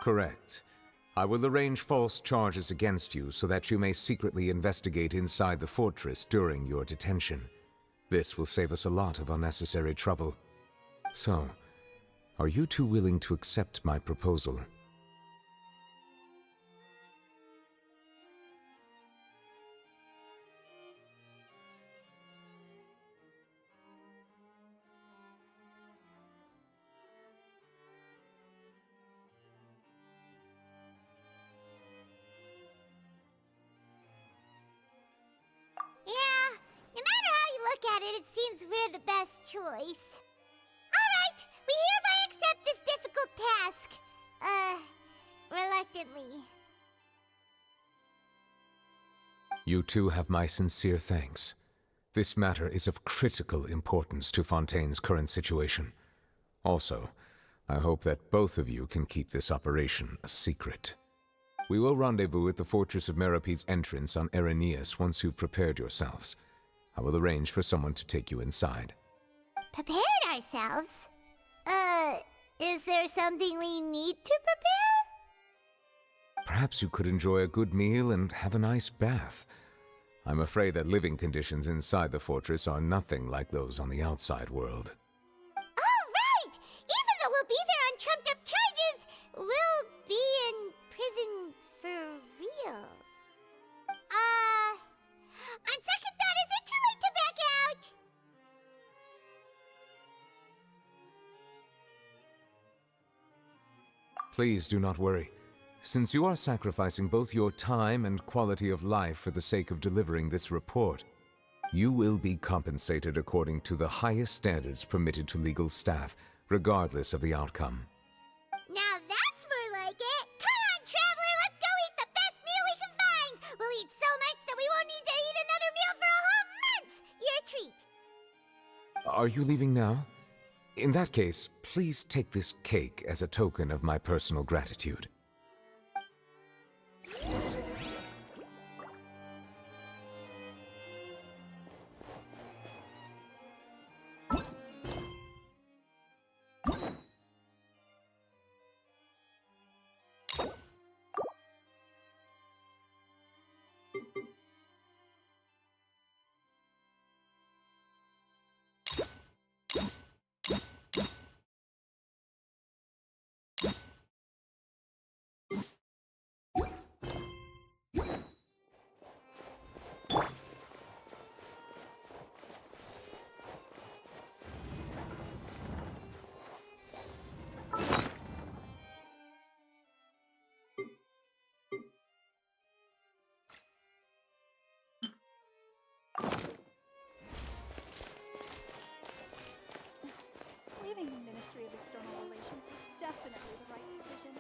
Correct. I will arrange false charges against you so that you may secretly investigate inside the fortress during your detention. This will save us a lot of unnecessary trouble. So, are you two willing to accept my proposal? Yeah, no matter how you look at it, it seems we're the best choice. Alright, we hereby accept this difficult task. Reluctantly. You two have my sincere thanks. This matter is of critical importance to Fontaine's current situation. Also, I hope that both of you can keep this operation a secret. We will rendezvous at the Fortress of Merope's entrance on Erinius once you've prepared yourselves. I will arrange for someone to take you inside. Prepared ourselves? Is there something we need to prepare? Perhaps you could enjoy a good meal and have a nice bath. I'm afraid that living conditions inside the fortress are nothing like those on the outside world. Oh, right! Even though we'll be there on trumped-up charges, we'll be in prison for real. On second thought, is it too late to back out? Please do not worry. Since you are sacrificing both your time and quality of life for the sake of delivering this report, you will be compensated according to the highest standards permitted to legal staff, regardless of the outcome. Now that's more like it! Come on, traveler, let's go eat the best meal we can find! We'll eat so much that we won't need to eat another meal for a whole month! Your treat! Are you leaving now? In that case, please take this cake as a token of my personal gratitude. Leaving the Ministry of External Relations was definitely the right decision.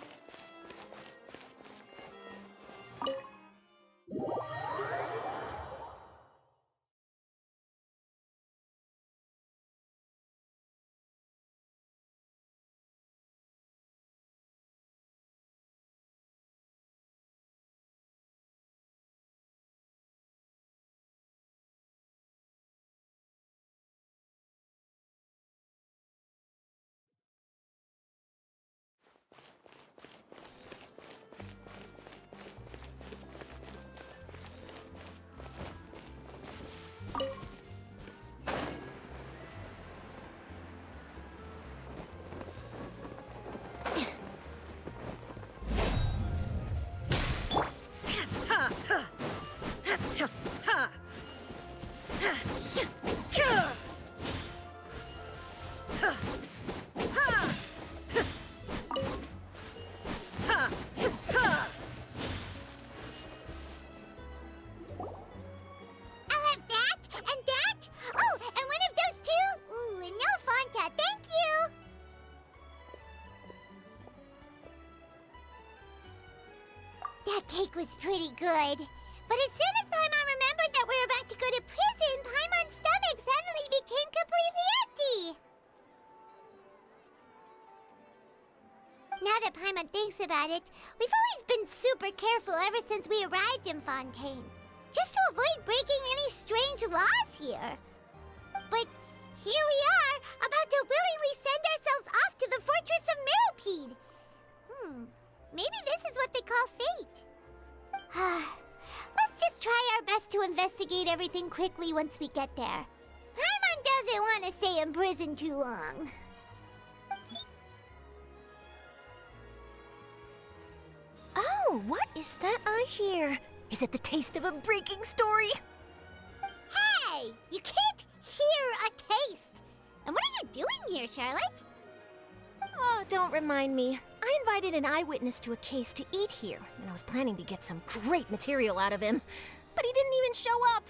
That cake was pretty good. But as soon as Paimon remembered that we were about to go to prison, Paimon's stomach suddenly became completely empty. Now that Paimon thinks about it, we've always been super careful ever since we arrived in Fontaine. Just to avoid breaking any strange laws here. But here we are, about to willingly send ourselves off to the Fortress of Meropide. maybe this is what they call fate. Let's just try our best to investigate everything quickly once we get there. Paimon doesn't want to stay in prison too long. Oh, what is that I hear? Is it the taste of a breaking story? Hey! You can't hear a taste! And what are you doing here, Charlotte? Oh, don't remind me. I invited an eyewitness to a case to eat here, and I was planning to get some great material out of him. But he didn't even show up.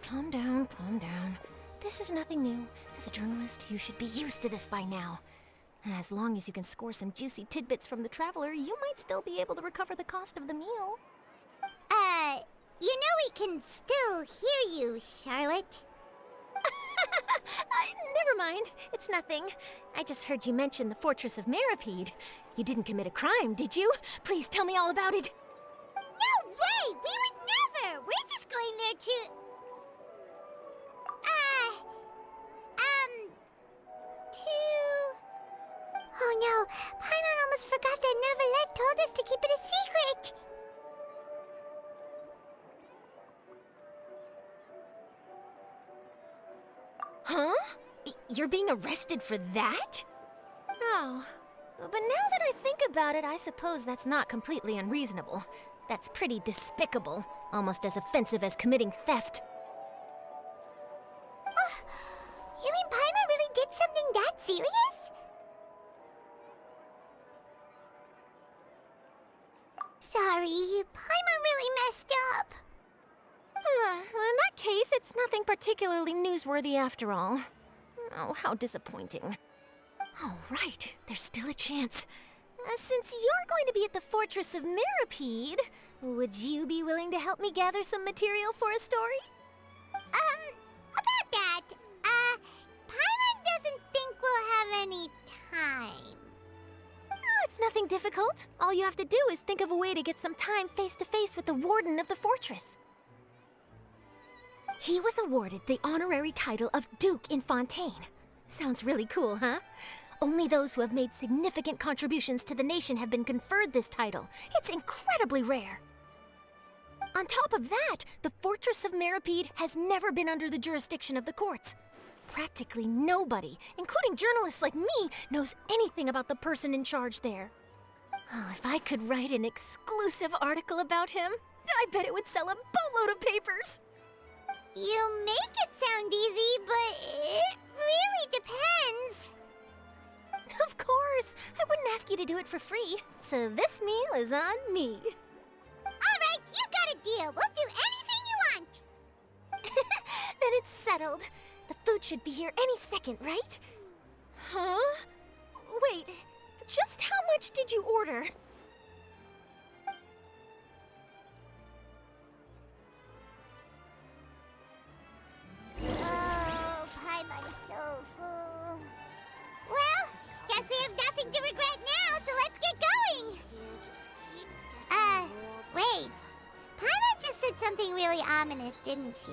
Calm down, calm down. This is nothing new. As a journalist, you should be used to this by now. As long as you can score some juicy tidbits from the traveler, you might still be able to recover the cost of the meal. You know we can still hear you, Charlotte. Never mind. It's nothing. I just heard you mention the Fortress of Meripede. You didn't commit a crime, did you? Please tell me all about it. No way! We would never! We're just going there to... Oh no, Paimon almost forgot that Neverlet told us to keep it a secret! Huh? You're being arrested for that? Oh, but now that I think about it, I suppose that's not completely unreasonable. That's pretty despicable, almost as offensive as committing theft. You mean Paimon really did something that serious? Sorry, Paimon really messed up. Well, in that case, it's nothing particularly newsworthy after all. Oh, how disappointing. All right, there's still a chance. Since you're going to be at the Fortress of Meripede, would you be willing to help me gather some material for a story? About that, Paimon doesn't think we'll have any time. Oh, it's nothing difficult. All you have to do is think of a way to get some time face-to-face with the warden of the fortress. He was awarded the honorary title of Duke in Fontaine. Sounds really cool, huh? Only those who have made significant contributions to the nation have been conferred this title. It's incredibly rare. On top of that, the Fortress of Meripede has never been under the jurisdiction of the courts. Practically nobody, including journalists like me, knows anything about the person in charge there. Oh, if I could write an exclusive article about him, I bet it would sell a boatload of papers. You make it sound easy, but it really depends. Of course, I wouldn't ask you to do it for free, so this meal is on me. All right, you got a deal. We'll do anything you want. Then it's settled. The food should be here any second, right? Huh? Wait, just how much did you order? Oh, Paimon's so full. Well, guess we have nothing to regret now, so let's get going. Wait. Paimon just said something really ominous, didn't she?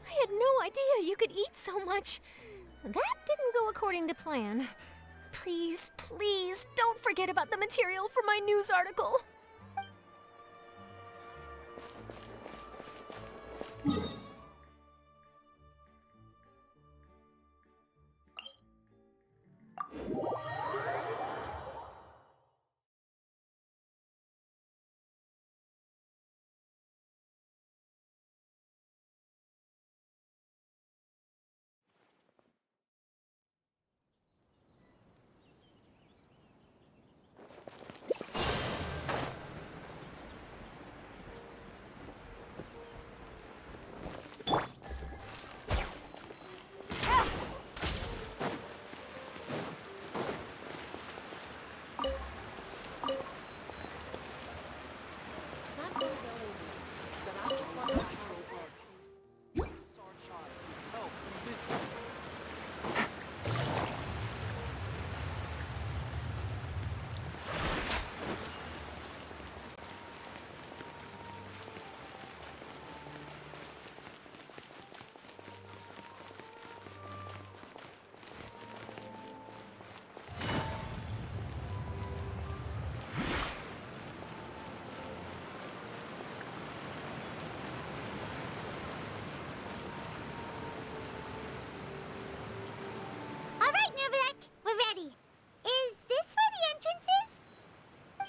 I had no idea you could eat so much. That didn't go according to plan. Please, please, don't forget about the material for my news article.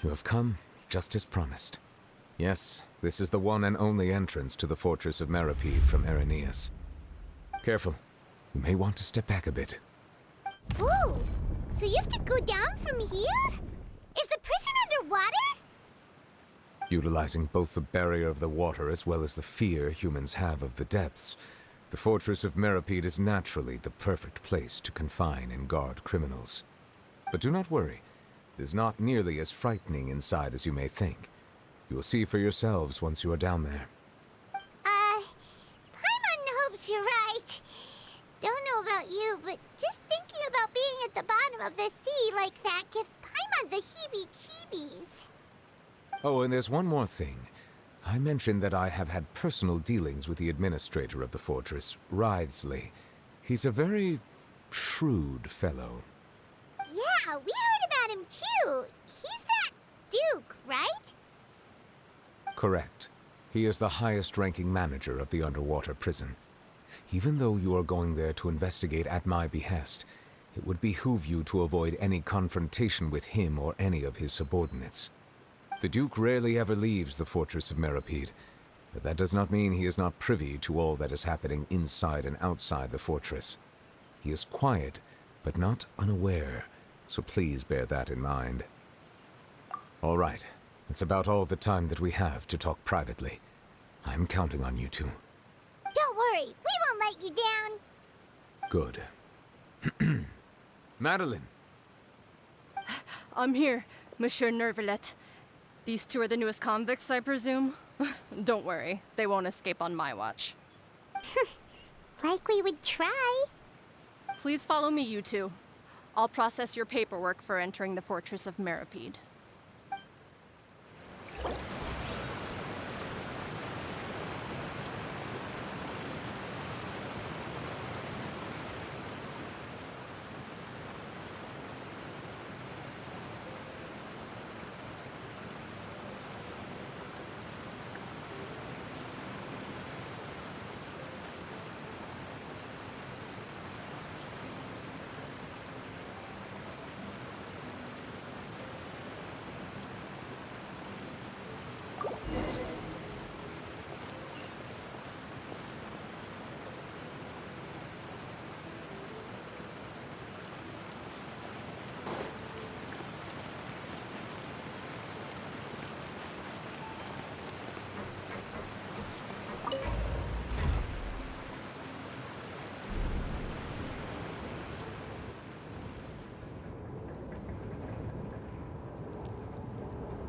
You have come, just as promised. Yes, this is the one and only entrance to the fortress of Meripede from Irenaeus. Careful. You may want to step back a bit. Whoa! So you have to go down from here? Is the prison underwater? Utilizing both the barrier of the water as well as the fear humans have of the depths, the fortress of Meripede is naturally the perfect place to confine and guard criminals. But do not worry. It is not nearly as frightening inside as you may think. You will see for yourselves once you are down there. Paimon hopes you're right. Don't know about you, but just thinking about being at the bottom of the sea like that gives Paimon the heebie-jeebies. Oh, and there's one more thing. I mentioned that I have had personal dealings with the administrator of the fortress, Wriothesley. He's a very shrewd fellow. Yeah, we heard about him too. He's that Duke, right? Correct. He is the highest-ranking manager of the underwater prison. Even though you are going there to investigate at my behest, it would behoove you to avoid any confrontation with him or any of his subordinates. The Duke rarely ever leaves the fortress of Meripede, but that does not mean he is not privy to all that is happening inside and outside the fortress. He is quiet, but not unaware, so please bear that in mind. All right, it's about all the time that we have to talk privately. I'm counting on you two. Don't worry, we won't let you down. Good. Madeline! I'm here, Monsieur Nervalet. These two are the newest convicts, I presume? Don't worry, they won't escape on my watch. Like we would try. Please follow me, you two. I'll process your paperwork for entering the Fortress of Meripede.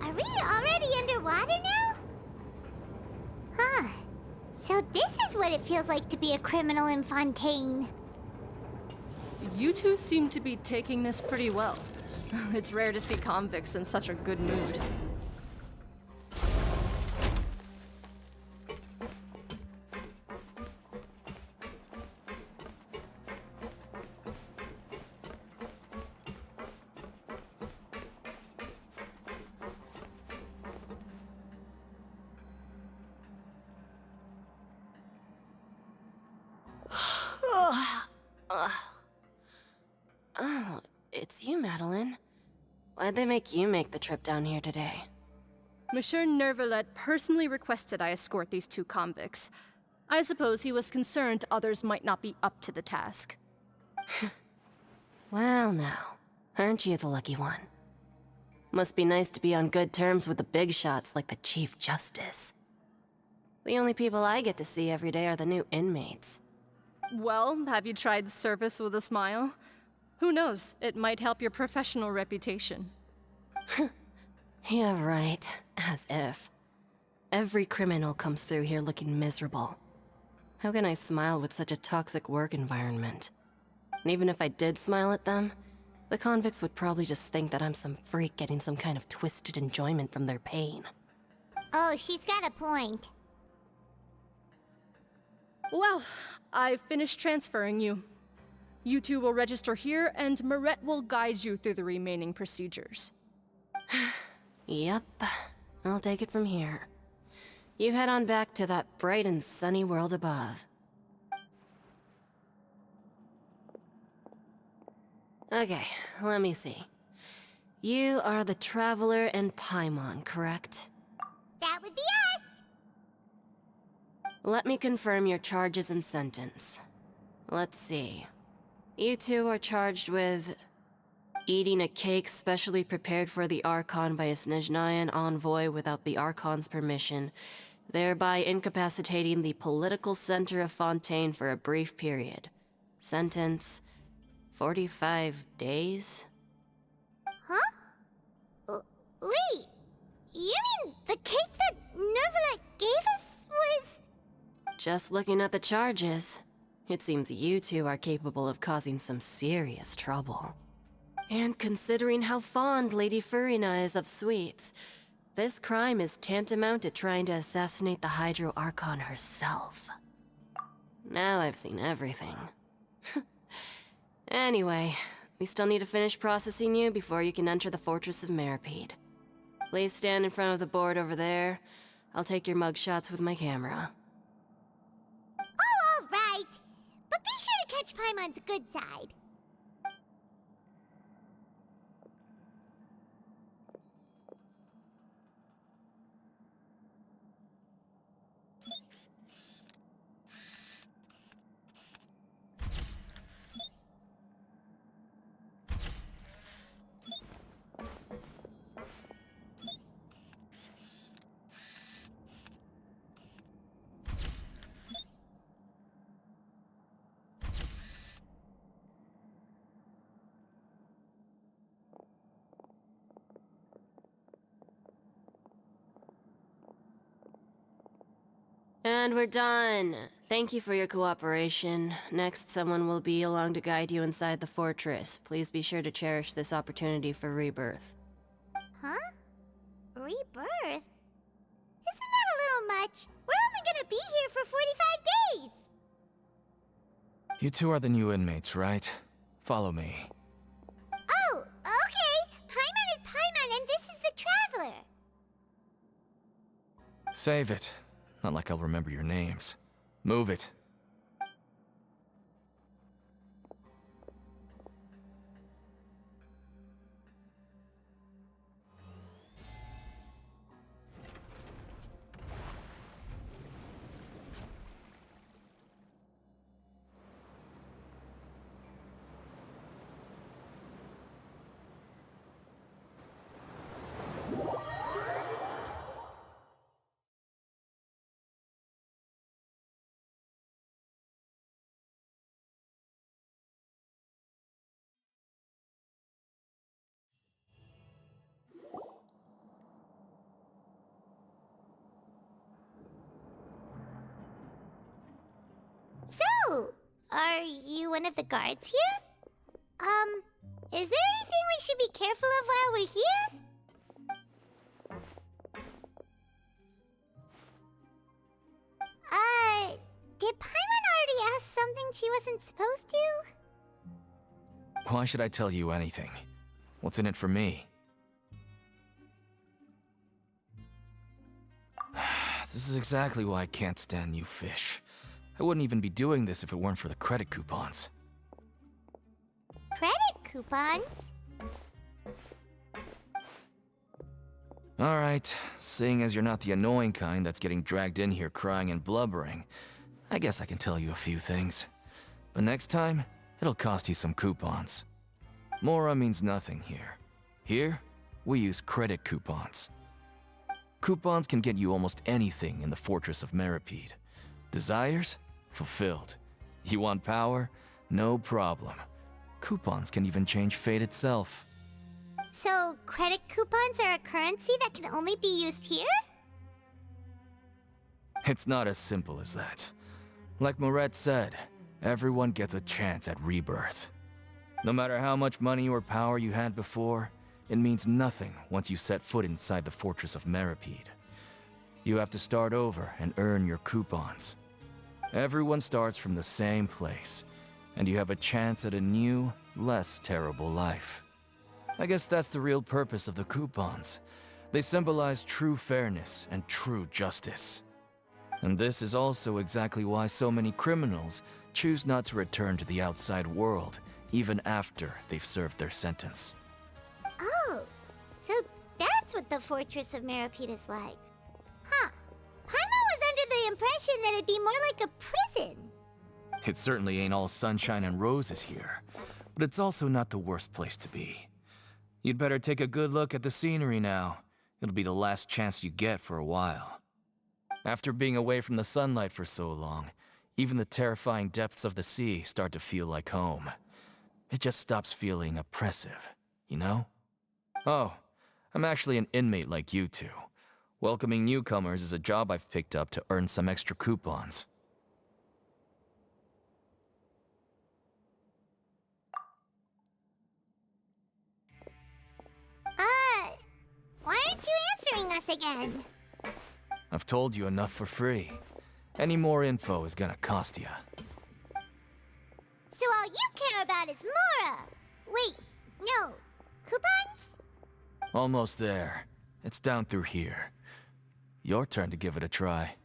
Are we already underwater now? Huh. So this is what it feels like to be a criminal in Fontaine. You two seem to be taking this pretty well. It's rare to see convicts in such a good mood. Oh, it's you, Madeline. Why'd they make you make the trip down here today? Monsieur Nervalet personally requested I escort these two convicts. I suppose he was concerned others might not be up to the task. Well now, aren't you the lucky one? Must be nice to be on good terms with the big shots like the Chief Justice. The only people I get to see every day are the new inmates. Well, have you tried service with a smile? Who knows, it might help your professional reputation. Yeah, right. As if. Every criminal comes through here looking miserable. How can I smile with such a toxic work environment? And even if I did smile at them, the convicts would probably just think that I'm some freak getting some kind of twisted enjoyment from their pain. Oh, she's got a point. Well, I've finished transferring you. You two will register here, and Marette will guide you through the remaining procedures. Yep, I'll take it from here. You head on back to that bright and sunny world above. Okay, let me see. You are the Traveler and Paimon, correct? That would be us! Let me confirm your charges and sentence. Let's see. You two are charged with eating a cake specially prepared for the Archon by a Snezhnayan envoy without the Archon's permission, thereby incapacitating the political center of Fontaine for a brief period. Sentence: 45 days? Huh? Wait, you mean the cake that Nervalet gave us was... Just looking at the charges, it seems you two are capable of causing some serious trouble. And considering how fond Lady Furina is of sweets, this crime is tantamount to trying to assassinate the Hydro Archon herself. Now I've seen everything. Anyway, we still need to finish processing you before you can enter the Fortress of Meripede. Please stand in front of the board over there. I'll take your mugshots with my camera. Oh, all right. But be sure to catch Paimon's good side. And we're done. Thank you for your cooperation. Next, someone will be along to guide you inside the fortress. Please be sure to cherish this opportunity for rebirth. Huh? Rebirth? Isn't that a little much? We're only gonna be here for 45 days! You two are the new inmates, right? Follow me. Oh, okay! Paimon is Paimon and this is the Traveler! Save it. Not like I'll remember your names. Move it. So, are you one of the guards here? Is there anything we should be careful of while we're here? Did Paimon already ask something she wasn't supposed to? Why should I tell you anything? What's in it for me? This is exactly why I can't stand you fish. I wouldn't even be doing this if it weren't for the credit coupons. Credit coupons? Alright, seeing as you're not the annoying kind that's getting dragged in here crying and blubbering, I guess I can tell you a few things. But next time, it'll cost you some coupons. Mora means nothing here. Here, we use credit coupons. Coupons can get you almost anything in the Fortress of Meripede. Desires? Fulfilled. You want power? No problem. Coupons can even change fate itself. So, credit coupons are a currency that can only be used here? It's not as simple as that. Like Moret said, everyone gets a chance at rebirth. No matter how much money or power you had before, it means nothing once you set foot inside the Fortress of Meripede. You have to start over and earn your coupons. Everyone starts from the same place, and you have a chance at a new, less terrible life. I guess that's the real purpose of the coupons. They symbolize true fairness and true justice. And this is also exactly why so many criminals choose not to return to the outside world, even after they've served their sentence. Oh, So that's what the Fortress of Meripede is like. Huh. Paimon was under the impression that it'd be more like a prison. It certainly ain't all sunshine and roses here, but it's also not the worst place to be. You'd better take a good look at the scenery now. It'll be the last chance you get for a while. After being away from the sunlight for so long, even the terrifying depths of the sea start to feel like home. It just stops feeling oppressive, you know? Oh, I'm actually an inmate like you two. Welcoming newcomers is a job I've picked up to earn some extra coupons. Why aren't you answering us again? I've told you enough for free. Any more info is gonna cost you. So all you care about is Mora! Wait, no. Coupons? Almost there. It's down through here. Your turn to give it a try.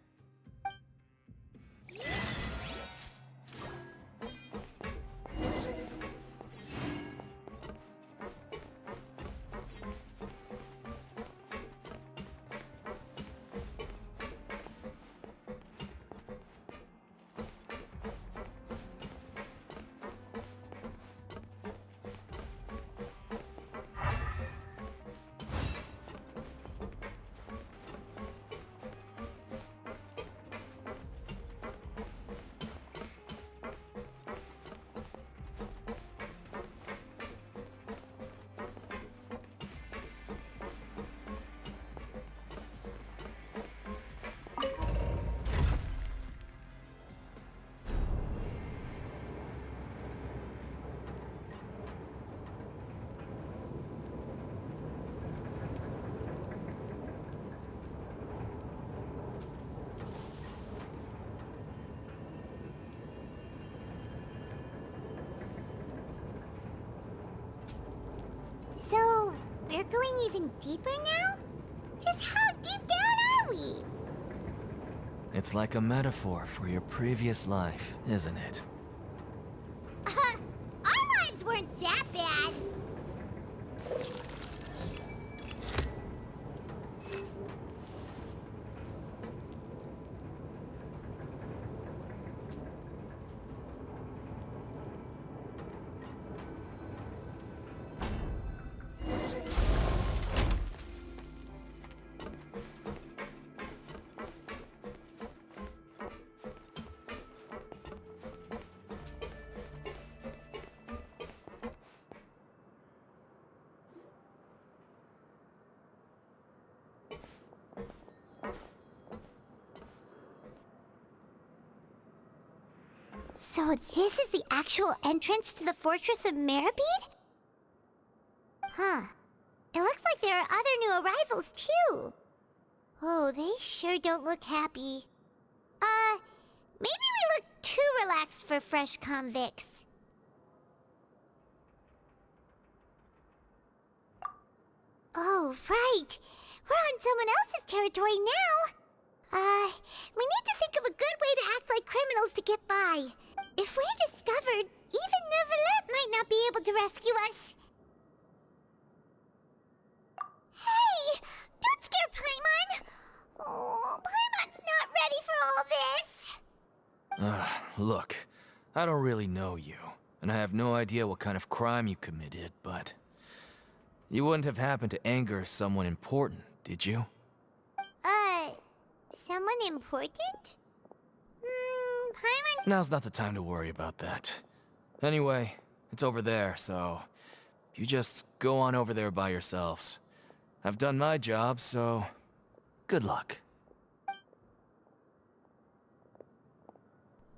So, we're going even deeper now? Just how deep down are we? It's like a metaphor for your previous life, isn't it? Our lives weren't that bad. So this is the actual entrance to the Fortress of Meripede? Huh. It looks like there are other new arrivals, too. Oh, they sure don't look happy. Maybe we look too relaxed for fresh convicts. Oh, right. We're on someone else's territory now. We need to think of a good way to act like criminals to get by. If we're discovered, even Neuvillette might not be able to rescue us. Hey! Don't scare Paimon! Oh, Paimon's not ready for all this! Look, I don't really know you, and I have no idea what kind of crime you committed, but... You wouldn't have happened to anger someone important, did you? Someone important? Paimon... Now's not the time to worry about that. Anyway, it's over there, so... You just go on over there by yourselves. I've done my job, so... Good luck.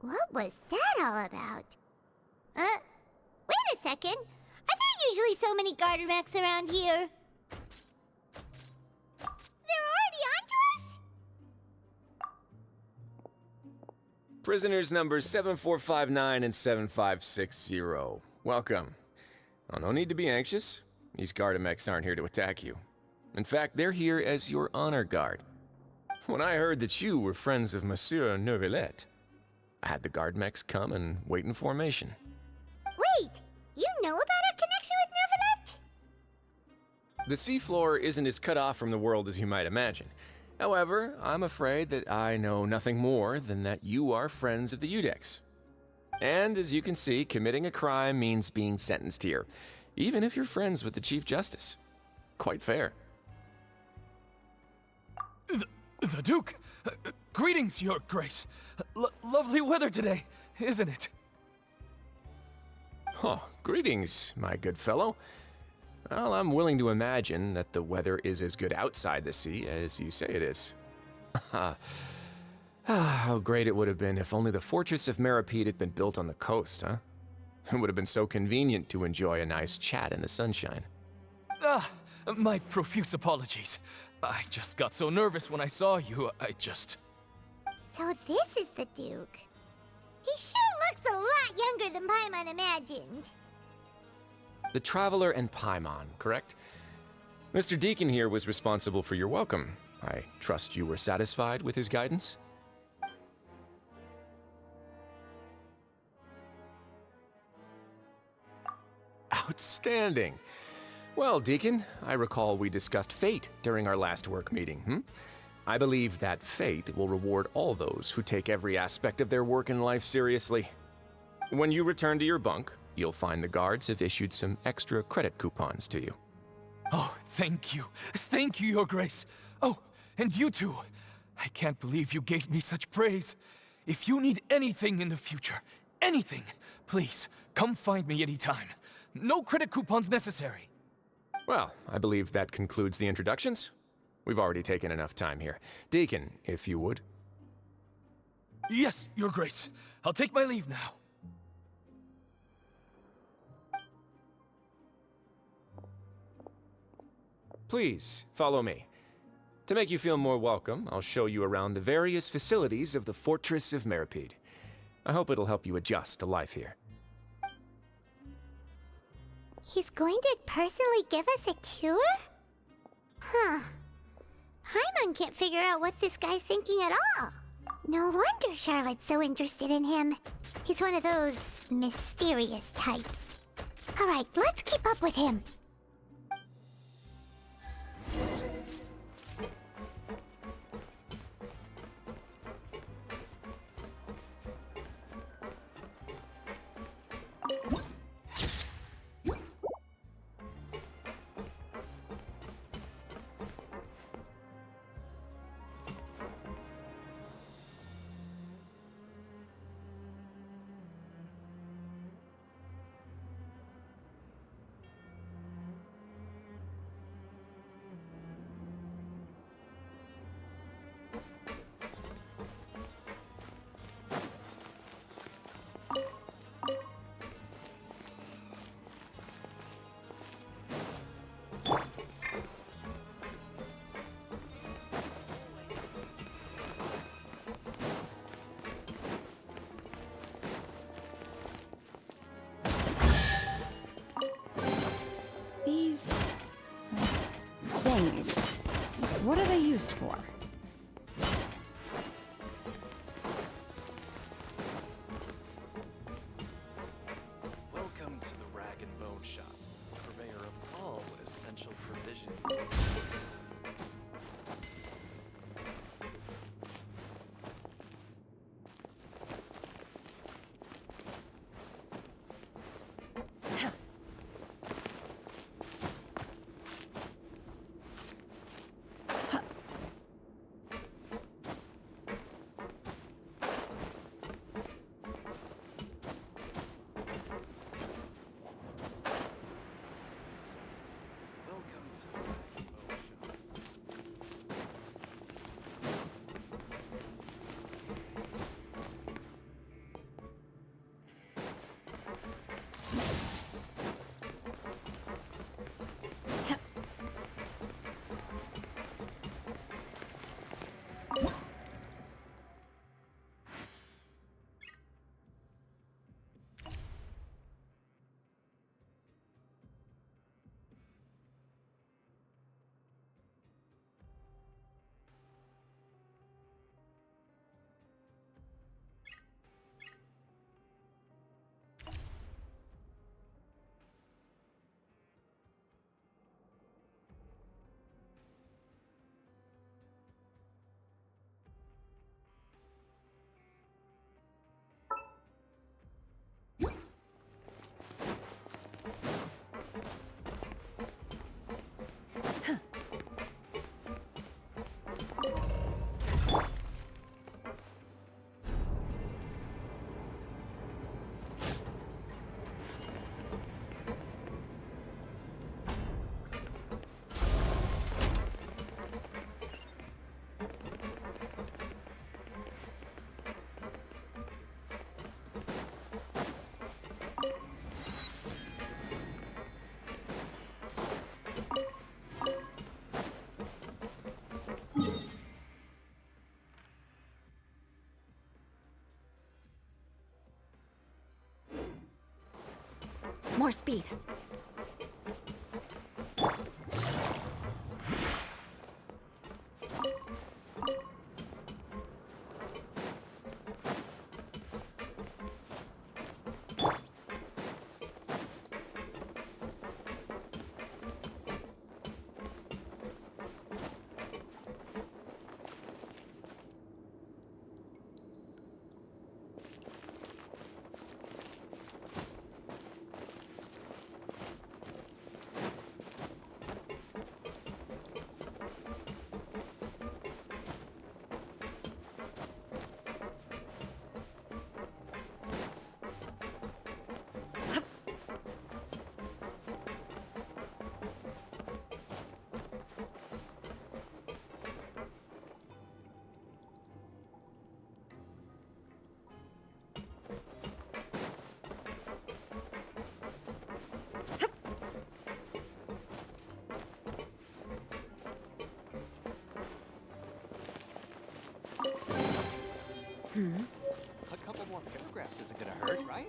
What was that all about? Wait a second. Are there usually so many garter mechs around here? They're already onto us? Prisoners numbers 7459 and 7560. Welcome. Oh, no need to be anxious. These Gardamex aren't here to attack you. In fact, they're here as your honor guard. When I heard that you were friends of Monsieur Neuvillette, I had the Gardamex come and wait in formation. Wait! You know about our connection with The seafloor isn't as cut off from the world as you might imagine. However, I'm afraid that I know nothing more than that you are friends of the Udex. And as you can see, committing a crime means being sentenced here, even if you're friends with the Chief Justice. Quite fair. The Duke! Greetings, Your Grace. Lovely weather today, isn't it? Oh, greetings, my good fellow. Well, I'm willing to imagine that the weather is as good outside the sea as you say it is. How great it would have been if only the Fortress of Meripede had been built on the coast, huh? It would have been so convenient to enjoy a nice chat in the sunshine. My profuse apologies. I just got so nervous when I saw you, So this is the Duke. He sure looks a lot younger than Paimon imagined. The Traveler and Paimon, correct? Mr. Deacon here was responsible for your welcome. I trust you were satisfied with his guidance? Outstanding. Well, Deacon, I recall we discussed fate during our last work meeting, I believe that fate will reward all those who take every aspect of their work in life seriously. When you return to your bunk, you'll find the guards have issued some extra credit coupons to you. Oh, thank you. Thank you, Your Grace. Oh, and you too. I can't believe you gave me such praise. If you need anything in the future, anything, please, come find me anytime. No credit coupons necessary. Well, I believe that concludes the introductions. We've already taken enough time here. Deacon, if you would. Yes, Your Grace. I'll take my leave now. Please, follow me. To make you feel more welcome, I'll show you around the various facilities of the Fortress of Meripede. I hope it'll help you adjust to life here. He's going to personally give us a cure? Huh. Paimon can't figure out what this guy's thinking at all. No wonder Charlotte's so interested in him. He's one of those mysterious types. Alright, let's keep up with him. These things, what are they used for? Welcome to the Rag and Bone Shop, purveyor of all essential provisions. Welcome to the Rag and Bone more speed. A couple more paragraphs isn't gonna hurt, right?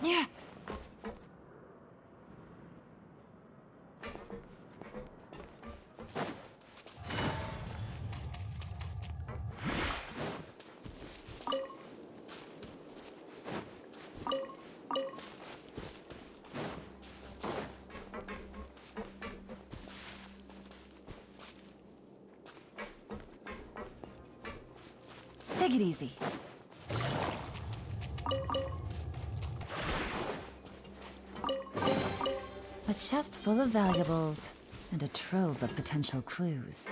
Yeah. Take it easy. A chest full of valuables and a trove of potential clues.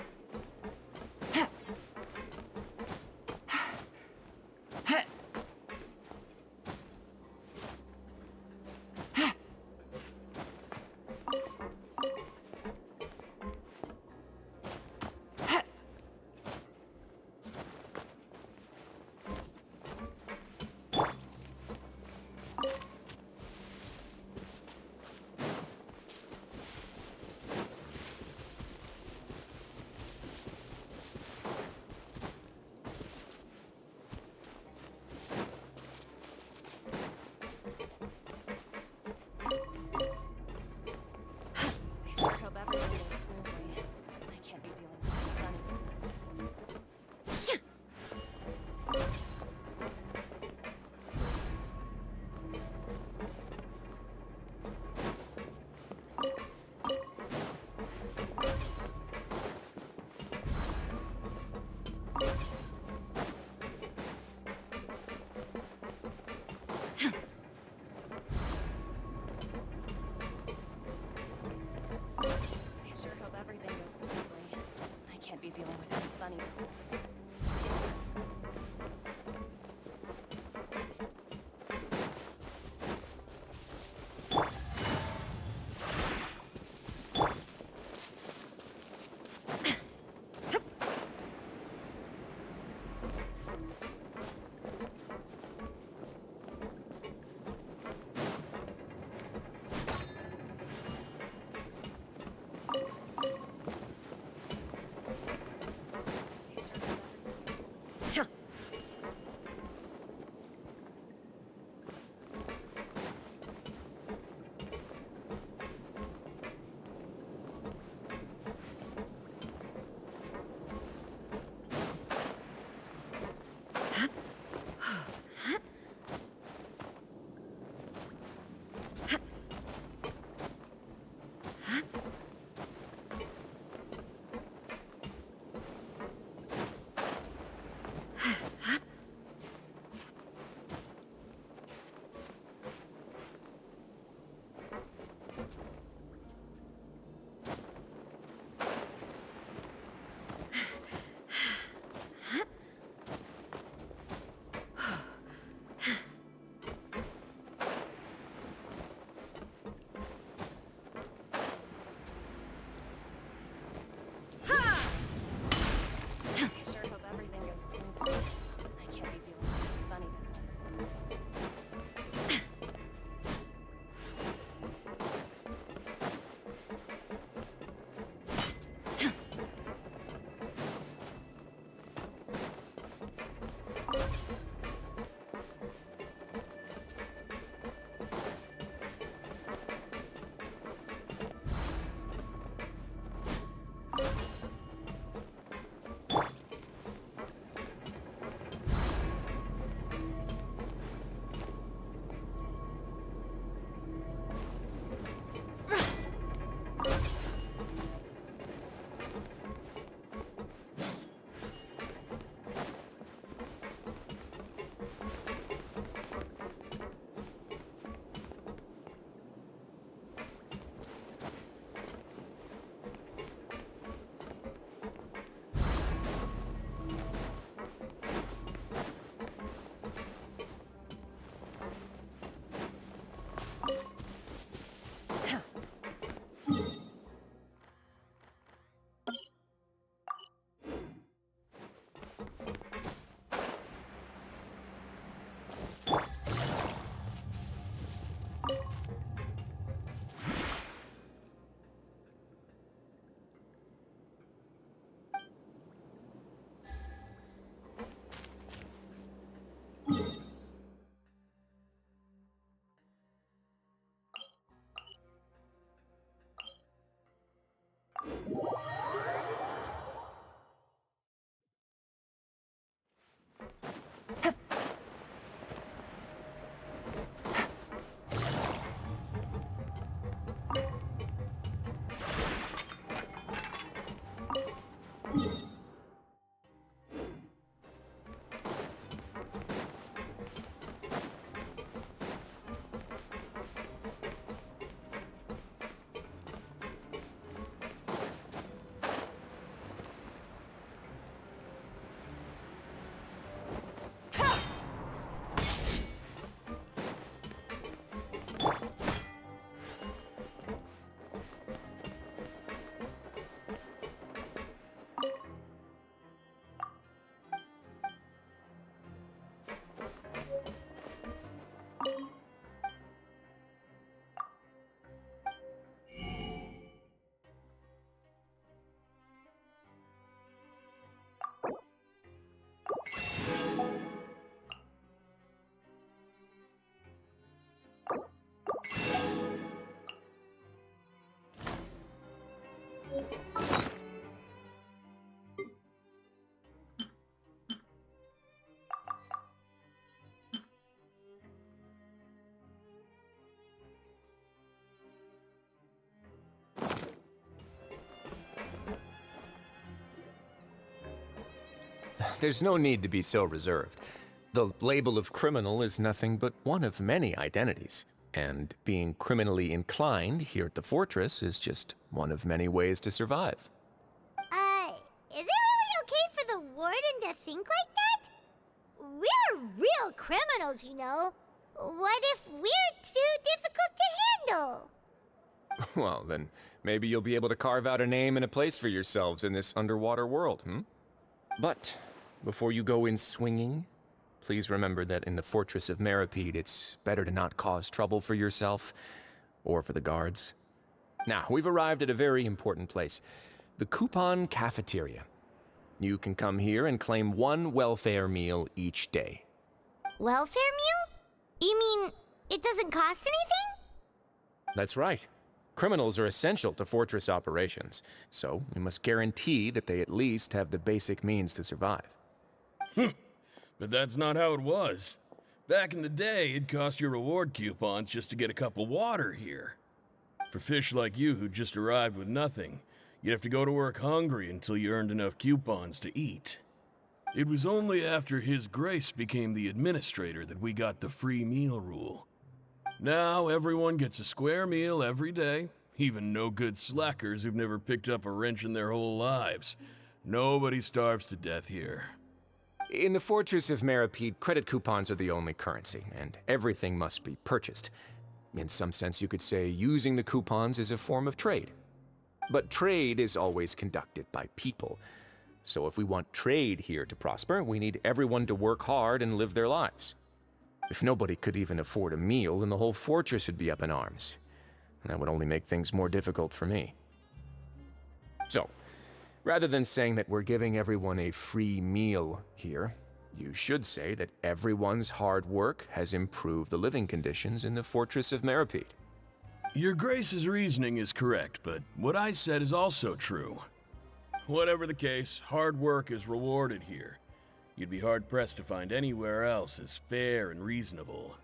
There's no need to be so reserved. The label of criminal is nothing but one of many identities. And being criminally inclined here at the fortress is just one of many ways to survive. Is it really okay for the warden to think like that? We're real criminals, you know. What if we're too difficult to handle? Well, then maybe you'll be able to carve out a name and a place for yourselves in this underwater world, But before you go in swinging, please remember that in the Fortress of Meripede, it's better to not cause trouble for yourself or for the guards. Now, we've arrived at a very important place, the Coupon Cafeteria. You can come here and claim one welfare meal each day. Welfare meal? You mean it doesn't cost anything? That's right. Criminals are essential to Fortress operations, so we must guarantee that they at least have the basic means to survive. But that's not how it was. Back in the day, it cost your reward coupons just to get a cup of water here. For fish like you who just arrived with nothing, you'd have to go to work hungry until you earned enough coupons to eat. It was only after His Grace became the administrator that we got the free meal rule. Now everyone gets a square meal every day, even no-good slackers who've never picked up a wrench in their whole lives. Nobody starves to death here. In the Fortress of Meripede, credit coupons are the only currency, and everything must be purchased. In some sense, you could say using the coupons is a form of trade. But trade is always conducted by people. So if we want trade here to prosper, we need everyone to work hard and live their lives. If nobody could even afford a meal, then the whole fortress would be up in arms. And that would only make things more difficult for me. So, rather than saying that we're giving everyone a free meal here, you should say that everyone's hard work has improved the living conditions in the Fortress of Meripede. Your Grace's reasoning is correct, but what I said is also true. Whatever the case, hard work is rewarded here. You'd be hard-pressed to find anywhere else as fair and reasonable.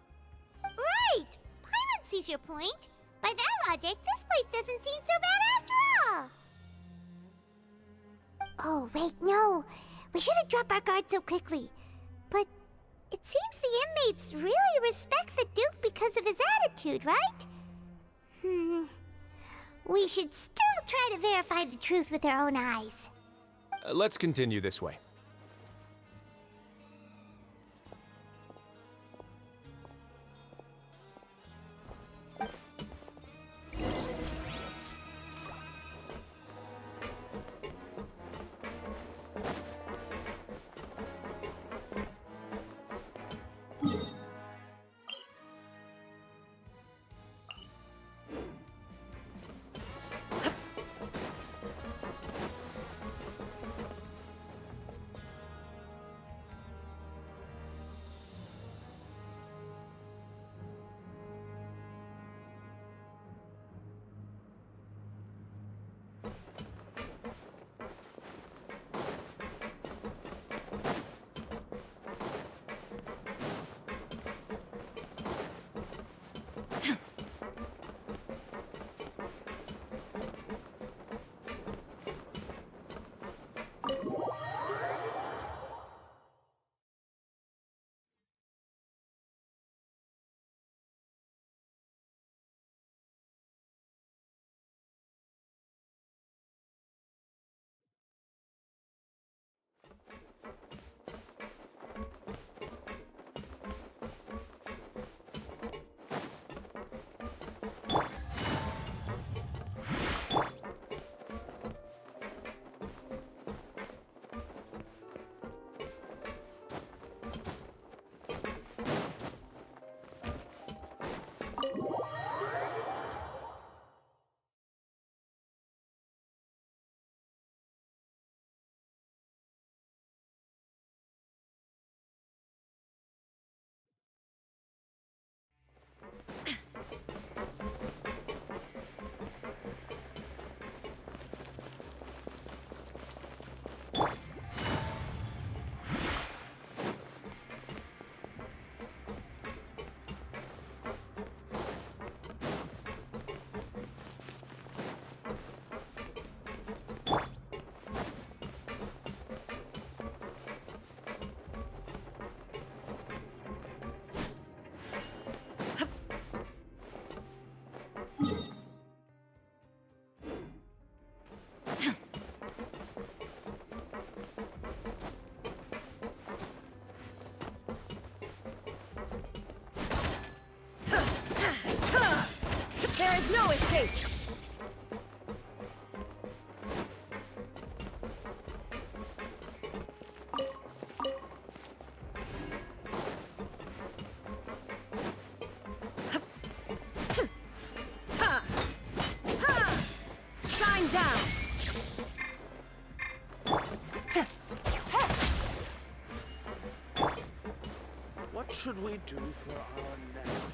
Right! Paimon sees your point. By that logic, this place doesn't seem so bad after all. Oh, wait, no. We shouldn't drop our guard so quickly. But it seems the inmates really respect the Duke because of his attitude, right? We should still try to verify the truth with our own eyes. Let's continue this way. Ready! Shine down! What should we do for our next?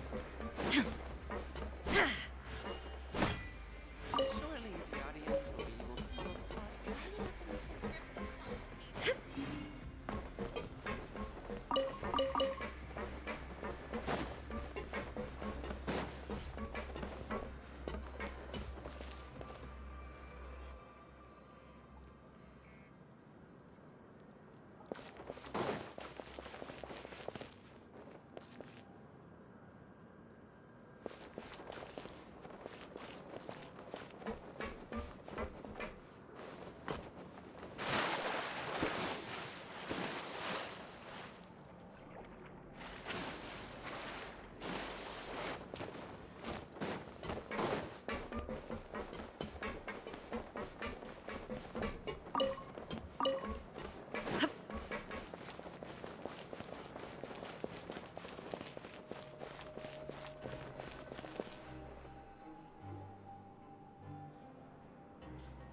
Surely the audience will be able to follow the plot.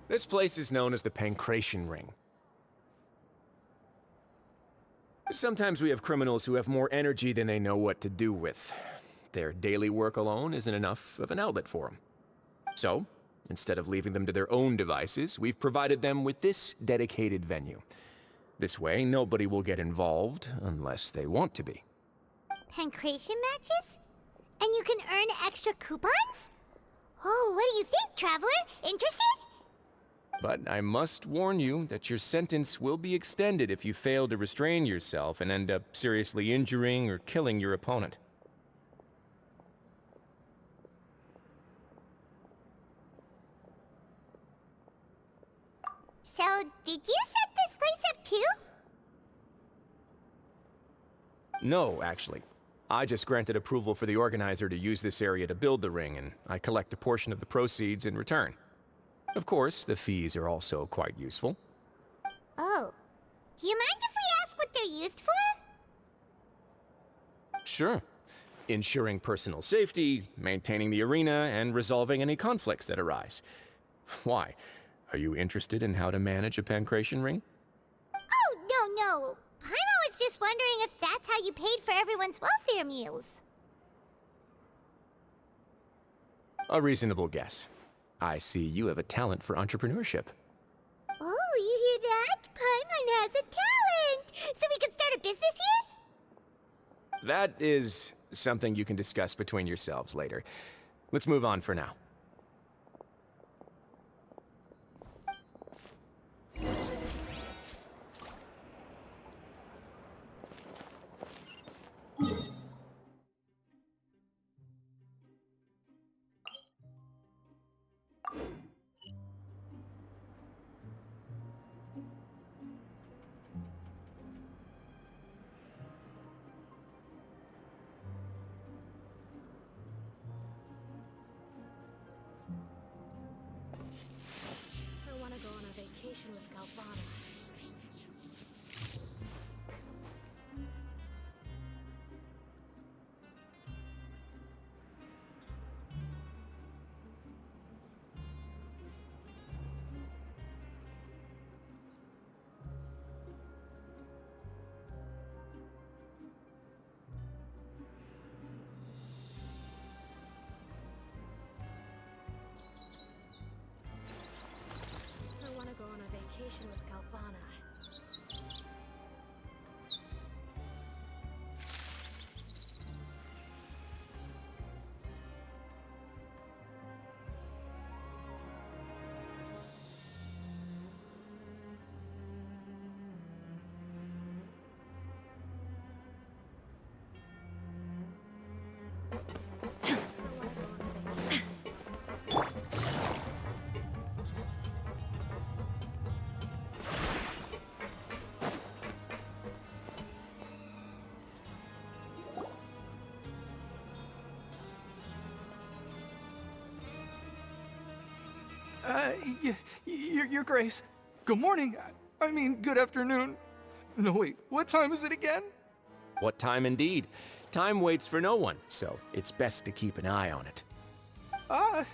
This place is known as the Pancration Ring. Sometimes we have criminals who have more energy than they know what to do with. Their daily work alone isn't enough of an outlet for them. So, instead of leaving them to their own devices, we've provided them with this dedicated venue. This way, nobody will get involved unless they want to be. Pancration matches? And you can earn extra coupons? Oh, what do you think, Traveler? Interested? But I must warn you that your sentence will be extended if you fail to restrain yourself and end up seriously injuring or killing your opponent. So, did you set this place up too? No, actually. I just granted approval for the organizer to use this area to build the ring, and I collect a portion of the proceeds in return. Of course, the fees are also quite useful. Oh. Do you mind if we ask what they're used for? Sure. Ensuring personal safety, maintaining the arena, and resolving any conflicts that arise. Why? Are you interested in how to manage a pancration ring? Oh, no. Paimon was just wondering if that's how you paid for everyone's welfare meals. A reasonable guess. I see you have a talent for entrepreneurship. Oh, you hear that? Paimon has a talent! So we can start a business here? That is something you can discuss between yourselves later. Let's move on for now. I want to go on a vacation with Galvana. I want to go on a vacation with Galvana. Your Grace. Good morning. I mean, good afternoon. No, wait, what time is it again? What time indeed? Time waits for no one, so it's best to keep an eye on it. Ah,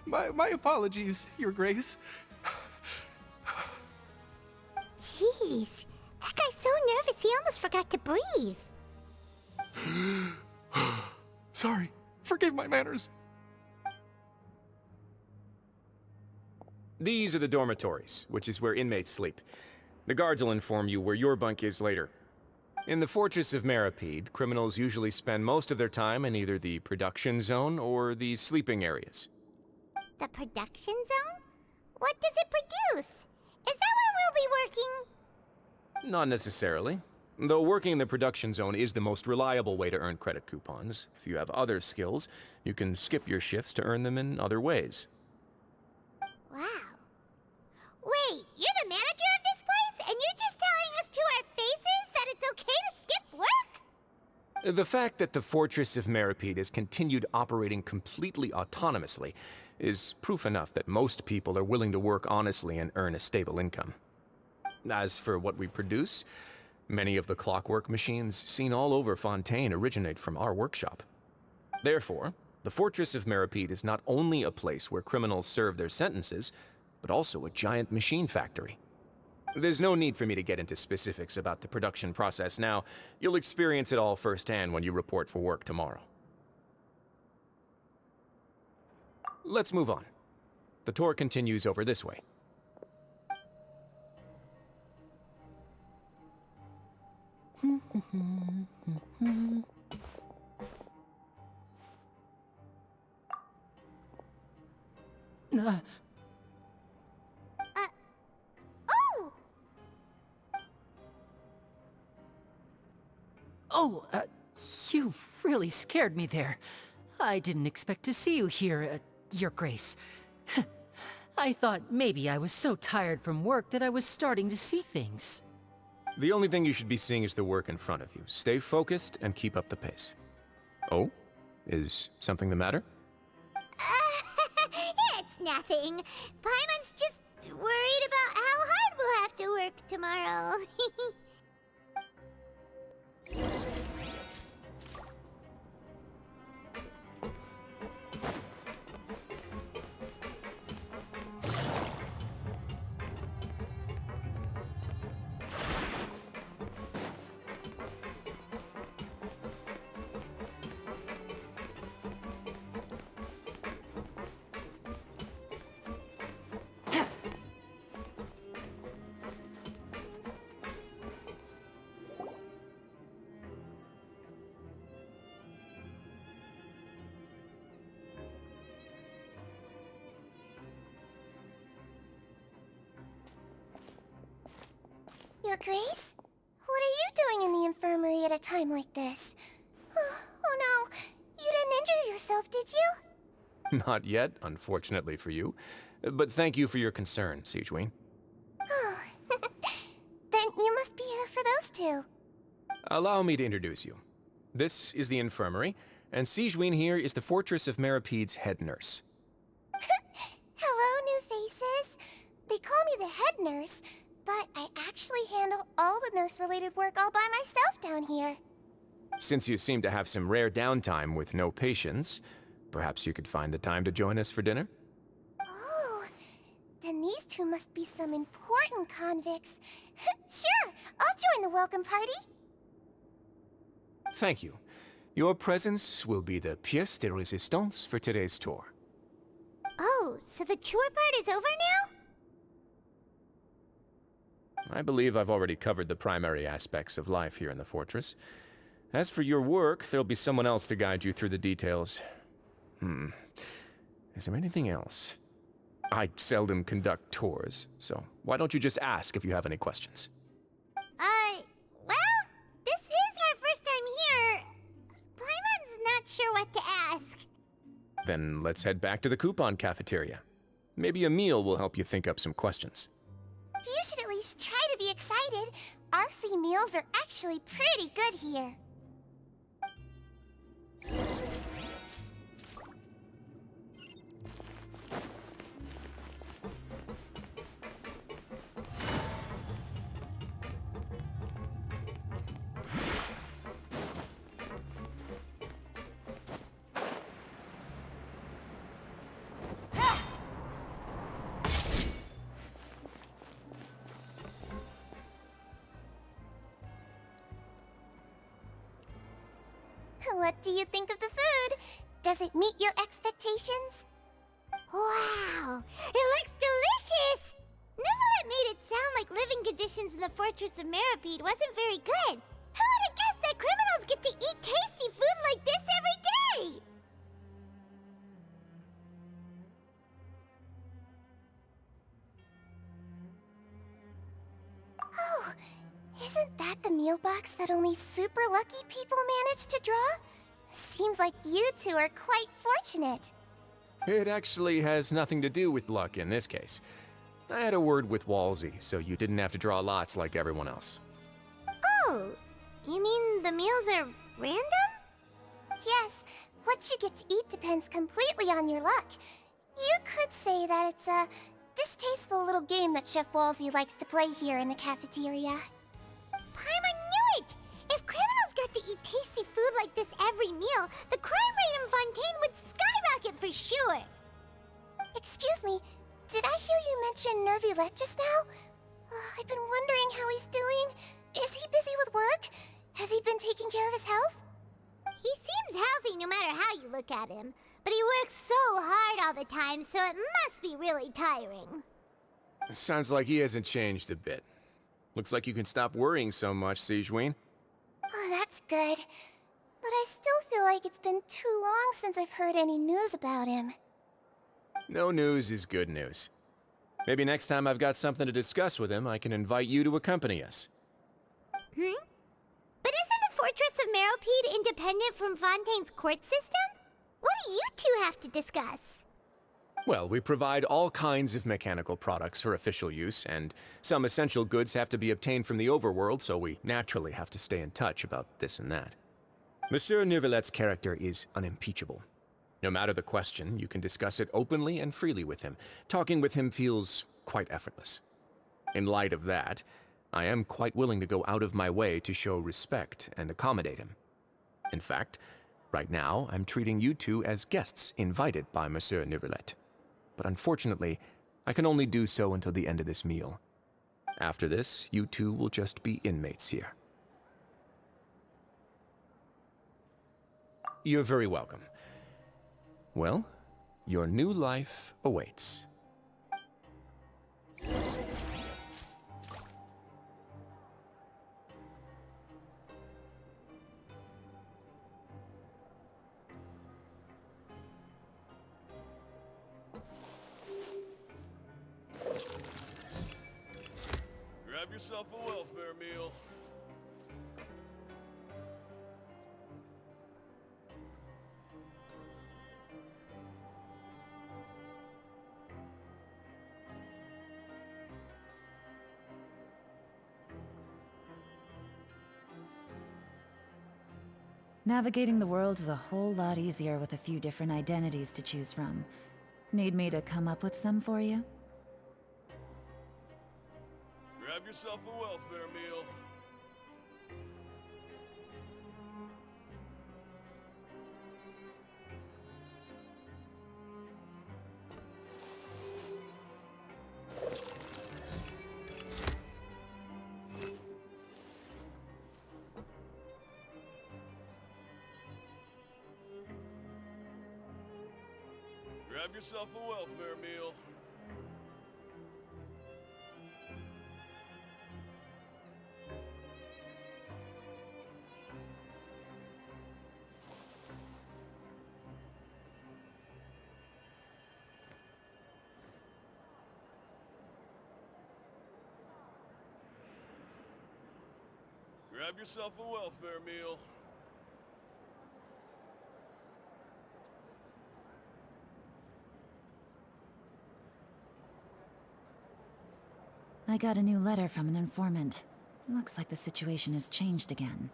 my apologies, Your Grace. Jeez, that guy's so nervous he almost forgot to breathe. Sorry, forgive my manners. These are the dormitories, which is where inmates sleep. The guards will inform you where your bunk is later. In the Fortress of Meripede, criminals usually spend most of their time in either the production zone or the sleeping areas. The production zone? What does it produce? Is that where we'll be working? Not necessarily. Though working in the production zone is the most reliable way to earn credit coupons. If you have other skills, you can skip your shifts to earn them in other ways. Wow. Wait, you're the manager of this place, and you're just telling us to our faces that it's okay to skip work? The fact that the Fortress of Meripede has continued operating completely autonomously is proof enough that most people are willing to work honestly and earn a stable income. As for what we produce, many of the clockwork machines seen all over Fontaine originate from our workshop. Therefore, the Fortress of Meripede is not only a place where criminals serve their sentences, but also a giant machine factory. There's no need for me to get into specifics about the production process now. You'll experience it all firsthand when you report for work tomorrow. Let's move on. The tour continues over this way. Oh! Oh, you really scared me there. I didn't expect to see you here, Your Grace. I thought maybe I was so tired from work that I was starting to see things. The only thing you should be seeing is the work in front of you. Stay focused and keep up the pace. Oh? Is something the matter? It's nothing. Paimon's just worried about how hard we'll have to work tomorrow. Your Grace? What are you doing in the infirmary at a time like this? Oh no, you didn't injure yourself, did you? Not yet, unfortunately for you. But thank you for your concern, Siegeween. Then you must be here for those two. Allow me to introduce you. This is the infirmary, and Siegeween here is the Fortress of Meripede's head nurse. Hello, new faces. They call me the head nurse, but I actually handle all the nurse-related work all by myself down here. Since you seem to have some rare downtime with no patients, perhaps you could find the time to join us for dinner? Oh, then these two must be some important convicts. Sure, I'll join the welcome party. Thank you. Your presence will be the pièce de résistance for today's tour. Oh, so the tour part is over now? I believe I've already covered the primary aspects of life here in the fortress. As for your work, there'll be someone else to guide you through the details. Is there anything else? I seldom conduct tours, so why don't you just ask if you have any questions? Well, this is our first time here. Paimon's not sure what to ask. Then let's head back to the coupon cafeteria. Maybe a meal will help you think up some questions. You should at least try to be excited. Our free meals are actually pretty good here. What do you think of the food? Does it meet your expectations? Wow, it looks delicious! Neverlet made it sound like living conditions in the Fortress of Meripede wasn't very good. Who would have guessed that criminals get to eat tasty food like this every day? Oh, isn't that the meal box that only super lucky people manage to draw? Seems like you two are quite fortunate. It actually has nothing to do with luck in this case. I had a word with Walsey, so you didn't have to draw lots like everyone else. Oh, you mean the meals are random? Yes, what you get to eat depends completely on your luck. You could say that it's a distasteful little game that Chef Walsey likes to play here in the cafeteria. Paimon knew it! If criminals got to eat tasty food like this every meal, the crime rate in Fontaine would skyrocket for sure! Excuse me, did I hear you mention Nervulette just now? I've been wondering how he's doing. Is he busy with work? Has he been taking care of his health? He seems healthy no matter how you look at him, but he works so hard all the time, so it must be really tiring. Sounds like he hasn't changed a bit. Looks like you can stop worrying so much, Sigewinne. Oh, that's good. But I still feel like it's been too long since I've heard any news about him. No news is good news. Maybe next time I've got something to discuss with him, I can invite you to accompany us. But isn't the Fortress of Meripede independent from Fontaine's court system? What do you two have to discuss? Well, we provide all kinds of mechanical products for official use, and some essential goods have to be obtained from the overworld, so we naturally have to stay in touch about this and that. Monsieur Neuvillette's character is unimpeachable. No matter the question, you can discuss it openly and freely with him. Talking with him feels quite effortless. In light of that, I am quite willing to go out of my way to show respect and accommodate him. In fact, right now, I'm treating you two as guests invited by Monsieur Neuvillette. But unfortunately, I can only do so until the end of this meal. After this, you two will just be inmates here. You're very welcome. Well, your new life awaits. Grab yourself a welfare meal. Navigating the world is a whole lot easier with a few different identities to choose from. Need me to come up with some for you? Grab yourself a welfare meal. Grab yourself a welfare meal. Grab yourself a welfare meal. I got a new letter from an informant. Looks like the situation has changed again.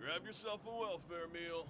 Grab yourself a welfare meal.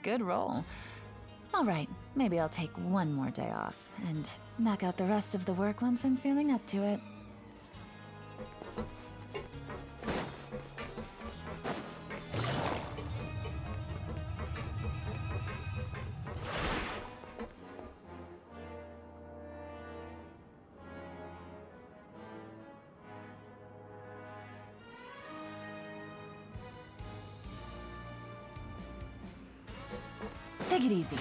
Good roll. All right, maybe I'll take one more day off and knock out the rest of the work once I'm feeling up to it. Take it easy.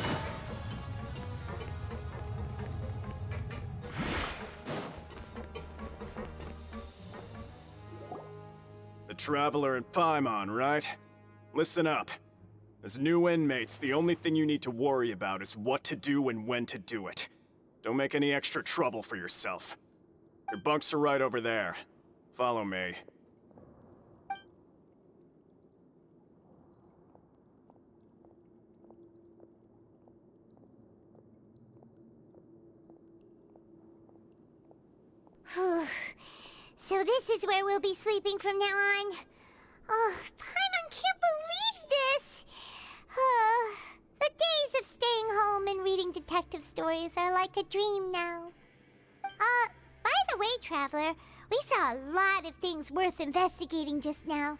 The Traveler and Paimon, right? Listen up. As new inmates, the only thing you need to worry about is what to do and when to do it. Don't make any extra trouble for yourself. Your bunks are right over there. Follow me. So this is where we'll be sleeping from now on. Oh, Paimon can't believe this! The days of staying home and reading detective stories are like a dream now. By the way, Traveler, we saw a lot of things worth investigating just now.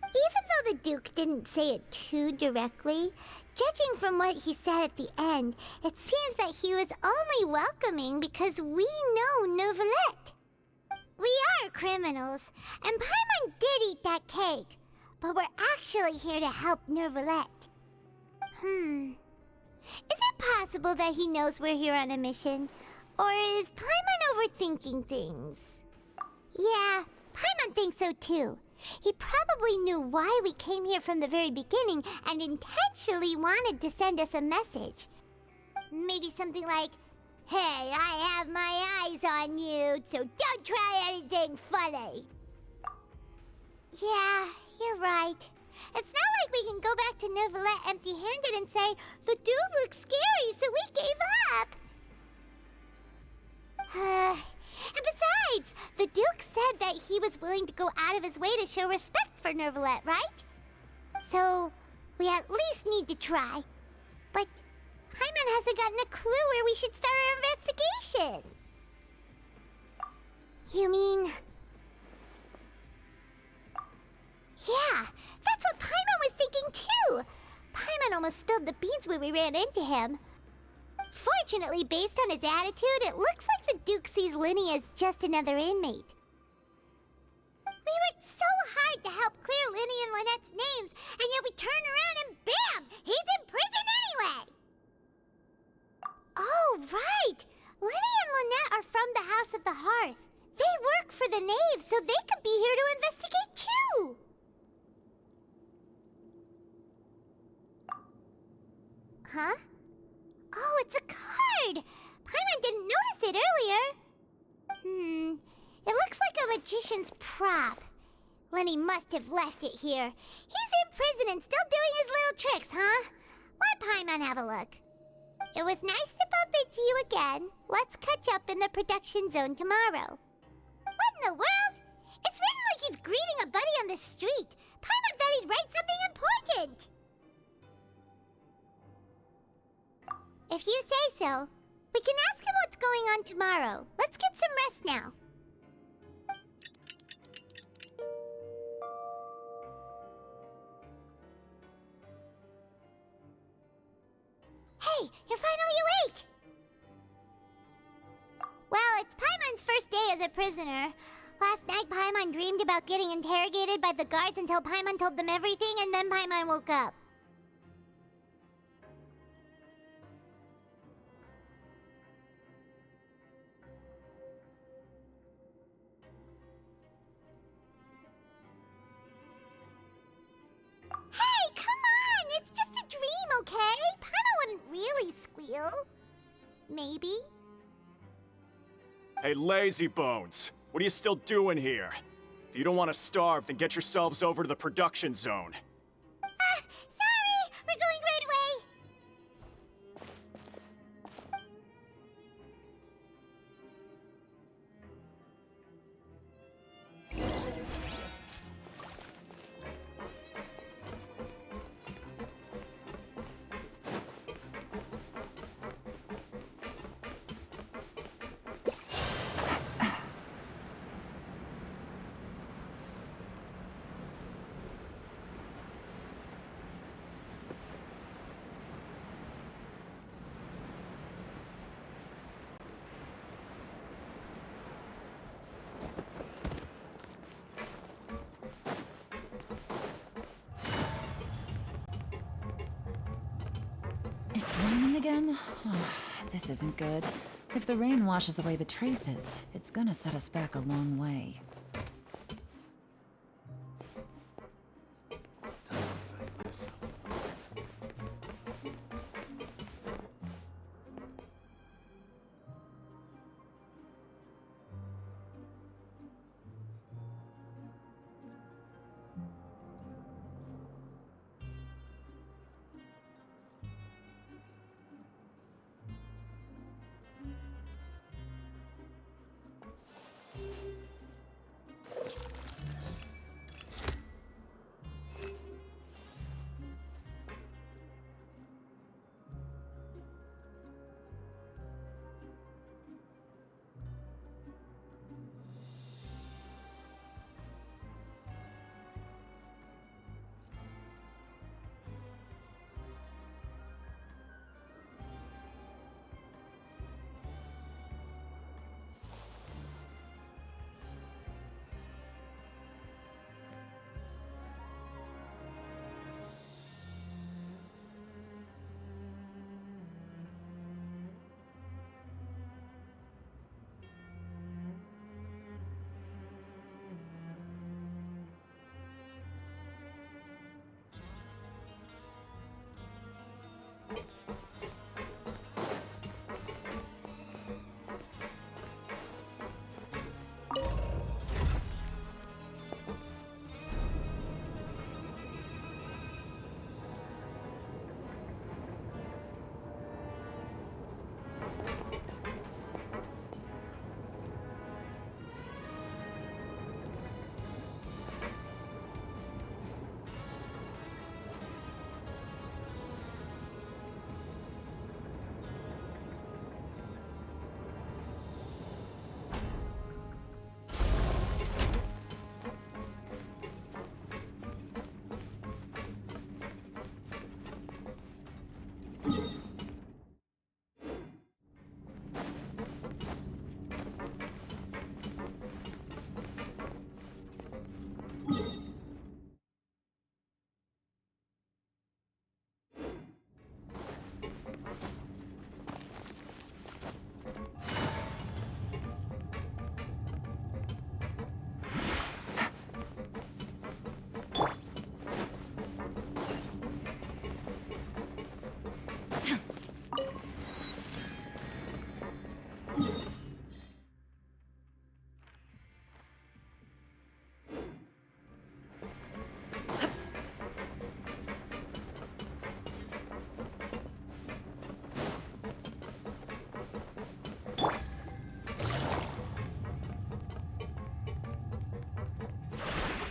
Even though the Duke didn't say it too directly, judging from what he said at the end, it seems that he was only welcoming because we know Neuvillette. We are criminals, and Paimon did eat that cake, but we're actually here to help Neuvillette. Is it possible that he knows we're here on a mission? Or is Paimon overthinking things? Yeah, Paimon thinks so too. He probably knew why we came here from the very beginning and intentionally wanted to send us a message. Maybe something like, "Hey, I have my eyes on you, so don't try anything funny." Yeah, you're right. It's not like we can go back to Neuvillette empty-handed and say, "The dude looks scary, so we gave up." And besides, the Duke said that he was willing to go out of his way to show respect for Neuvillette, right? So, we at least need to try. But Paimon hasn't gotten a clue where we should start our investigation. You mean... Yeah, that's what Paimon was thinking too! Paimon almost spilled the beans when we ran into him. Fortunately, based on his attitude, it looks like the Duke sees Linny as just another inmate. We worked so hard to help clear Linny and Lynette's names, and yet we turn around and bam! He's in prison anyway! Oh, right! Linny and Lynette are from the House of the Hearth. They work for the Knave, so they could be here to investigate too! Huh? Oh, it's a card! Paimon didn't notice it earlier. It looks like a magician's prop. Lenny must have left it here. He's in prison and still doing his little tricks, huh? Let Paimon have a look. It was nice to bump into you again. Let's catch up in the production zone tomorrow. What in the world? It's written like he's greeting a buddy on the street. Paimon thought he'd write something important. If you say so, we can ask him what's going on tomorrow. Let's get some rest now. Hey, you're finally awake! first day as a prisoner. Last night, Paimon dreamed about getting interrogated by the guards until Paimon told them everything, and then Paimon woke up. Hey, come on! It's just a dream, okay? Paimon wouldn't really squeal. Maybe? Hey, lazy bones! What are you still doing here? If you don't want to starve, then get yourselves over to the production zone. Sorry! We're going right away! It's raining again? Oh, this isn't good. If the rain washes away the traces, it's gonna set us back a long way.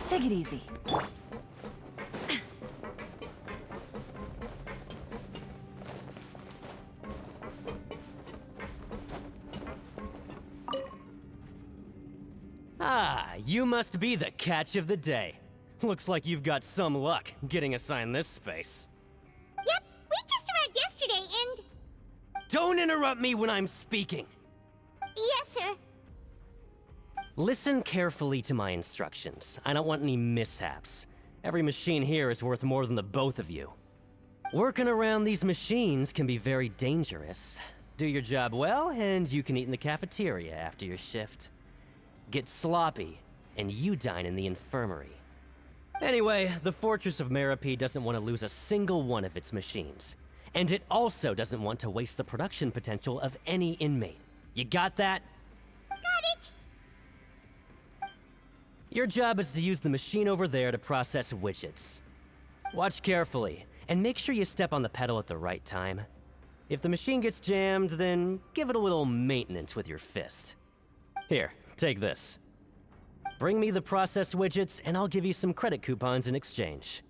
Take it easy. Ah, you must be the catch of the day. Looks like you've got some luck getting assigned this space. Yep, we just arrived yesterday and... Don't interrupt me when I'm speaking! Yes, sir. Listen carefully to my instructions. I don't want any mishaps. Every machine here is worth more than the both of you. Working around these machines can be very dangerous. Do your job well, and you can eat in the cafeteria after your shift. Get sloppy, and you dine in the infirmary. Anyway, the Fortress of Meropide doesn't want to lose a single one of its machines. And it also doesn't want to waste the production potential of any inmate. You got that? Got it! Your job is to use the machine over there to process widgets. Watch carefully, and make sure you step on the pedal at the right time. If the machine gets jammed, then give it a little maintenance with your fist. Here, take this. Bring me the processed widgets, and I'll give you some credit coupons in exchange.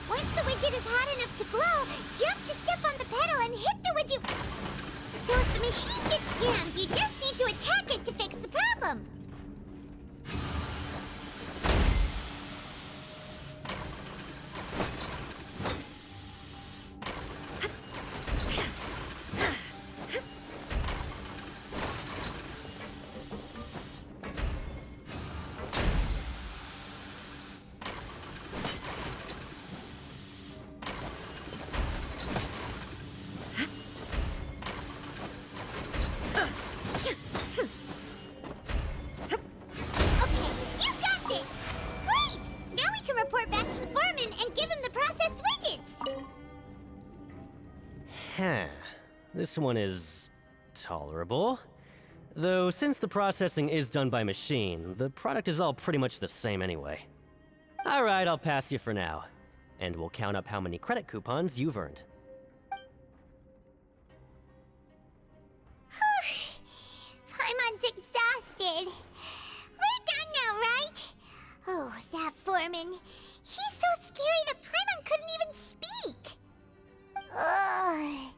Once the widget is hot enough to glow, jump to step on the pedal and hit the widget. So if the machine gets jammed, you just need to attack it to fix the problem. This one is tolerable. Though since the processing is done by machine, the product is all pretty much the same anyway. Alright, I'll pass you for now. And we'll count up how many credit coupons you've earned. Paimon's exhausted. We're done now, right? Oh, that foreman. He's so scary that Paimon couldn't even speak. Ugh.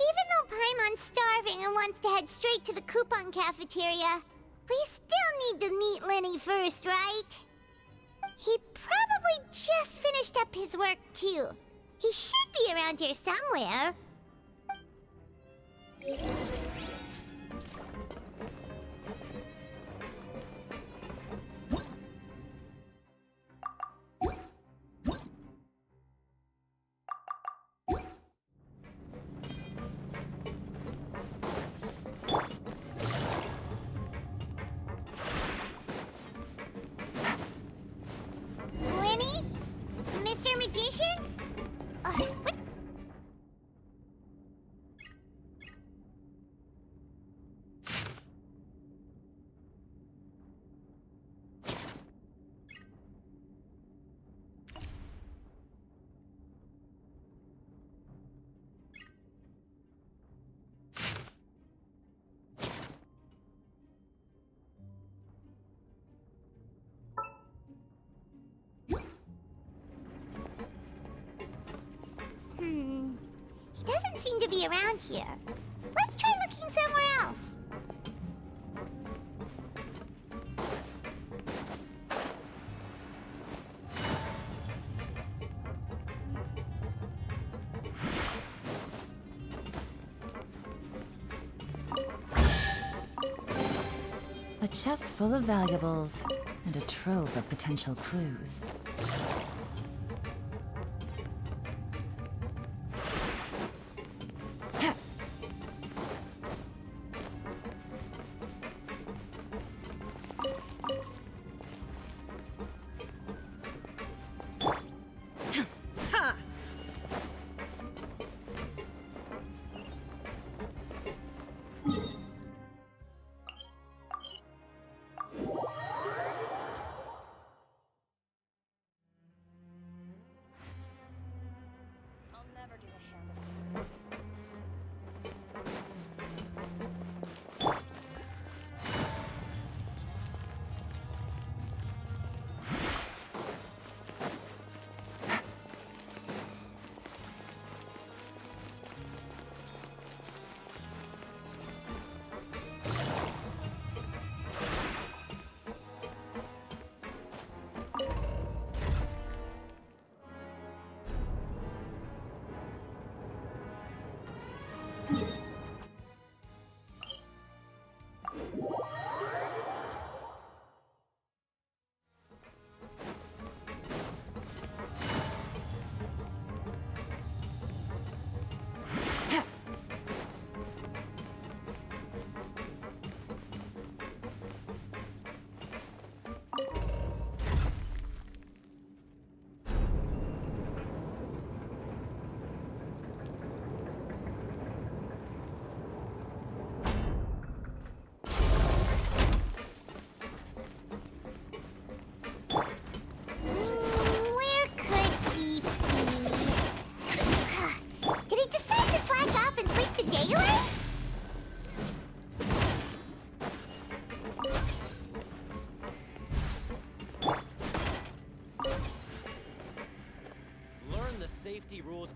Even though Paimon's starving and wants to head straight to the coupon cafeteria, we still need to meet Lenny first, right? He probably just finished up his work, too. He should be around here somewhere. Lenny? Mr. Magician? What? He doesn't seem to be around here. Let's try looking somewhere else. A chest full of valuables and a trove of potential clues.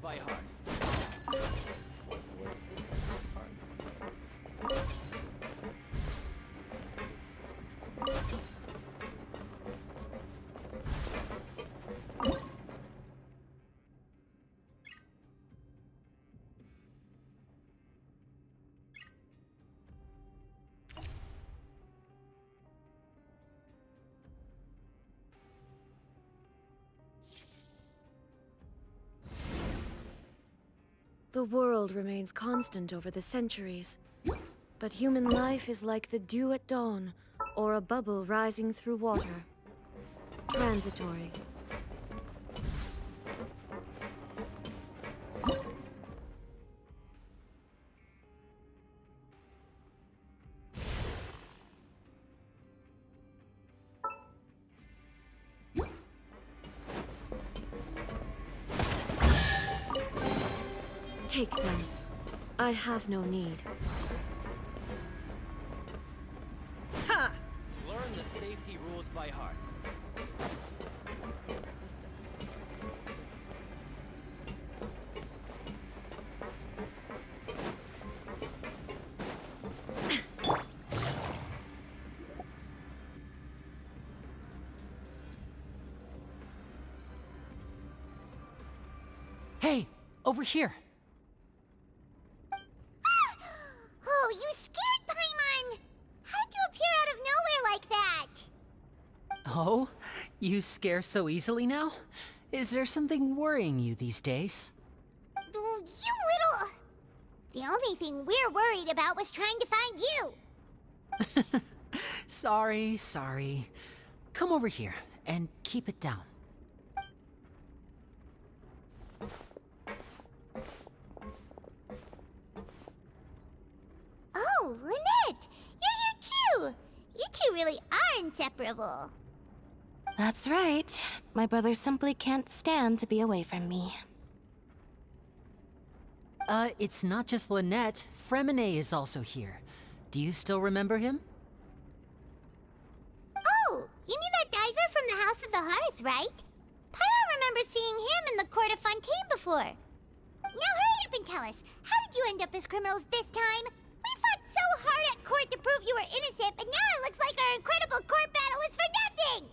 by heart. What was the second part? The world remains constant over the centuries, but human life is like the dew at dawn, or a bubble rising through water. Transitory. Take them. I have no need. Ha! Learn the safety rules by heart. Hey, over here. Oh, you scared Paimon! How did you appear out of nowhere like that? Oh, you scare so easily now? Is there something worrying you these days? You little... The only thing we're worried about was trying to find you. Sorry. Come over here and keep it down. Oh, Lynette! You're here too! You two really are inseparable. That's right. My brother simply can't stand to be away from me. It's not just Lynette. Fremine is also here. Do you still remember him? Oh, you mean that diver from the House of the Hearth, right? Paimon remembers seeing him in the Court of Fontaine before. Now hurry up and tell us, how did you end up as criminals this time? We fought so hard at court to prove you were innocent, but now it looks like our incredible court battle was for nothing!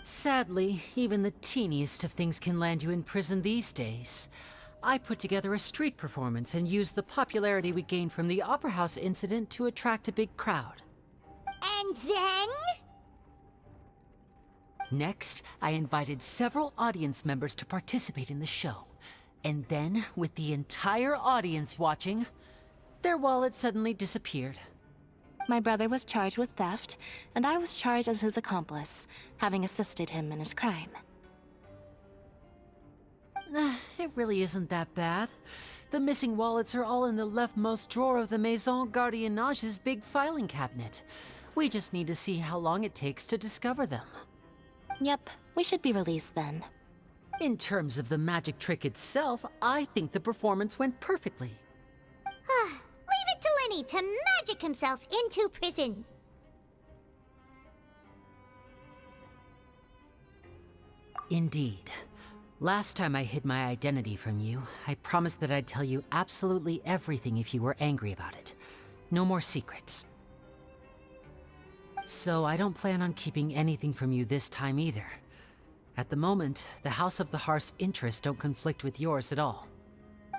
Sadly, even the teeniest of things can land you in prison these days. I put together a street performance and used the popularity we gained from the Opera House incident to attract a big crowd. And then? Next, I invited several audience members to participate in the show. And then, with the entire audience watching, their wallet suddenly disappeared. My brother was charged with theft, and I was charged as his accomplice, having assisted him in his crime. It really isn't that bad. The missing wallets are all in the leftmost drawer of the Maison Gardiennage's big filing cabinet. We just need to see how long it takes to discover them. Yep, we should be released then. In terms of the magic trick itself, I think the performance went perfectly. Leave it to Lenny to magic himself into prison. Indeed. Last time I hid my identity from you, I promised that I'd tell you absolutely everything if you were angry about it. No more secrets. So I don't plan on keeping anything from you this time either. At the moment, the House of the Hearth's interests don't conflict with yours at all.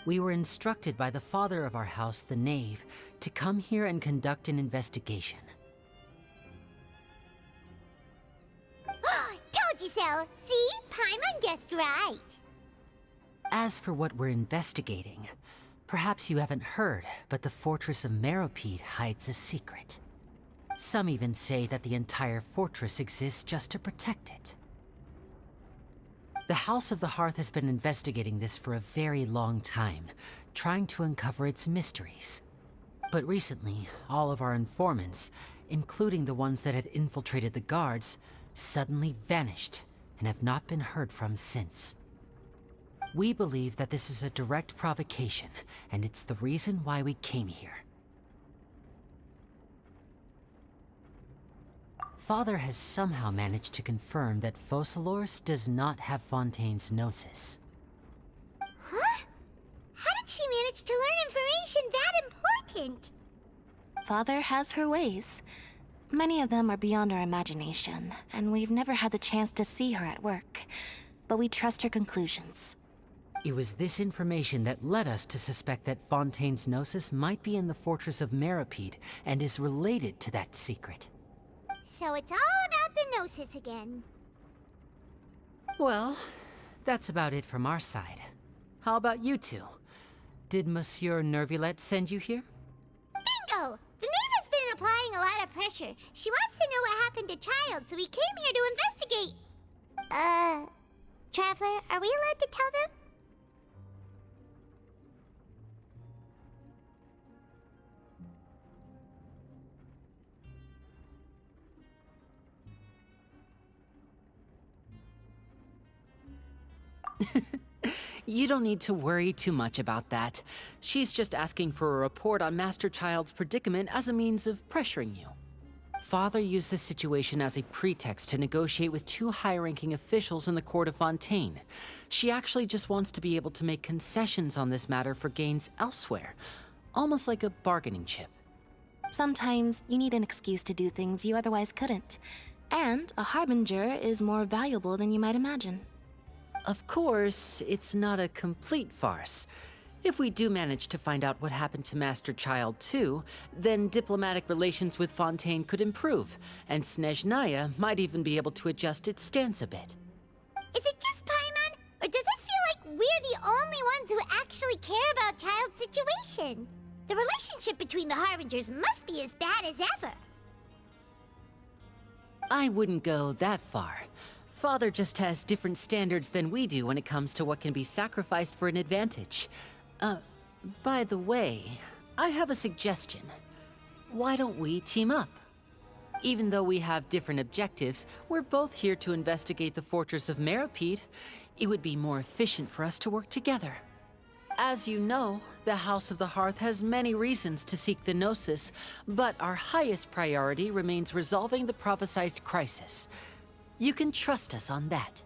We were instructed by the father of our house, the Knave, to come here and conduct an investigation. Told you so! See? Paimon guessed right. As for what we're investigating, perhaps you haven't heard, but the fortress of Meropide hides a secret. Some even say that the entire fortress exists just to protect it. The House of the Hearth has been investigating this for a very long time, trying to uncover its mysteries. But recently, all of our informants, including the ones that had infiltrated the guards, suddenly vanished and have not been heard from since. We believe that this is a direct provocation, and it's the reason why we came here. Father has somehow managed to confirm that Focalors does not have Fontaine's Gnosis. Huh? managed to learn information that important? Father has her ways. Many of them are beyond our imagination, and we've never had the chance to see her at work. But we trust her conclusions. It was this information that led us to suspect that Fontaine's Gnosis might be in the fortress of Meripede and is related to that secret. So it's all about the Gnosis again. Well, that's about it from our side. How about you two? Did Monsieur Nervulette send you here? Bingo! The Knave has been applying a lot of pressure. She wants to know what happened to Child, so we came here to investigate. Traveler, are we allowed to tell them? You don't need to worry too much about that. She's just asking for a report on Master Child's predicament as a means of pressuring you. Father used this situation as a pretext to negotiate with two high-ranking officials in the court of Fontaine. She actually just wants to be able to make concessions on this matter for gains elsewhere, almost like a bargaining chip. Sometimes you need an excuse to do things you otherwise couldn't. And a harbinger is more valuable than you might imagine. Of course, it's not a complete farce. If we do manage to find out what happened to Master Child too, then diplomatic relations with Fontaine could improve, and Snezhnaya might even be able to adjust its stance a bit. Is it just Paimon, or does it feel like we're the only ones who actually care about Child's situation? The relationship between the Harbingers must be as bad as ever. I wouldn't go that far. Father just has different standards than we do when it comes to what can be sacrificed for an advantage. By the way, I have a suggestion. Why don't we team up? Even though we have different objectives, we're both here to investigate the fortress of Meripede. It would be more efficient for us to work together. As you know, the House of the Hearth has many reasons to seek the Gnosis, but our highest priority remains resolving the prophesized crisis. You can trust us on that.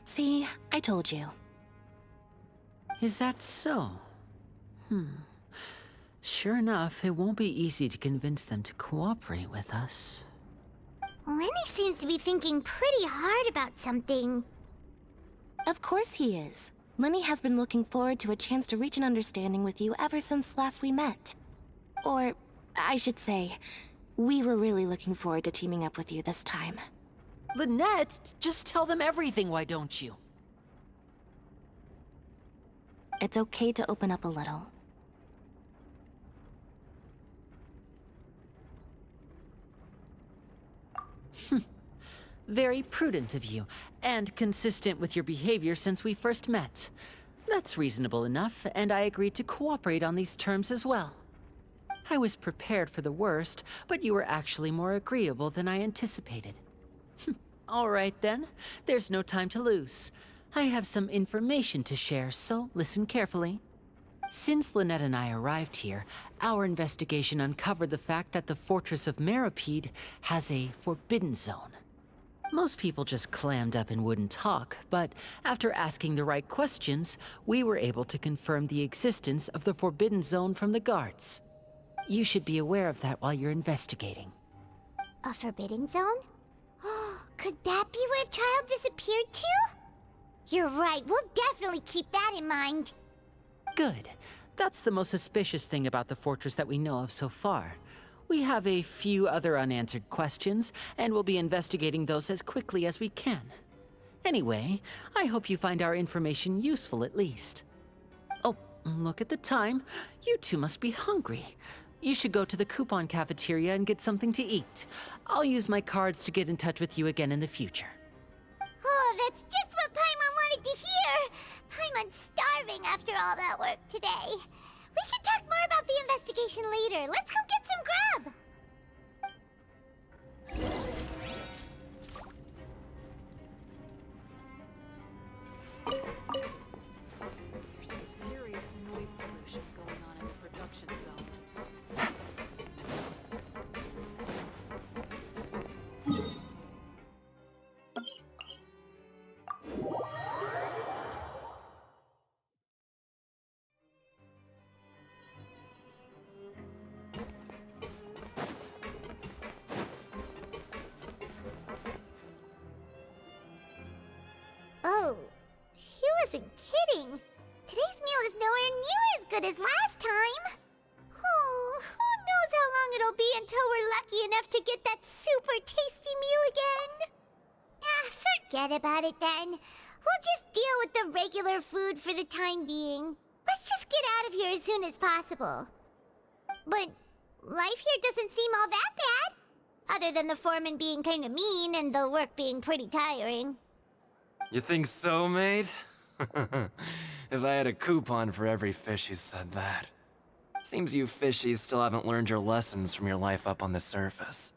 See, I told you. Is that so? Sure enough, it won't be easy to convince them to cooperate with us. Lenny seems to be thinking pretty hard about something. Of course he is. Lenny has been looking forward to a chance to reach an understanding with you ever since last we met. Or, I should say, we were really looking forward to teaming up with you this time. Lynette, just tell them everything, why don't you? It's okay to open up a little. Very prudent of you, and consistent with your behavior since we first met. That's reasonable enough, and I agreed to cooperate on these terms as well. I was prepared for the worst, but you were actually more agreeable than I anticipated. All right then, there's no time to lose. I have some information to share, so listen carefully. Since Lynette and I arrived here, our investigation uncovered the fact that the Fortress of Meripede has a forbidden zone. Most people just clammed up and wouldn't talk, but after asking the right questions, we were able to confirm the existence of the forbidden zone from the guards. You should be aware of that while you're investigating. A forbidden zone? Could that be where Child disappeared to? You're right, we'll definitely keep that in mind. Good. That's the most suspicious thing about the fortress that we know of so far. We have a few other unanswered questions, and we'll be investigating those as quickly as we can. Anyway, I hope you find our information useful at least. Oh, look at the time. You two must be hungry. You should go to the coupon cafeteria and get something to eat. I'll use my cards to get in touch with you again in the future. Oh, that's just what Paimon wanted to hear! Paimon's starving after all that work today. We can talk more about the investigation later. Let's go get some grub! There's some serious noise pollution going on in the production zone. too. He wasn't kidding. Today's meal is nowhere near as good as last time. Oh, who knows how long it'll be until we're lucky enough to get that super tasty meal again? Forget about it then. We'll just deal with the regular food for the time being. Let's just get out of here as soon as possible. But life here doesn't seem all that bad. Other than the foreman being kind of mean and the work being pretty tiring. You think so, mate? If I had a coupon for every fish who said that. Seems you fishies still haven't learned your lessons from your life up on the surface.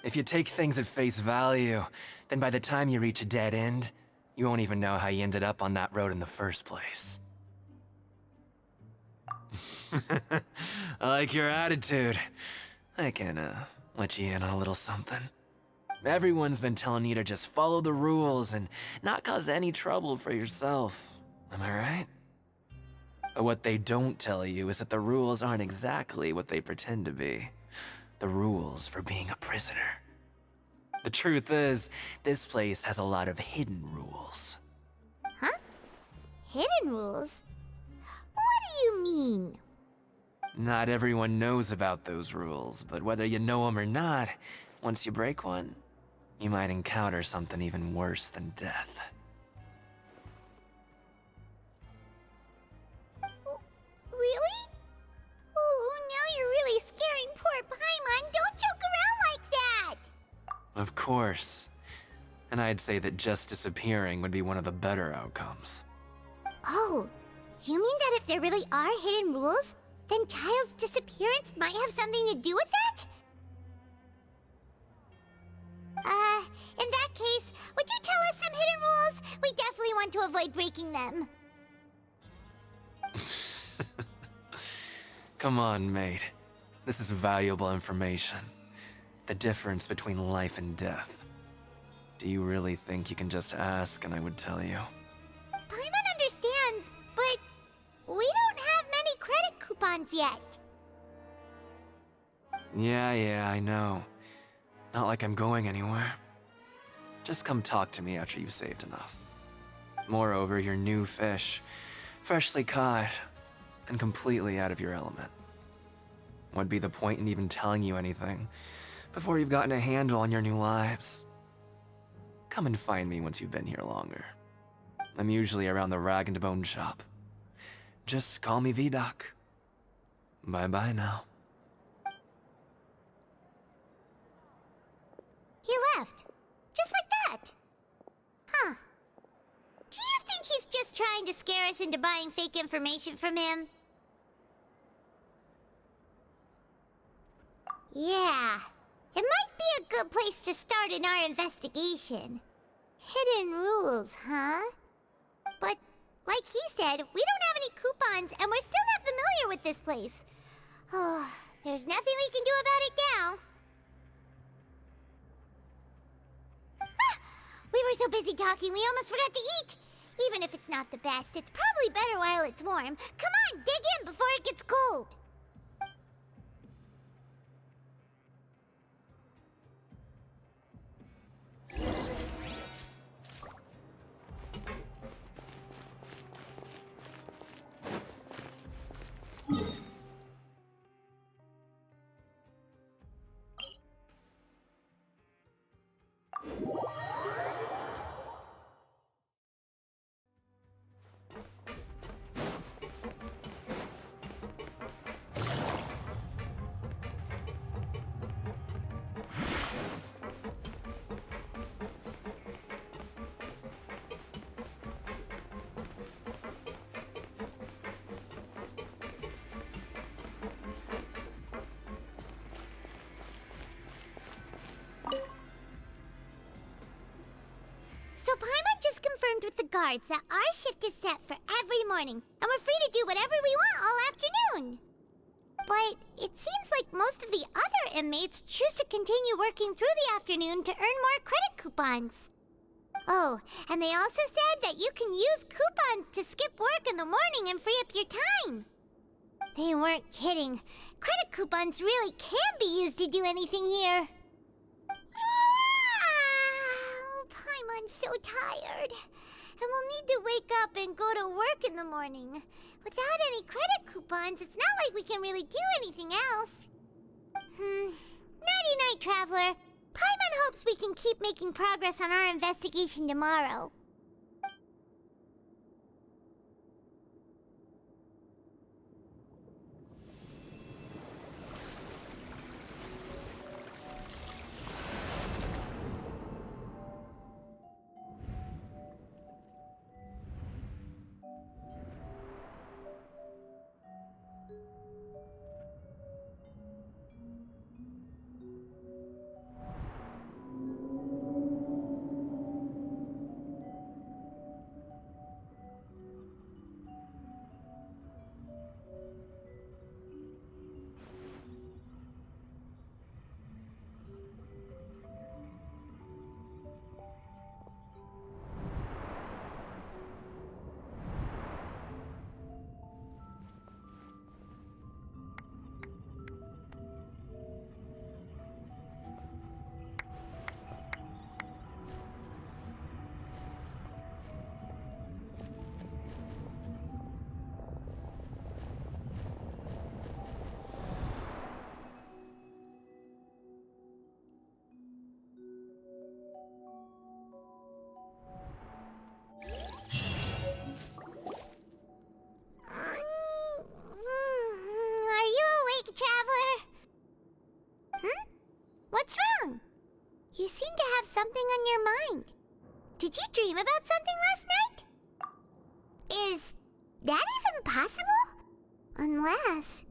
If you take things at face value, then by the time you reach a dead end, you won't even know how you ended up on that road in the first place. I like your attitude. I can, let you in on a little something. Everyone's been telling you to just follow the rules and not cause any trouble for yourself. Am I right? But what they don't tell you is that the rules aren't exactly what they pretend to be. The rules for being a prisoner. The truth is, this place has a lot of hidden rules. Huh? Hidden rules? What do you mean? Not everyone knows about those rules, but whether you know them or not, once you break one, you might encounter something even worse than death. Really? Oh, now you're really scaring poor Paimon. Don't joke around like that! Of course. And I'd say that just disappearing would be one of the better outcomes. Oh, you mean that if there really are hidden rules, then Child's disappearance might have something to do with that? In that case, would you tell us some hidden rules? We definitely want to avoid breaking them. Come on, mate. This is valuable information. The difference between life and death. Do you really think you can just ask and I would tell you? Paimon understands, but we don't have many credit coupons yet. Yeah, I know. Not like I'm going anywhere. Just come talk to me after you've saved enough. Moreover, you're new fish, freshly caught, and completely out of your element. What'd be the point in even telling you anything before you've gotten a handle on your new lives? Come and find me once you've been here longer. I'm usually around the rag and bone shop. Just call me V-Doc. Bye-bye now. He left. Just like that. Huh. Do you think he's just trying to scare us into buying fake information from him? Yeah. It might be a good place to start in our investigation. Hidden rules, huh? But, like he said, we don't have any coupons, and we're still not familiar with this place. Oh, there's nothing we can do about it now. We were so busy talking, we almost forgot to eat. Even if it's not the best, it's probably better while it's warm. Come on, dig in before it gets cold. So Paimon just confirmed with the guards that our shift is set for every morning, and we're free to do whatever we want all afternoon. But it seems like most of the other inmates choose to continue working through the afternoon to earn more credit coupons. Oh, and they also said that you can use coupons to skip work in the morning and free up your time. They weren't kidding. Credit coupons really can be used to do anything here. Paimon's so tired. and we'll need to wake up and go to work in the morning. Without any credit coupons, it's not like we can really do anything else. Nighty-night, Traveler. Paimon hopes we can keep making progress on our investigation tomorrow. What's wrong? You seem to have something on your mind. Did you dream about something last night? Is that even possible? Unless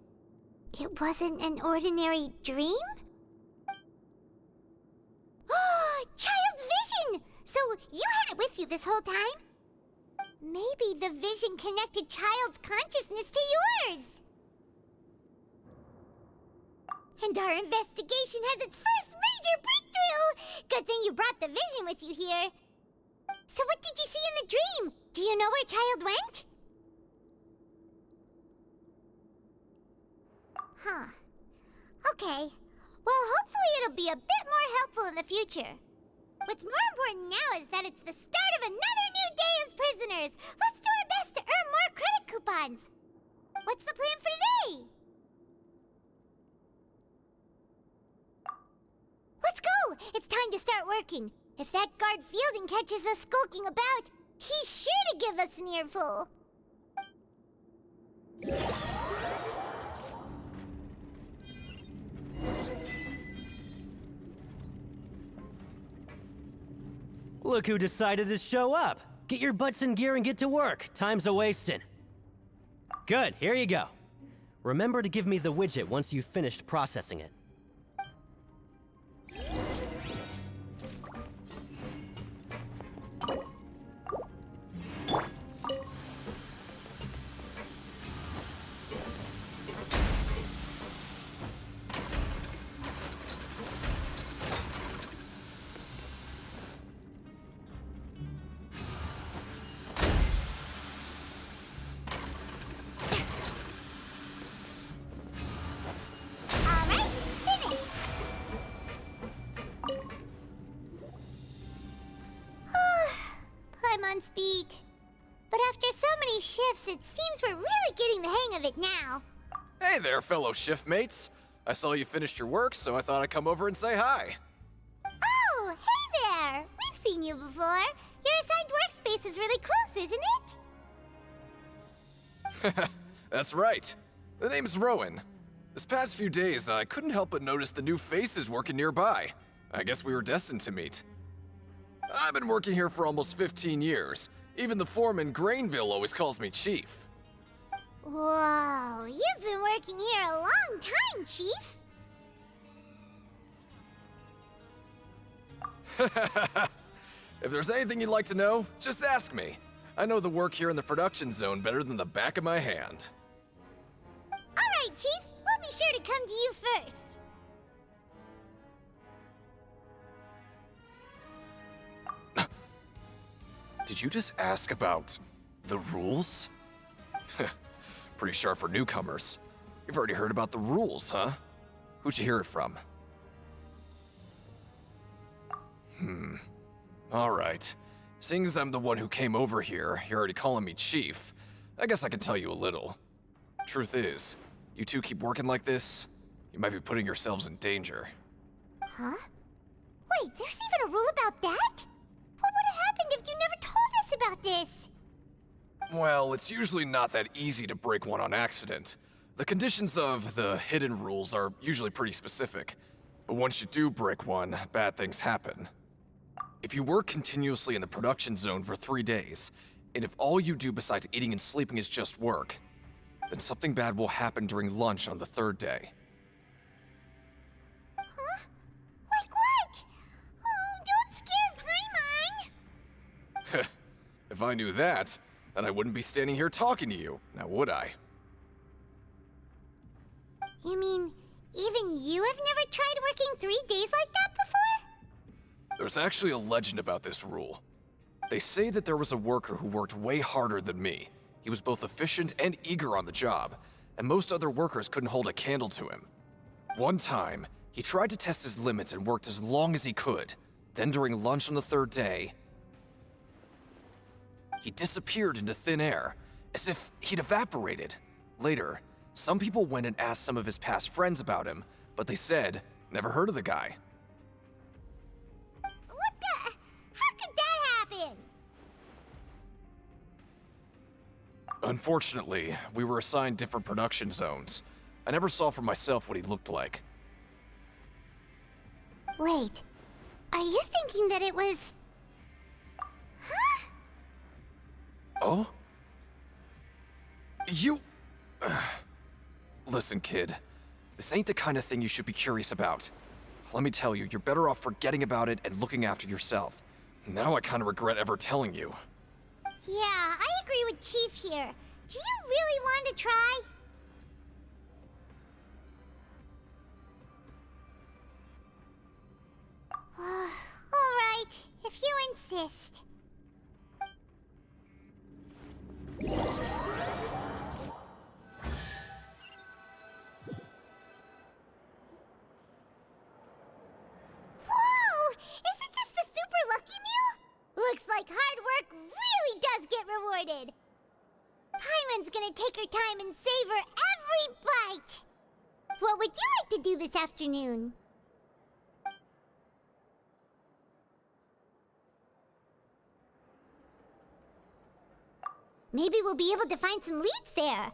it wasn't an ordinary dream? Oh, Child's vision! So you had it with you this whole time? Maybe the vision connected Child's consciousness to yours. And our investigation has its first major breakthrough! Good thing you brought the vision with you here. So what did you see in the dream? Do you know where Child went? Huh. Okay. Well, hopefully it'll be a bit more helpful in the future. What's more important now is that it's the start of another new day as prisoners. Let's do our best to earn more credit coupons. What's the plan for today? Let's go! It's time to start working. If that guard Fielding catches us skulking about, he's sure to give us an earful. Look who decided to show up. Get your butts in gear and get to work. Time's a-wasting. Good, here you go. Remember to give me the widget once you've finished processing it. Speed. But after so many shifts, it seems we're really getting the hang of it now. Hey there, fellow shift mates. I saw you finished your work, so I thought I'd come over and say hi. Oh, hey there! We've seen you before. Your assigned workspace is really close, isn't it? That's right. The name's Rowan. This past few days, I couldn't help but notice the new faces working nearby. I guess we were destined to meet. I've been working here for almost 15 years. Even the foreman, Grainville, always calls me Chief. Whoa, you've been working here a long time, Chief. If there's anything you'd like to know, just ask me. I know the work here in the production zone better than the back of my hand. All right, Chief. We'll be sure to come to you first. Did you just ask about the rules? Pretty sharp for newcomers. You've already heard about the rules, huh? Who'd you hear it from? All right. Seeing as I'm the one who came over here, you're already calling me Chief. I guess I can tell you a little. Truth is, you two keep working like this, you might be putting yourselves in danger. Huh? Wait, there's even a rule about that? What would have happened if you never told us about this? Well, it's usually not that easy to break one on accident. The conditions of the hidden rules are usually pretty specific. But once you do break one, bad things happen. If you work continuously in the production zone for 3 days, and if all you do besides eating and sleeping is just work, then something bad will happen during lunch on the 3rd day. Huh? Like what? Oh, don't scare Paimon! If I knew that, then I wouldn't be standing here talking to you, now would I? You mean, even you have never tried working 3 days like that before? There's actually a legend about this rule. They say that there was a worker who worked way harder than me. He was both efficient and eager on the job, and most other workers couldn't hold a candle to him. One time, he tried to test his limits and worked as long as he could. Then during lunch on the 3rd day, he disappeared into thin air, as if he'd evaporated. Later, some people went and asked some of his past friends about him, but they said, never heard of the guy. What the? How could that happen? Unfortunately, we were assigned different production zones. I never saw for myself what he looked like. Wait, are you thinking that it was... Huh? Oh? You... Listen, kid. This ain't the kind of thing you should be curious about. Let me tell you, you're better off forgetting about it and looking after yourself. Now I kind of regret ever telling you. Yeah, I agree with Chief here. Do you really want to try? Alright, if you insist. Whoa! Isn't this the Super Lucky Meal? Looks like hard work really does get rewarded. Paimon's gonna take her time and savor every bite. What would you like to do this afternoon? Maybe we'll be able to find some leads there.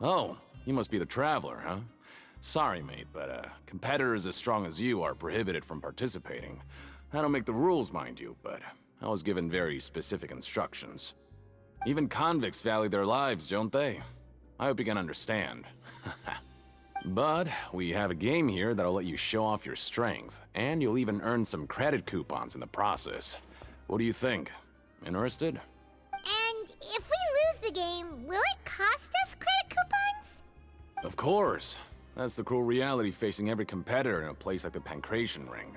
Oh, you must be the Traveler, huh? Sorry, mate, but competitors as strong as you are prohibited from participating. I don't make the rules, mind you, but I was given very specific instructions. Even convicts value their lives, don't they? I hope you can understand. But we have a game here that'll let you show off your strength, and you'll even earn some credit coupons in the process. What do you think? Interested? And if we lose the game, will it cost us credit coupons? Of course. That's the cruel reality facing every competitor in a place like the Pancration Ring.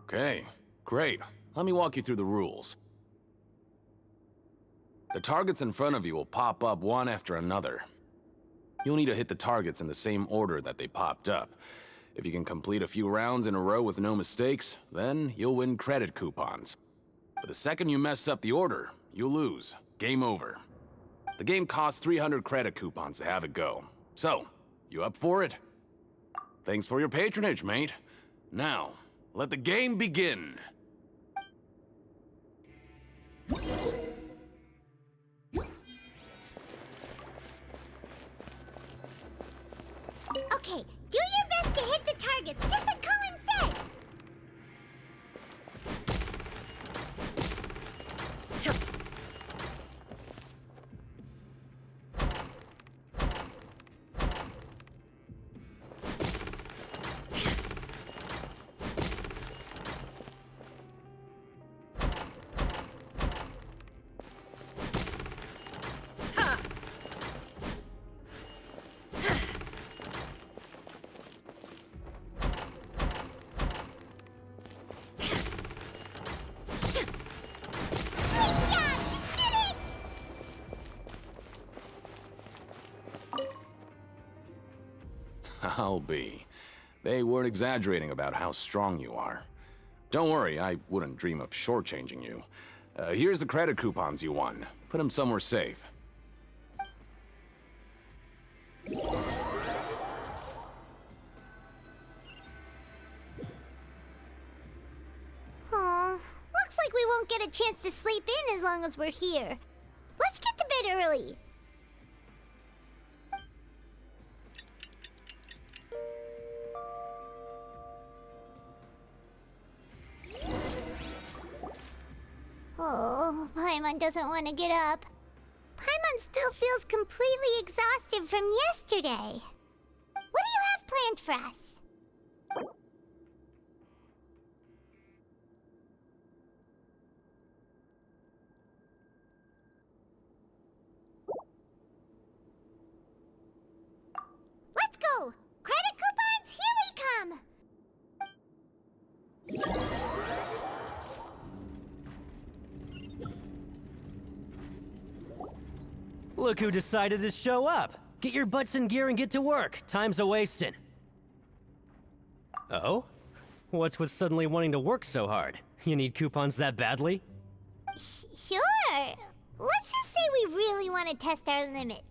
Okay, great. Let me walk you through the rules. The targets in front of you will pop up one after another. You'll need to hit the targets in the same order that they popped up. If you can complete a few rounds in a row with no mistakes, then you'll win credit coupons. But the second you mess up the order, you'll lose. Game over. The game costs 300 credit coupons to have it go. So, you up for it? Thanks for your patronage, mate. Now, let the game begin! Okay, do your best to hit the targets, just like Colin said! I'll be. They weren't exaggerating about how strong you are. Don't worry, I wouldn't dream of shortchanging you. Here's the credit coupons you won. Put them somewhere safe. Aw, looks like we won't get a chance to sleep in as long as we're here. Let's get to bed early. Oh, Paimon doesn't want to get up. Paimon still feels completely exhausted from yesterday. What do you have planned for us? Let's go! Credit coupons, here we come! Look who decided to show up! Get your butts in gear and get to work. Time's a-wasting. Oh? What's with suddenly wanting to work so hard? You need coupons that badly? Sure. Let's just say we really want to test our limits.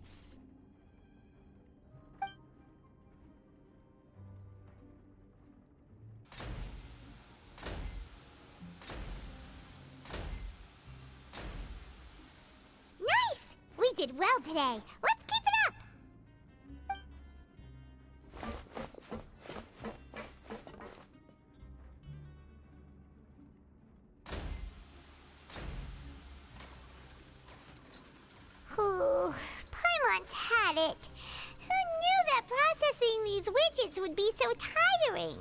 Nice! We did well today. Let's keep it up! Whew, Paimon's had it. Who knew that processing these widgets would be so tiring.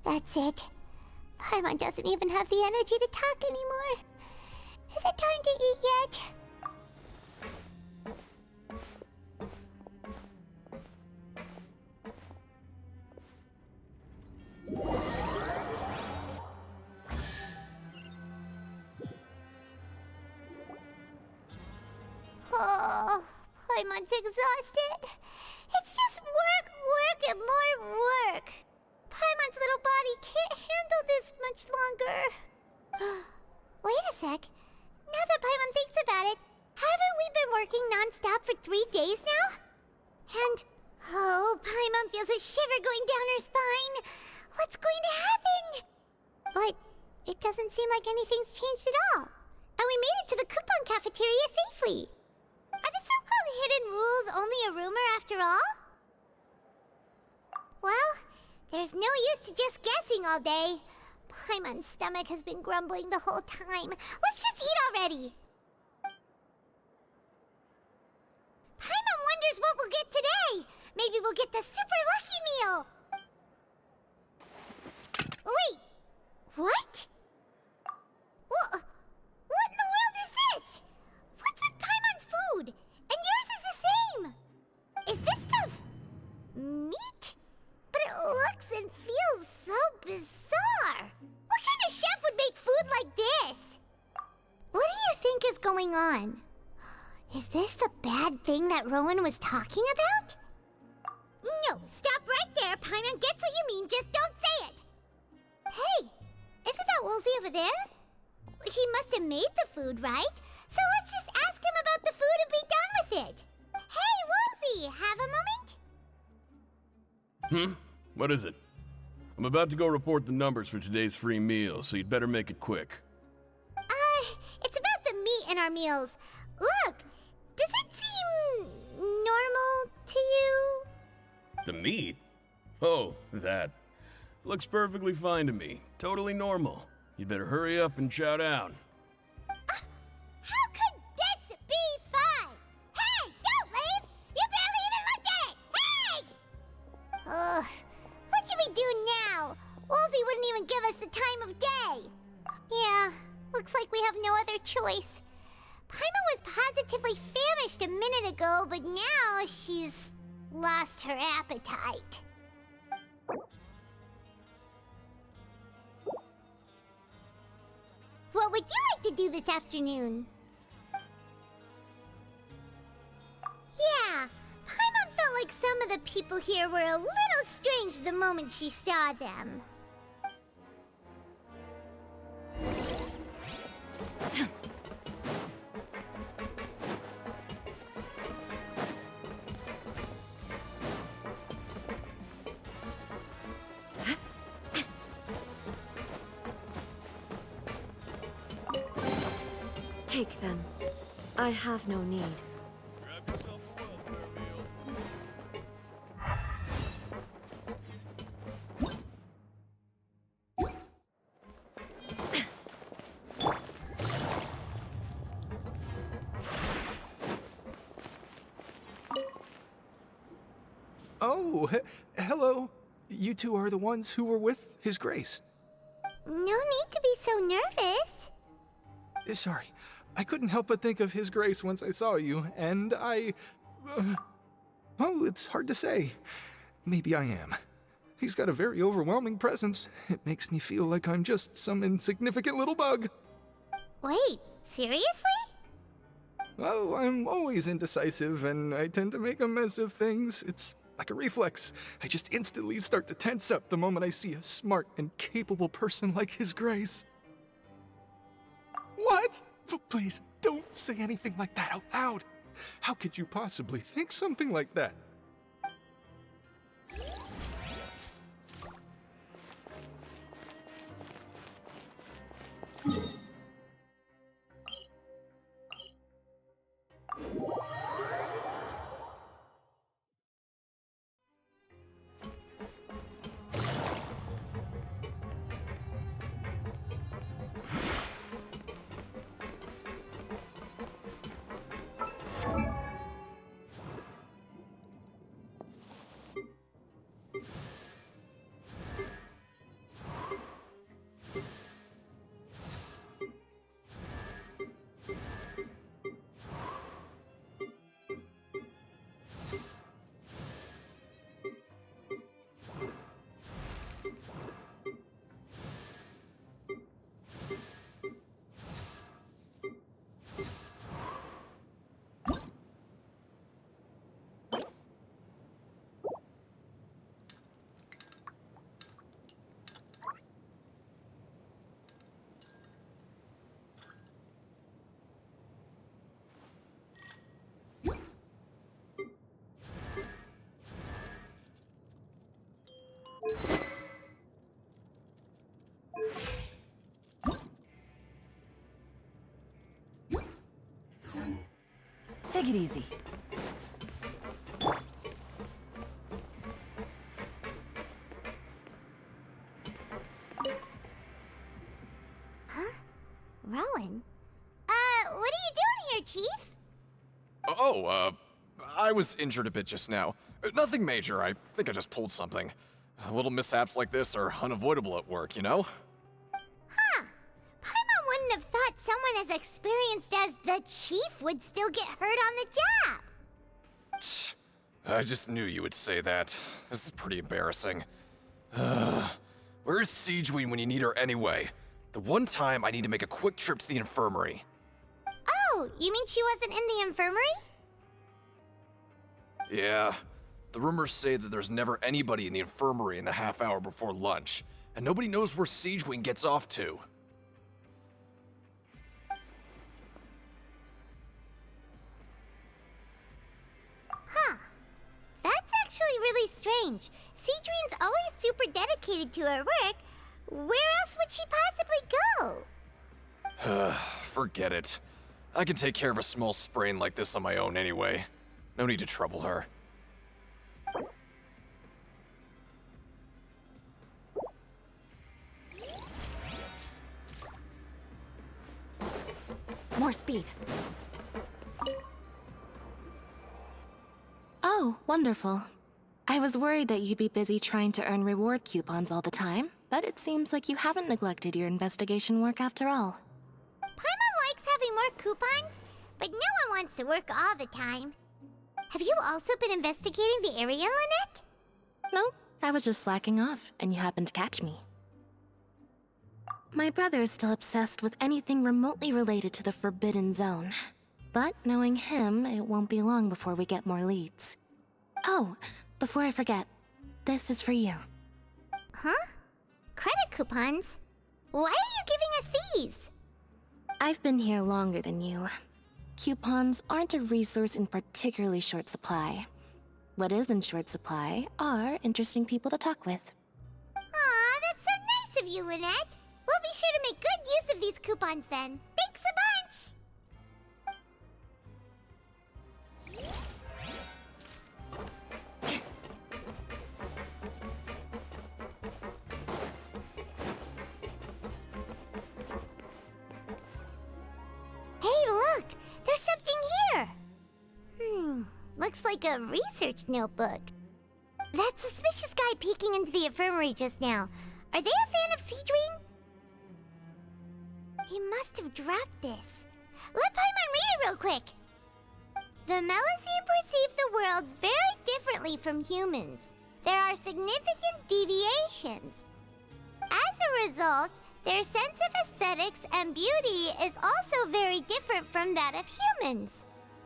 That's it. Paimon doesn't even have the energy to talk anymore. Is it time to eat yet? Oh, Paimon's exhausted. It's just work, work, and more work. Paimon's little body can't handle this much longer. Wait a sec. Now that Paimon thinks about it, haven't we been working non-stop for 3 days now? And, oh, Paimon feels a shiver going down her spine. What's going to happen? But it doesn't seem like anything's changed at all. And we made it to the coupon cafeteria safely. Are the so-called hidden rules only a rumor after all? Well, there's no use to just guessing all day. Paimon's stomach has been grumbling the whole time. Let's just eat already! Paimon wonders what we'll get today! Maybe we'll get the super lucky meal! Wait! What? What in the world is this? What's with Paimon's food? And yours is the same! Is this stuff meat? But it looks and feels so bizarre. What kind of chef would make food like this? What do you think is going on? Is this the bad thing that Rowan was talking about? No, stop right there. Paimon gets what you mean, just don't say it. Hey, isn't that Woolsey over there? He must have made the food, right? So let's just ask him about the food and be done with it. Hey, Woolsey, have a moment? What is it? I'm about to go report the numbers for today's free meal, so you'd better make it quick. It's about the meat in our meals. Look, does it seem normal to you? The meat? Oh, that. Looks perfectly fine to me. Totally normal. You'd better hurry up and chow down. How could this be fine? Hey, don't leave! You barely even looked at it! Hey! What should we do now? Woolsey wouldn't even give us the time of day. Yeah, looks like we have no other choice. Paimon was positively famished a minute ago, but now she's lost her appetite. What would you like to do this afternoon? Yeah, Paimon felt like some of the people here were a little strange the moment she saw them. Take them. I have no need. Grab yourself a welfare meal. Oh, hello. You two are the ones who were with His Grace. No need to be so nervous. Sorry, I couldn't help but think of His Grace once I saw you, and well, it's hard to say. Maybe I am. He's got a very overwhelming presence. It makes me feel like I'm just some insignificant little bug. Wait, seriously? Oh, I'm always indecisive, and I tend to make a mess of things. It's like a reflex. I just instantly start to tense up the moment I see a smart and capable person like His Grace. What? Please, don't say anything like that out loud. How could you possibly think something like that? Take it easy. Huh? Rowan? What are you doing here, Chief? I was injured a bit just now. Nothing major, I think I just pulled something. Little mishaps like this are unavoidable at work, you know? Huh. Paimon wouldn't have thought someone as experienced as the Chief would still get hurt on the job. Tch, I just knew you would say that. This is pretty embarrassing. Where's Siegeween when you need her anyway? The one time I need to make a quick trip to the infirmary. Oh, you mean she wasn't in the infirmary? Yeah. The rumors say that there's never anybody in the infirmary in the half hour before lunch, and nobody knows where Siegeween gets off to. Huh. That's actually really strange. Siegeween's always super dedicated to her work. Where else would she possibly go? Forget it. I can take care of a small sprain like this on my own anyway. No need to trouble her. More speed. Oh, wonderful. I was worried that you'd be busy trying to earn reward coupons all the time, but it seems like you haven't neglected your investigation work after all. Paimon likes having more coupons, but no one wants to work all the time. Have you also been investigating the area, Lynette? No, I was just slacking off, and you happened to catch me. My brother is still obsessed with anything remotely related to the Forbidden Zone. But knowing him, it won't be long before we get more leads. Oh, before I forget, this is for you. Huh? Credit coupons? Why are you giving us these? I've been here longer than you. Coupons aren't a resource in particularly short supply. What is in short supply are interesting people to talk with. Aw, that's so nice of you, Lynette. We'll be sure to make good use of these coupons then. Thanks a bunch! Hey, look! There's something here! Looks like a research notebook. That suspicious guy peeking into the infirmary just now. Are they a fan of Siegeween? He must have dropped this. Let Paimon read it real quick. The Melusine perceive the world very differently from humans. There are significant deviations. As a result, their sense of aesthetics and beauty is also very different from that of humans.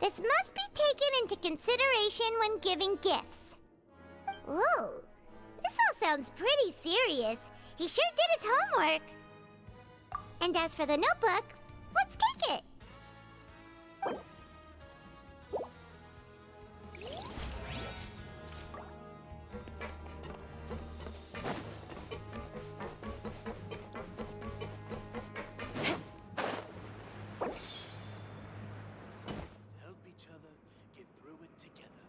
This must be taken into consideration when giving gifts. Ooh, this all sounds pretty serious. He sure did his homework. And as for the notebook, let's take it. Help each other get through it together.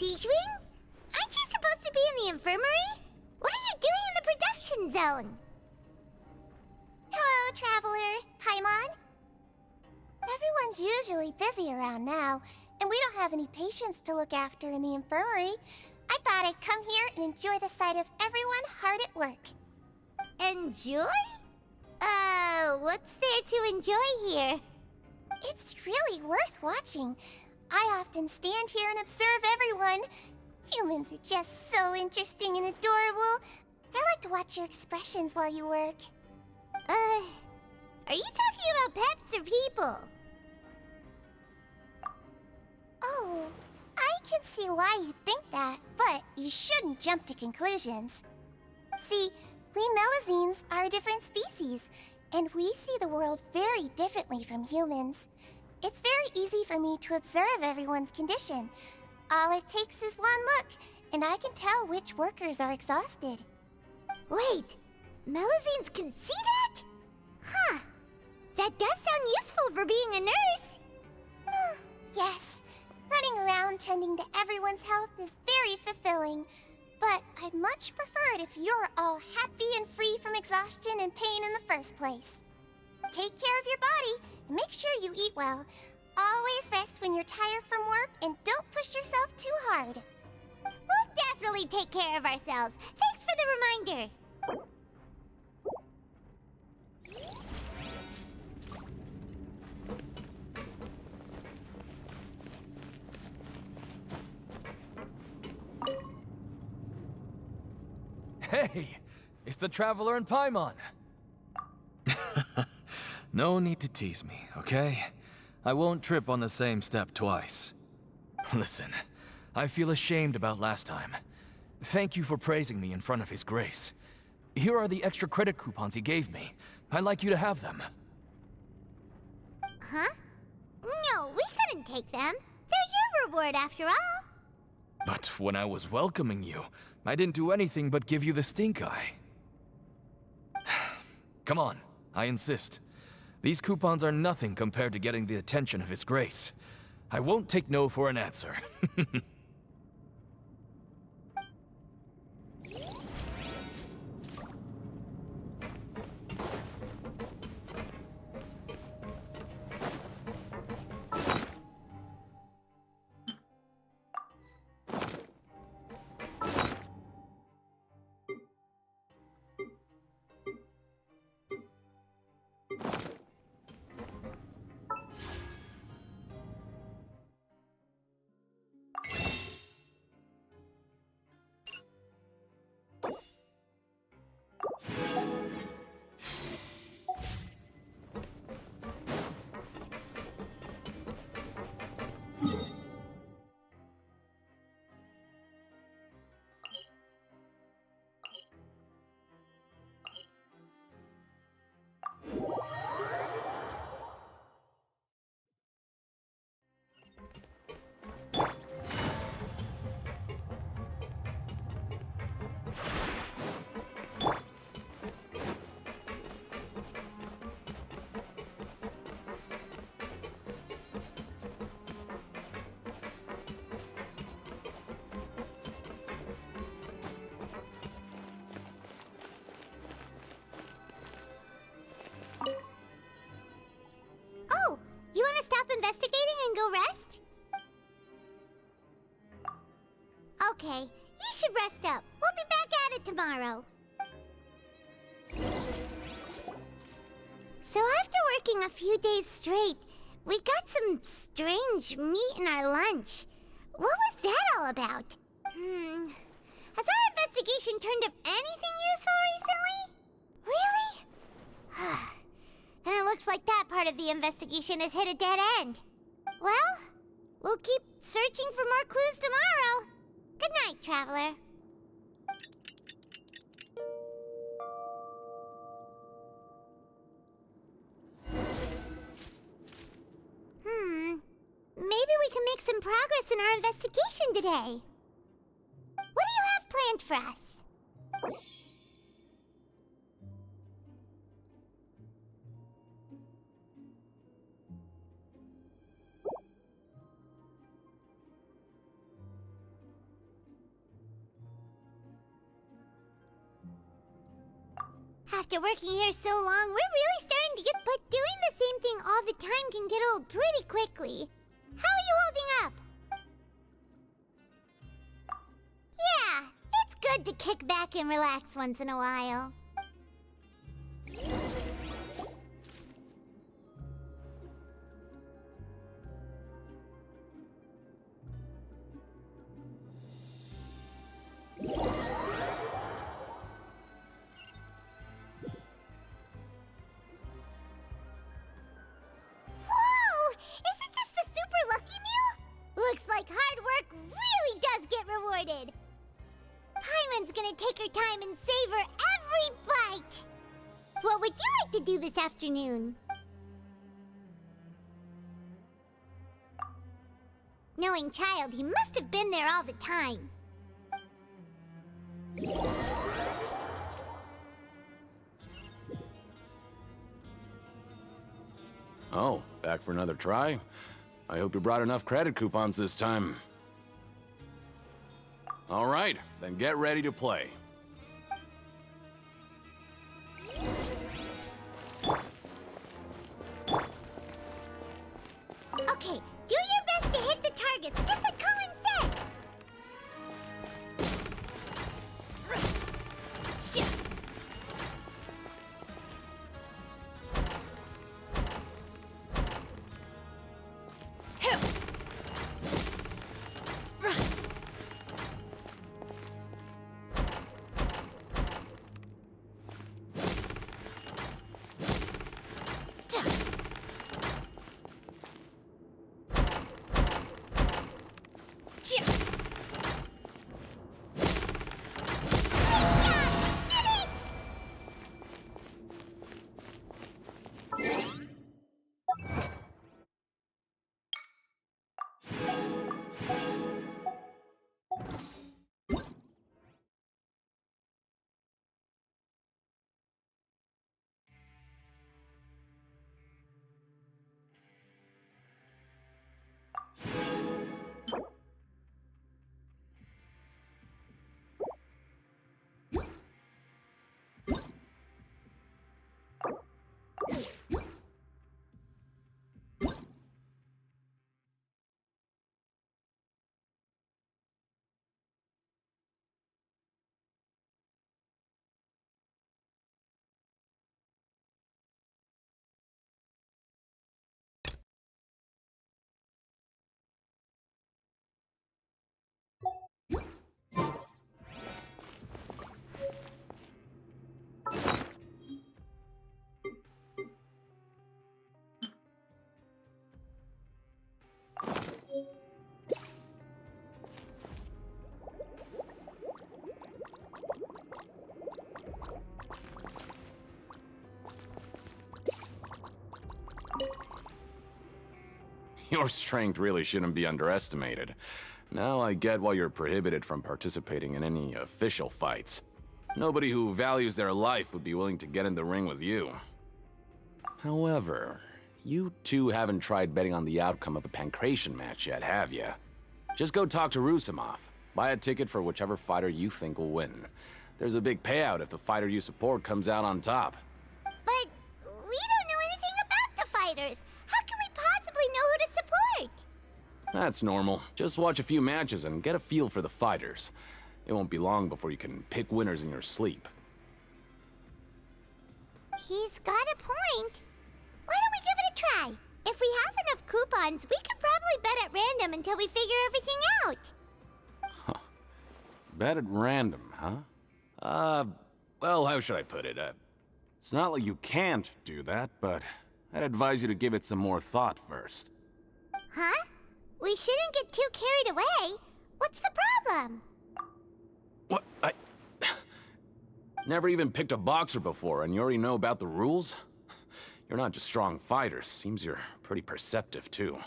Siege Wing? Aren't you supposed to be in the infirmary? What are you doing in the production zone? Hello, Traveler. Paimon. Everyone's usually busy around now, and we don't have any patients to look after in the infirmary. I thought I'd come here and enjoy the sight of everyone hard at work. Enjoy? What's there to enjoy here? It's really worth watching. I often stand here and observe everyone. Humans are just so interesting and adorable. I like to watch your expressions while you work. Are you talking about pets or people? Oh, I can see why you think that, but you shouldn't jump to conclusions. See, we Melazines are a different species, and we see the world very differently from humans. It's very easy for me to observe everyone's condition. All it takes is one look, and I can tell which workers are exhausted. Wait, Melazines can see that? Huh. That does sound useful for being a nurse. Yes, running around tending to everyone's health is very fulfilling. But I'd much prefer it if you're all happy and free from exhaustion and pain in the first place. Take care of your body and make sure you eat well. Always rest when you're tired from work and don't push yourself too hard. We'll definitely take care of ourselves. Thanks for the reminder. Hey! It's the Traveler and Paimon! No need to tease me, okay? I won't trip on the same step twice. Listen, I feel ashamed about last time. Thank you for praising me in front of His Grace. Here are the extra credit coupons he gave me. I'd like you to have them. Huh? No, we couldn't take them. They're your reward after all. But when I was welcoming you, I didn't do anything but give you the stink eye. Come on, I insist. These coupons are nothing compared to getting the attention of His Grace. I won't take no for an answer. Oh, you want to stop investigating and go rest? Okay, you should rest up. We'll be back at it tomorrow. So after working a few days straight, we got some strange meat in our lunch. What was that all about? Has our investigation turned up anything useful recently? Really? Then it looks like that part of the investigation has hit a dead end. Well, we'll keep searching for more clues tomorrow. Good night, Traveler. Maybe we can make some progress in our investigation today. What do you have planned for us? After working here so long, we're really starting to get... But doing the same thing all the time can get old pretty quickly. How are you holding up? Yeah, it's good to kick back and relax once in a while. Isn't this the super lucky meal? Looks like hard work really does get rewarded. Paimon's gonna take her time and savor every bite. What would you like to do this afternoon? Knowing Child, he must have been there all the time. Oh, back for another try? I hope you brought enough credit coupons this time. All right, then get ready to play. Okay, do your best to hit the targets, just like Colin said. Shit. Your strength really shouldn't be underestimated. Now I get why you're prohibited from participating in any official fights. Nobody who values their life would be willing to get in the ring with you. However, you two haven't tried betting on the outcome of a pancration match yet, have you? Just go talk to Rusimov. Buy a ticket for whichever fighter you think will win. There's a big payout if the fighter you support comes out on top. But we don't know anything about the fighters. How can we possibly know who to support? That's normal. Just watch a few matches and get a feel for the fighters. It won't be long before you can pick winners in your sleep. He's got a point. Why don't we give it a try? If we have enough coupons, we could probably bet at random until we figure everything out. Bet at random, huh? Well, how should I put it? It's not like you can't do that, but I'd advise you to give it some more thought first. Huh? We shouldn't get too carried away. What's the problem? What? Never even picked a boxer before, and you already know about the rules? You're not just strong fighters. Seems you're pretty perceptive, too.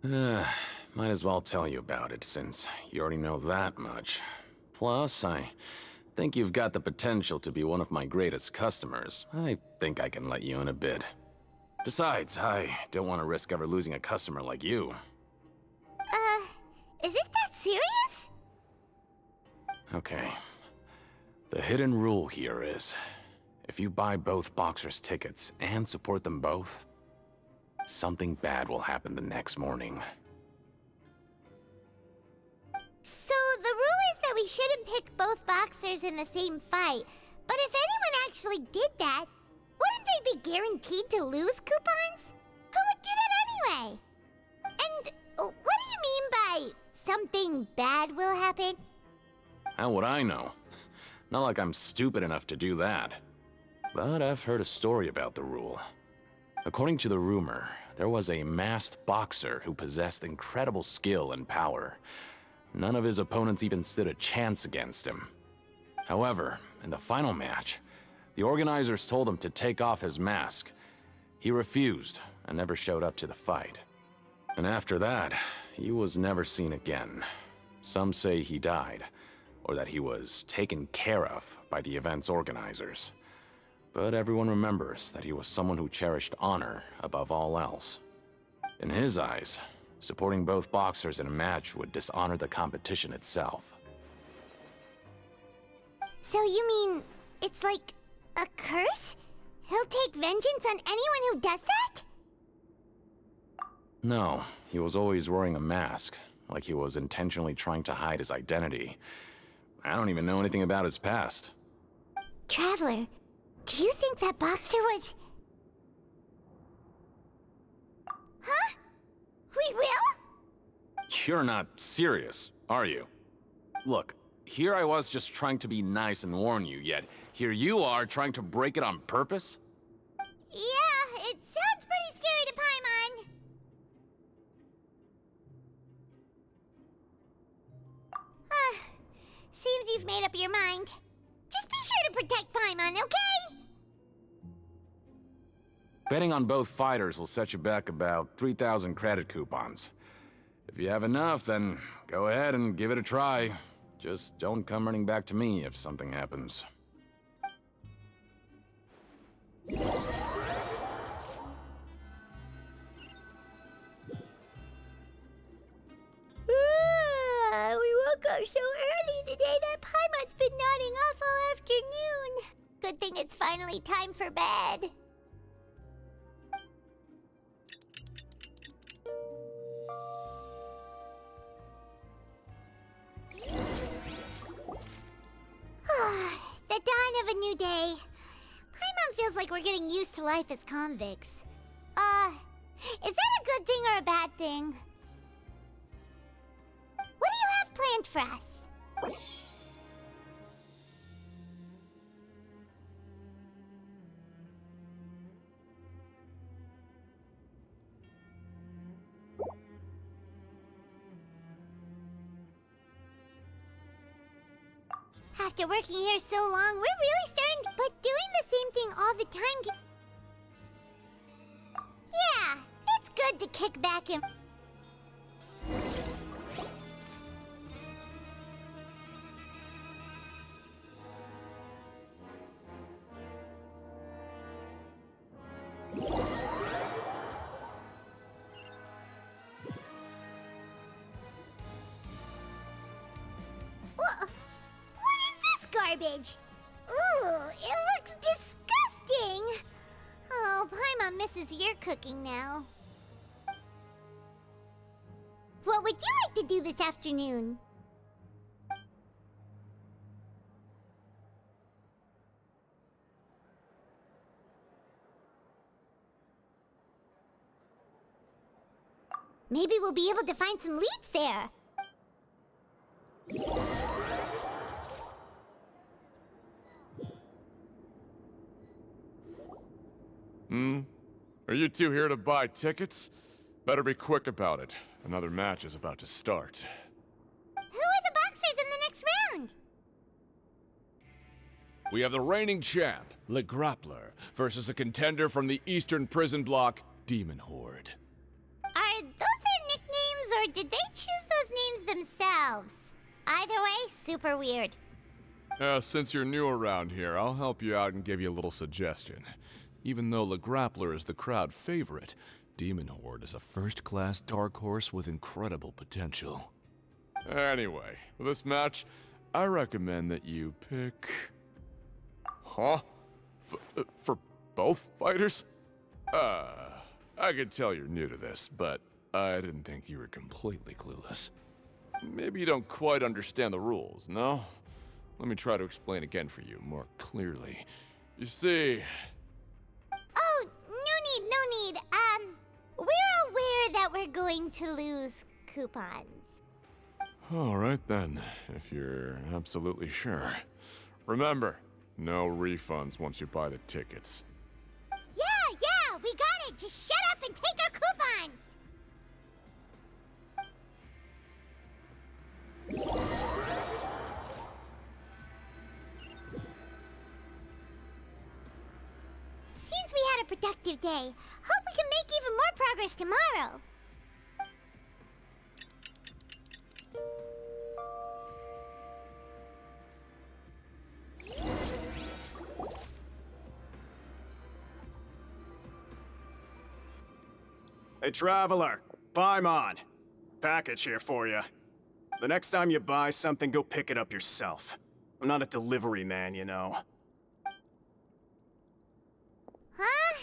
Might as well tell you about it, since you already know that much. Plus, I think you've got the potential to be one of my greatest customers. I think I can let you in a bit. Besides, I don't want to risk ever losing a customer like you. Is it that serious? Okay. The hidden rule here is, if you buy both boxers' tickets and support them both, something bad will happen the next morning. So the rule is that we shouldn't pick both boxers in the same fight. But if anyone actually did that, wouldn't they be guaranteed to lose coupons? Who would do that anyway? And what do you mean by something bad will happen? How would I know? Not like I'm stupid enough to do that. But I've heard a story about the rule. According to the rumor, there was a masked boxer who possessed incredible skill and power. None of his opponents even stood a chance against him. However, in the final match, the organizers told him to take off his mask. He refused and never showed up to the fight. And after that, he was never seen again. Some say he died, or that he was taken care of by the event's organizers. But everyone remembers that he was someone who cherished honor above all else. In his eyes, supporting both boxers in a match would dishonor the competition itself. So you mean it's like a curse? He'll take vengeance on anyone who does that? No, he was always wearing a mask, like he was intentionally trying to hide his identity. I don't even know anything about his past. Traveler, do you think that boxer was... Huh? We will? You're not serious, are you? Look, here I was just trying to be nice and warn you, yet here you are trying to break it on purpose? Yeah, it sounds pretty scary to Paimon. Seems you've made up your mind. Just be sure to protect Paimon, okay? Betting on both fighters will set you back about 3,000 credit coupons. If you have enough, then go ahead and give it a try. Just don't come running back to me if something happens. We woke up so early today that Paimon's been nodding off all afternoon. Good thing it's finally time for bed. The dawn of a new day. Paimon feels like we're getting used to life as convicts. Is that a good thing or a bad thing? What do you have planned for us? After working here so long, we're really starting to... But doing the same thing all the time... Yeah, it's good to kick back and... Garbage. Ooh, it looks disgusting. Oh, Paimon misses your cooking now. What would you like to do this afternoon? Maybe we'll be able to find some leads there. Are you two here to buy tickets? Better be quick about it. Another match is about to start. Who are the boxers in the next round? We have the reigning champ, Le Grappler, versus a contender from the Eastern Prison Block, Demon Horde. Are those their nicknames, or did they choose those names themselves? Either way, super weird. Since you're new around here, I'll help you out and give you a little suggestion. Even though Le Grappler is the crowd favorite, Demon Horde is a first-class dark horse with incredible potential. Anyway, for this match, I recommend that you pick... Huh? For both fighters? I could tell you're new to this, but I didn't think you were completely clueless. Maybe you don't quite understand the rules, no? Let me try to explain again for you more clearly. You see... Oh, no need. We're aware that we're going to lose coupons. All right then, if you're absolutely sure. Remember, no refunds once you buy the tickets. Yeah, we got it. Just shut up and take our coupons. Seems we had a productive day. Hope we can make even more progress tomorrow. Hey, Traveler, Paimon. Package here for you. The next time you buy something, go pick it up yourself. I'm not a delivery man, you know. Huh?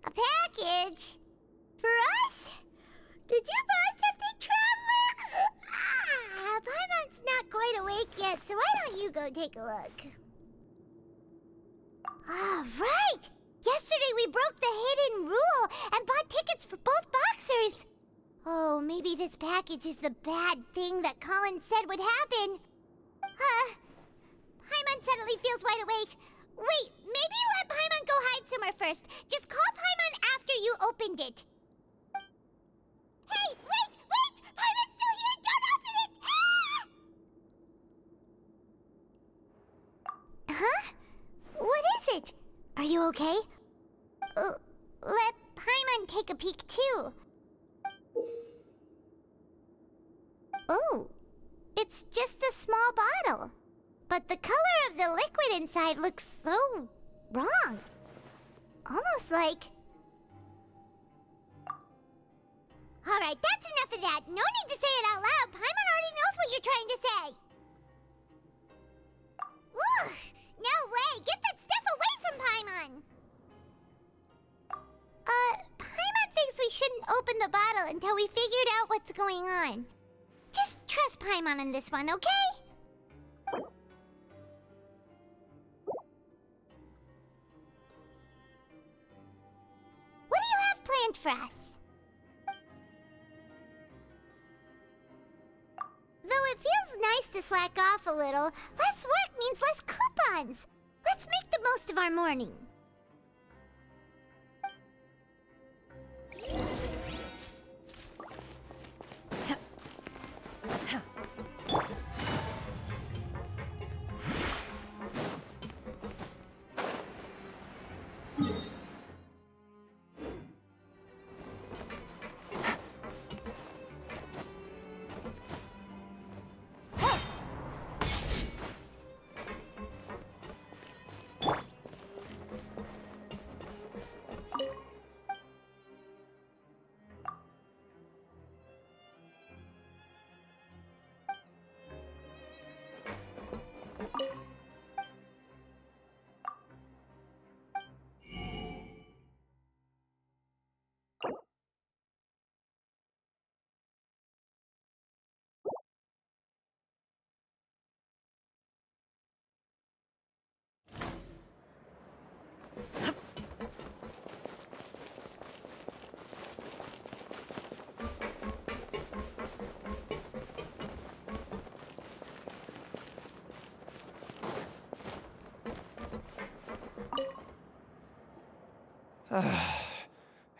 A package? For us? Did you buy something, Traveler? Paimon's not quite awake yet, so why don't you go take a look? All right! Yesterday we broke the hidden rule and bought tickets for both boxers. Oh, maybe this package is the bad thing that Colin said would happen. Paimon suddenly feels wide awake. Wait, maybe let Paimon go hide somewhere first. Just call Paimon after you opened it. Hey, wait! Paimon's still here! Don't open it! Ah! Huh? What is it? Are you okay? Let Paimon take a peek too. Oh, it's just a small bottle. But the color of the liquid inside looks so wrong. Almost like... Alright, that's enough of that. No need to say it out loud. Paimon already knows what you're trying to say. Ugh! No way! Get that stuff away from Paimon! Paimon thinks we shouldn't open the bottle until we figured out what's going on. Just trust Paimon on this one, okay? What do you have planned for us? Though it feels nice to slack off a little, less work means less coupons. Let's make the most of our morning.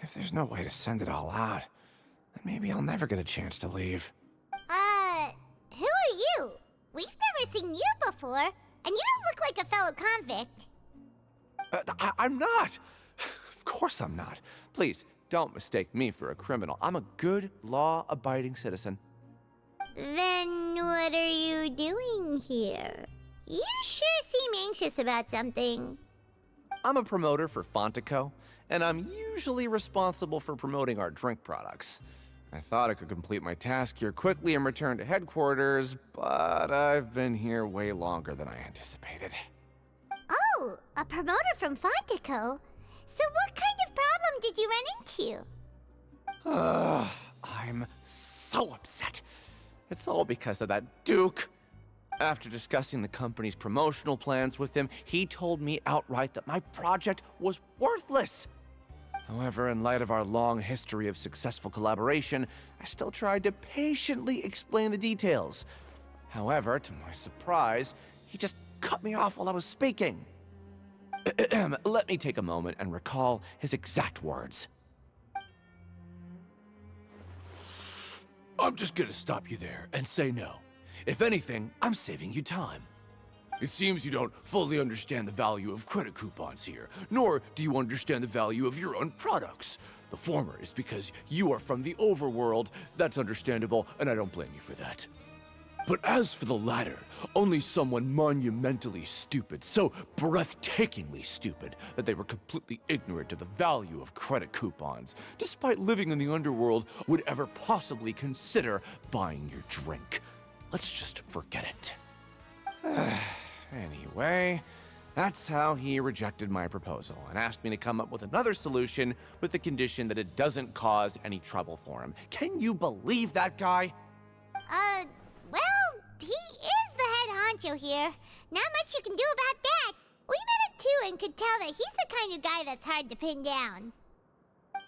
If there's no way to send it all out, then maybe I'll never get a chance to leave. Who are you? We've never seen you before, and you don't look like a fellow convict. I'm not! Of course I'm not. Please, don't mistake me for a criminal. I'm a good, law-abiding citizen. Then what are you doing here? You sure seem anxious about something. I'm a promoter for Fontico, and I'm usually responsible for promoting our drink products. I thought I could complete my task here quickly and return to headquarters, but I've been here way longer than I anticipated. Oh, a promoter from Fontico? So what kind of problem did you run into? I'm so upset. It's all because of that Duke. After discussing the company's promotional plans with him, he told me outright that my project was worthless. However, in light of our long history of successful collaboration, I still tried to patiently explain the details. However, to my surprise, he just cut me off while I was speaking. Let me take a moment and recall his exact words. I'm just gonna stop you there and say no. If anything, I'm saving you time. It seems you don't fully understand the value of credit coupons here, nor do you understand the value of your own products. The former is because you are from the overworld. That's understandable, and I don't blame you for that. But as for the latter, only someone monumentally stupid, so breathtakingly stupid, that they were completely ignorant of the value of credit coupons, despite living in the underworld, would ever possibly consider buying your drink. Let's just forget it. Anyway, that's how he rejected my proposal and asked me to come up with another solution with the condition that it doesn't cause any trouble for him. Can you believe that guy? Well, he is the head honcho here. Not much you can do about that. We met him too and could tell that he's the kind of guy that's hard to pin down.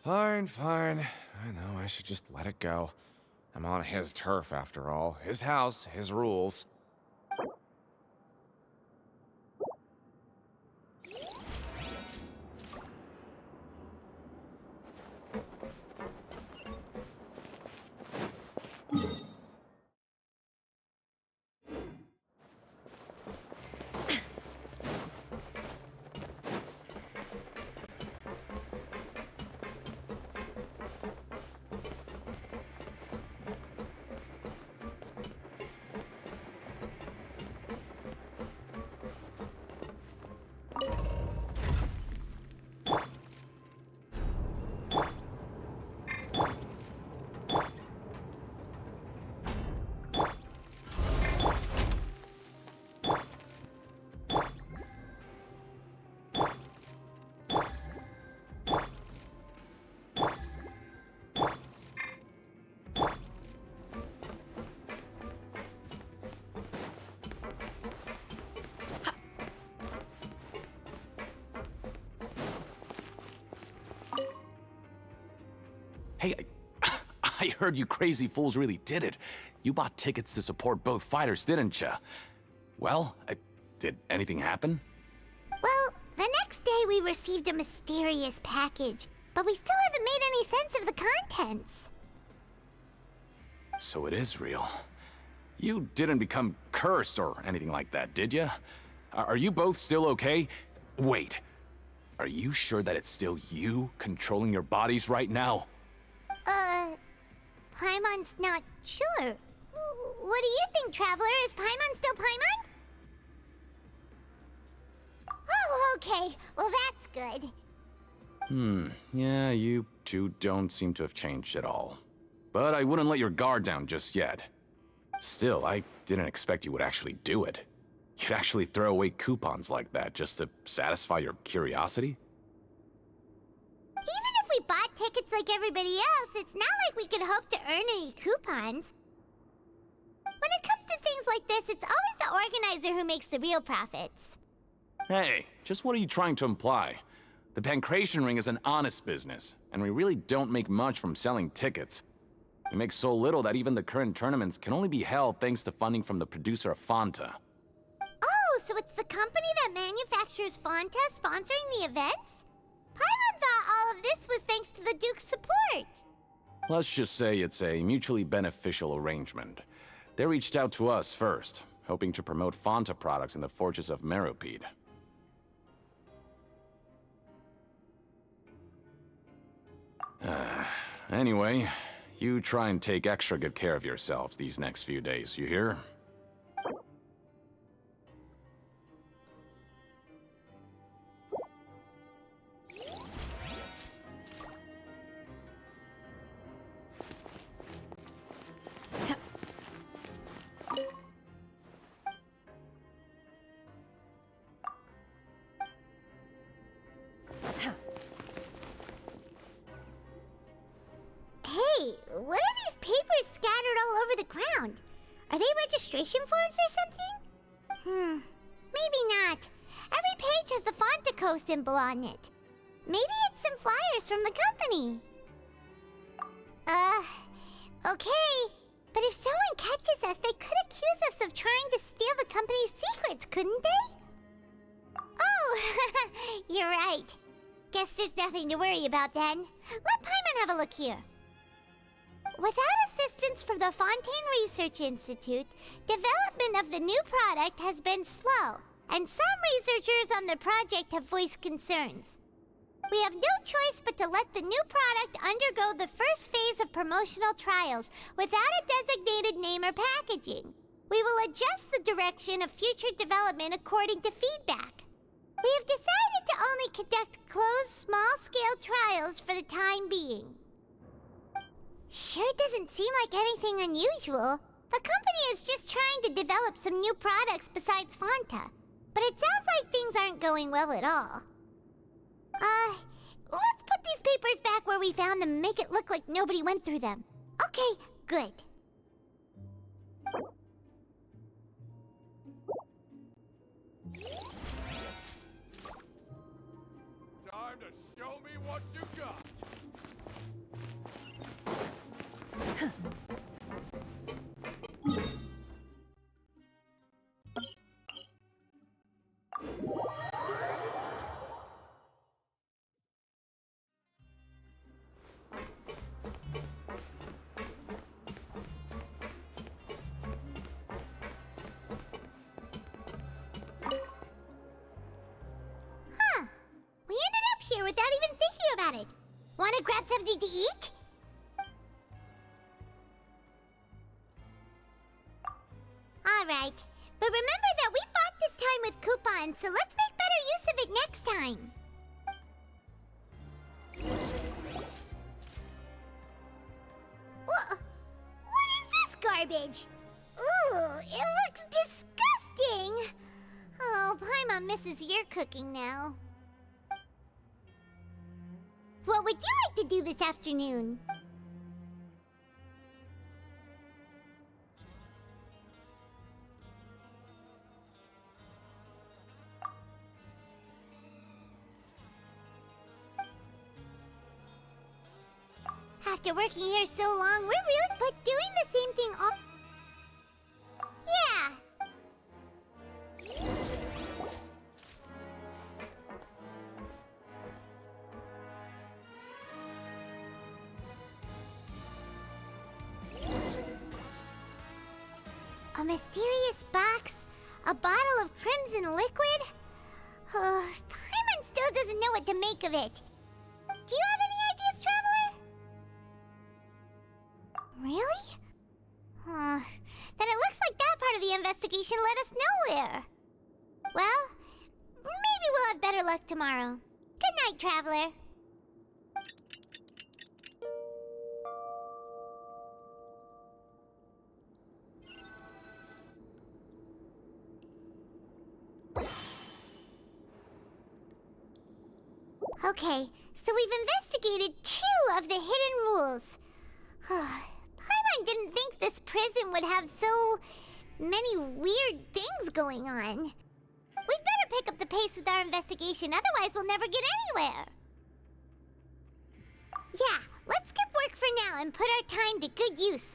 Fine, fine. I know I should just let it go. I'm on his turf after all. His house, his rules. Hey, I heard you crazy fools really did it. You bought tickets to support both fighters, didn't ya? Well, did anything happen? Well, the next day we received a mysterious package, but we still haven't made any sense of the contents. So it is real. You didn't become cursed or anything like that, did ya? Are you both still okay? Wait, are you sure that it's still you controlling your bodies right now? Paimon's not sure. What do you think, Traveler? Is Paimon still Paimon? Oh, okay. Well, that's good. Yeah, you two don't seem to have changed at all. But I wouldn't let your guard down just yet. Still, I didn't expect you would actually do it. You'd actually throw away coupons like that just to satisfy your curiosity? Even if we bought tickets like everybody else, it's not like we could hope to earn any coupons. When it comes to things like this, it's always the organizer who makes the real profits. Hey, just what are you trying to imply? The Pancration Ring is an honest business, and we really don't make much from selling tickets. We make so little that even the current tournaments can only be held thanks to funding from the producer of Fanta. Oh, so it's the company that manufactures Fanta sponsoring the events? Paimon thought all of this was thanks to the Duke's support. Let's just say it's a mutually beneficial arrangement. They reached out to us first, hoping to promote Fanta products in the Fortress of Meropide. Anyway, you try and take extra good care of yourselves these next few days, you hear? Hey, what are these papers scattered all over the ground? Are they registration forms or something? Maybe not. Every page has the Fontico symbol on it. Maybe it's some flyers from the company. Okay. But if someone catches us, they could accuse us of trying to steal the company's secrets, couldn't they? Oh, you're right. Guess there's nothing to worry about then. Let Paimon have a look here. Without assistance from the Fontaine Research Institute, development of the new product has been slow, and some researchers on the project have voiced concerns. We have no choice but to let the new product undergo the first phase of promotional trials without a designated name or packaging. We will adjust the direction of future development according to feedback. We have decided to only conduct closed, small-scale trials for the time being. Sure doesn't seem like anything unusual. The company is just trying to develop some new products besides Fanta. But it sounds like things aren't going well at all. Let's put these papers back where we found them and make it look like nobody went through them. Okay, good. Time to show me what you got. We ended up here without even thinking about it. Wanna grab something to eat? Alright, but remember that we bought this time with coupons, so let's make better use of it next time. What is this garbage? Ooh, it looks disgusting! Oh, Paimon misses your cooking now. What would you like to do this afternoon? After working here so long, we're really but doing the same thing all... Yeah! A mysterious box? A bottle of crimson liquid? Paimon still doesn't know what to make of it. Do you have any ideas, Traveler? Really? Then it looks like that part of the investigation led us nowhere. Well, maybe we'll have better luck tomorrow. Good night, Traveler. Okay, so we've investigated 2 of the hidden rules. Paimon didn't think this prison would have so many weird things going on. We'd better pick up the pace with our investigation, otherwise we'll never get anywhere. Yeah, let's skip work for now and put our time to good use.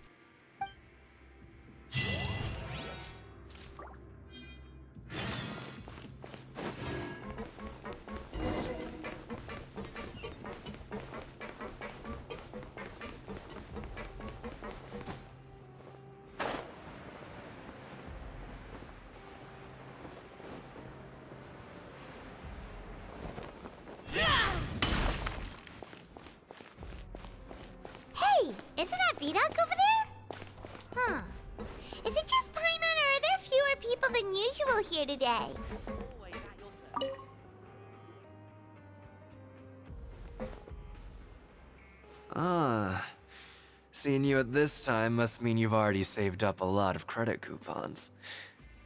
Hey, isn't that Vidocq over there? Is it just Paimon, or are there fewer people than usual here today? Seeing you at this time must mean you've already saved up a lot of credit coupons.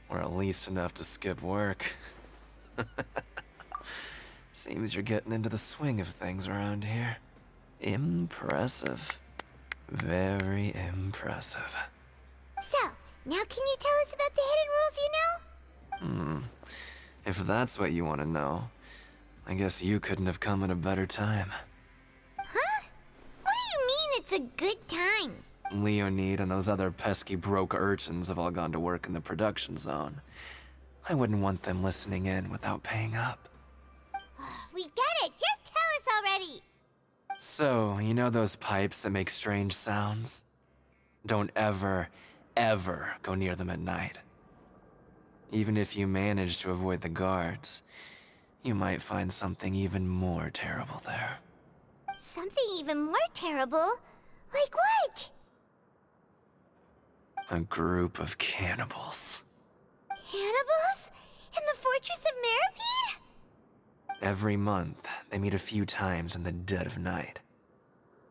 Or at least enough to skip work. Seems you're getting into the swing of things around here. Impressive. Very impressive. So, now can you tell us about the hidden rules you know? If that's what you want to know, I guess you couldn't have come at a better time. Huh? What do you mean it's a good time? Leonid and those other pesky broke urchins have all gone to work in the production zone. I wouldn't want them listening in without paying up. We get it! Just tell us already! So, you know those pipes that make strange sounds? Don't ever, ever go near them at night. Even if you manage to avoid the guards, you might find something even more terrible there. Something even more terrible? Like what? A group of cannibals. Cannibals? In the Fortress of Meripede? Every month, they meet a few times in the dead of night.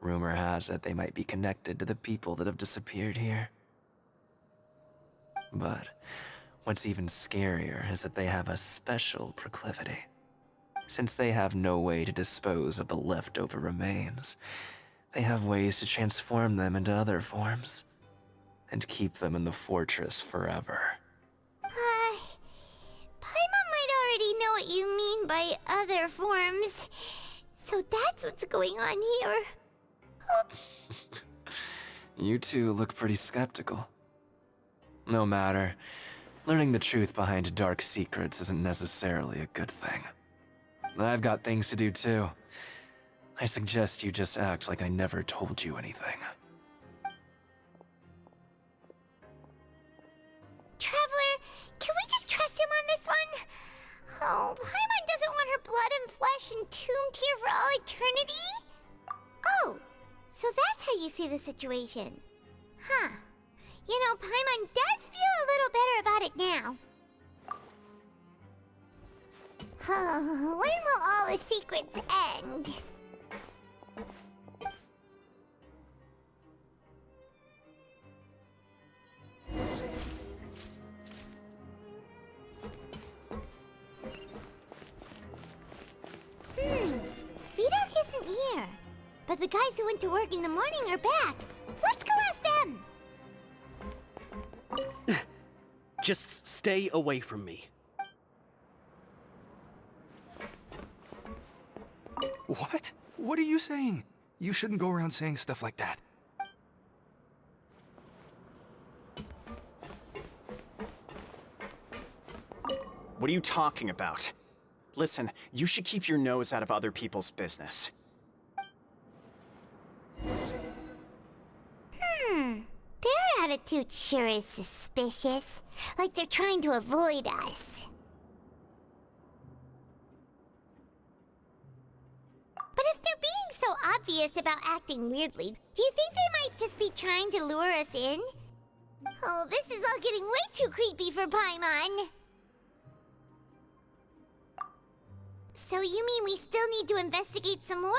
Rumor has it they might be connected to the people that have disappeared here. But what's even scarier is that they have a special proclivity. Since they have no way to dispose of the leftover remains, they have ways to transform them into other forms and keep them in the fortress forever. Paimon might already know what you mean by other forms. So that's what's going on here. You two look pretty skeptical. No matter, learning the truth behind dark secrets isn't necessarily a good thing. I've got things to do too. I suggest you just act like I never told you anything. Traveler, can we just trust him on this one? Oh, Paimon doesn't want her blood and flesh entombed here for all eternity? Oh, so that's how you see the situation. Huh. You know, Paimon does feel a little better about it now. When will all the secrets end? Vidok isn't here. But the guys who went to work in the morning are back. Let's go ask them! Just stay away from me. What? What are you saying? You shouldn't go around saying stuff like that. What are you talking about? Listen, you should keep your nose out of other people's business. Their attitude sure is suspicious. Like they're trying to avoid us. But if they're being so obvious about acting weirdly, do you think they might just be trying to lure us in? Oh, this is all getting way too creepy for Paimon. So you mean we still need to investigate some more?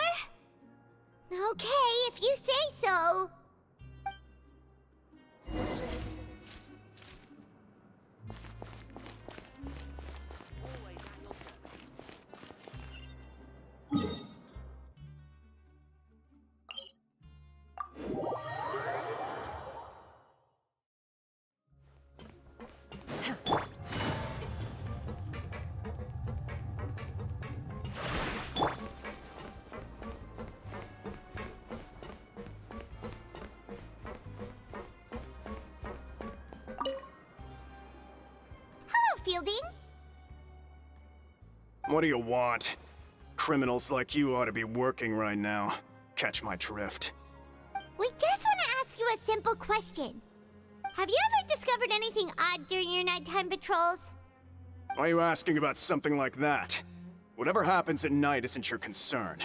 Okay, if you say so. Fielding? What do you want? Criminals like you ought to be working right now. Catch my drift. We just want to ask you a simple question. Have you ever discovered anything odd during your nighttime patrols? Why are you asking about something like that? Whatever happens at night isn't your concern.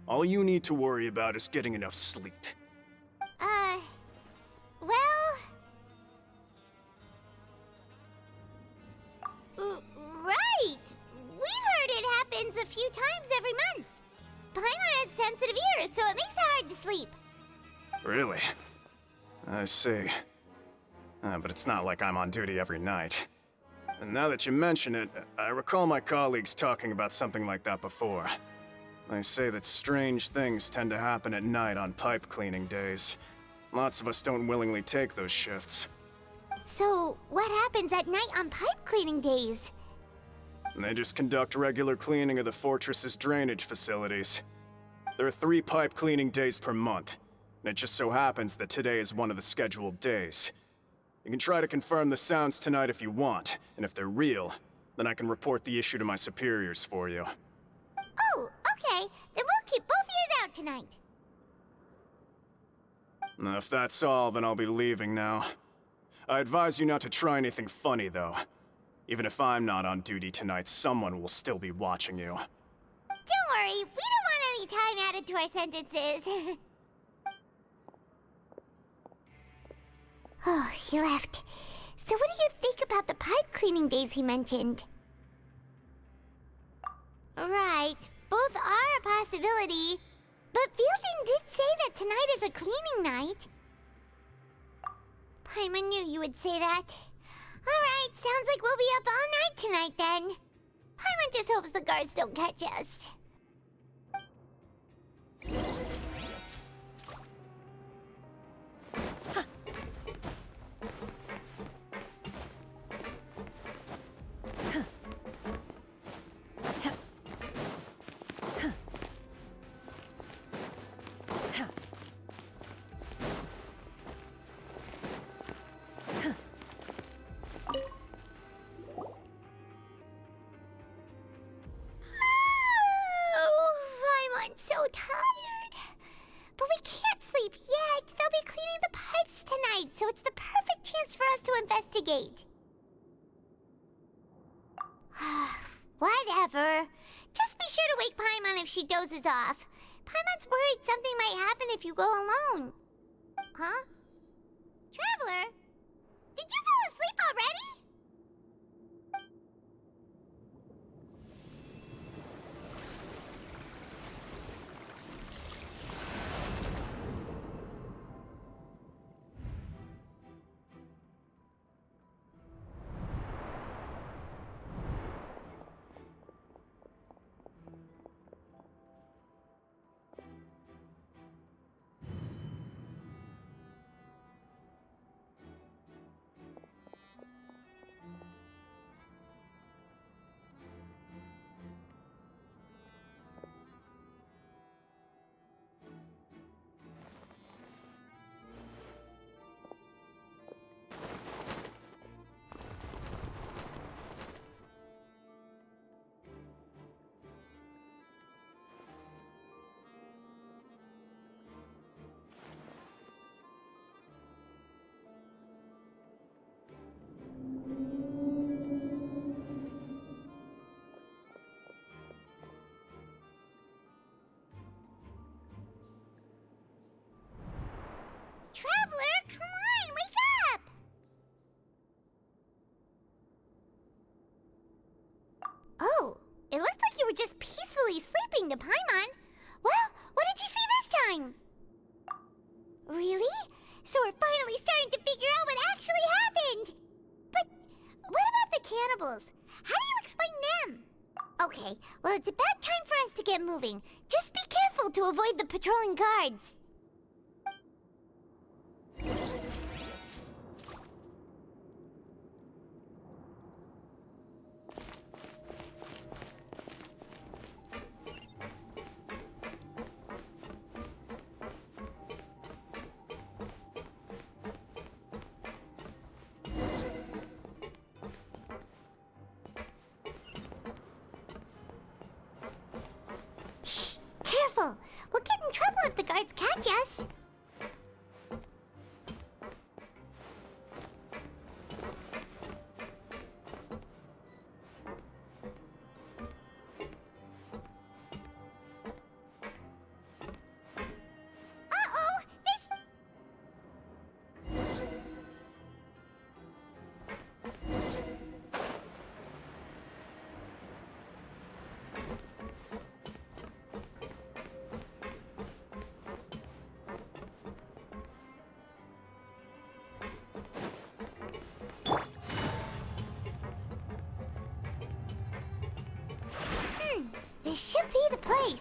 All you need to worry about is getting enough sleep. Well... right! We've heard it happens a few times every month. Paimon has sensitive ears, so it makes it hard to sleep. Really? I see. But it's not like I'm on duty every night. And now that you mention it, I recall my colleagues talking about something like that before. They say that strange things tend to happen at night on pipe cleaning days. Lots of us don't willingly take those shifts. So, what happens at night on pipe cleaning days? They just conduct regular cleaning of the fortress's drainage facilities. There are 3 pipe cleaning days per month, and it just so happens that today is one of the scheduled days. You can try to confirm the sounds tonight if you want, and if they're real, then I can report the issue to my superiors for you. Oh, okay. Then we'll keep both ears out tonight. If that's all, then I'll be leaving now. I advise you not to try anything funny, though. Even if I'm not on duty tonight, someone will still be watching you. Don't worry, we don't want any time added to our sentences. Oh, he left. So what do you think about the pipe cleaning days he mentioned? Right, both are a possibility. But Fielding did say that tonight is a cleaning night. Paimon knew you would say that. Alright, sounds like we'll be up all night tonight then. Paimon just hopes the guards don't catch us. I'm so tired. But we can't sleep yet. They'll be cleaning the pipes tonight, so it's the perfect chance for us to investigate. Whatever. Just be sure to wake Paimon if she dozes off. Paimon's worried something might happen if you go alone. Huh? Traveler? Did you fall asleep already? Traveler, come on, wake up! Oh, it looks like you were just peacefully sleeping to Paimon. Well, what did you see this time? Really? So we're finally starting to figure out what actually happened! But what about the cannibals? How do you explain them? Okay, well it's about time for us to get moving. Just be careful to avoid the patrolling guards. Shh! Careful! We'll get in trouble if the guards catch us. Uh-oh! This should be the place.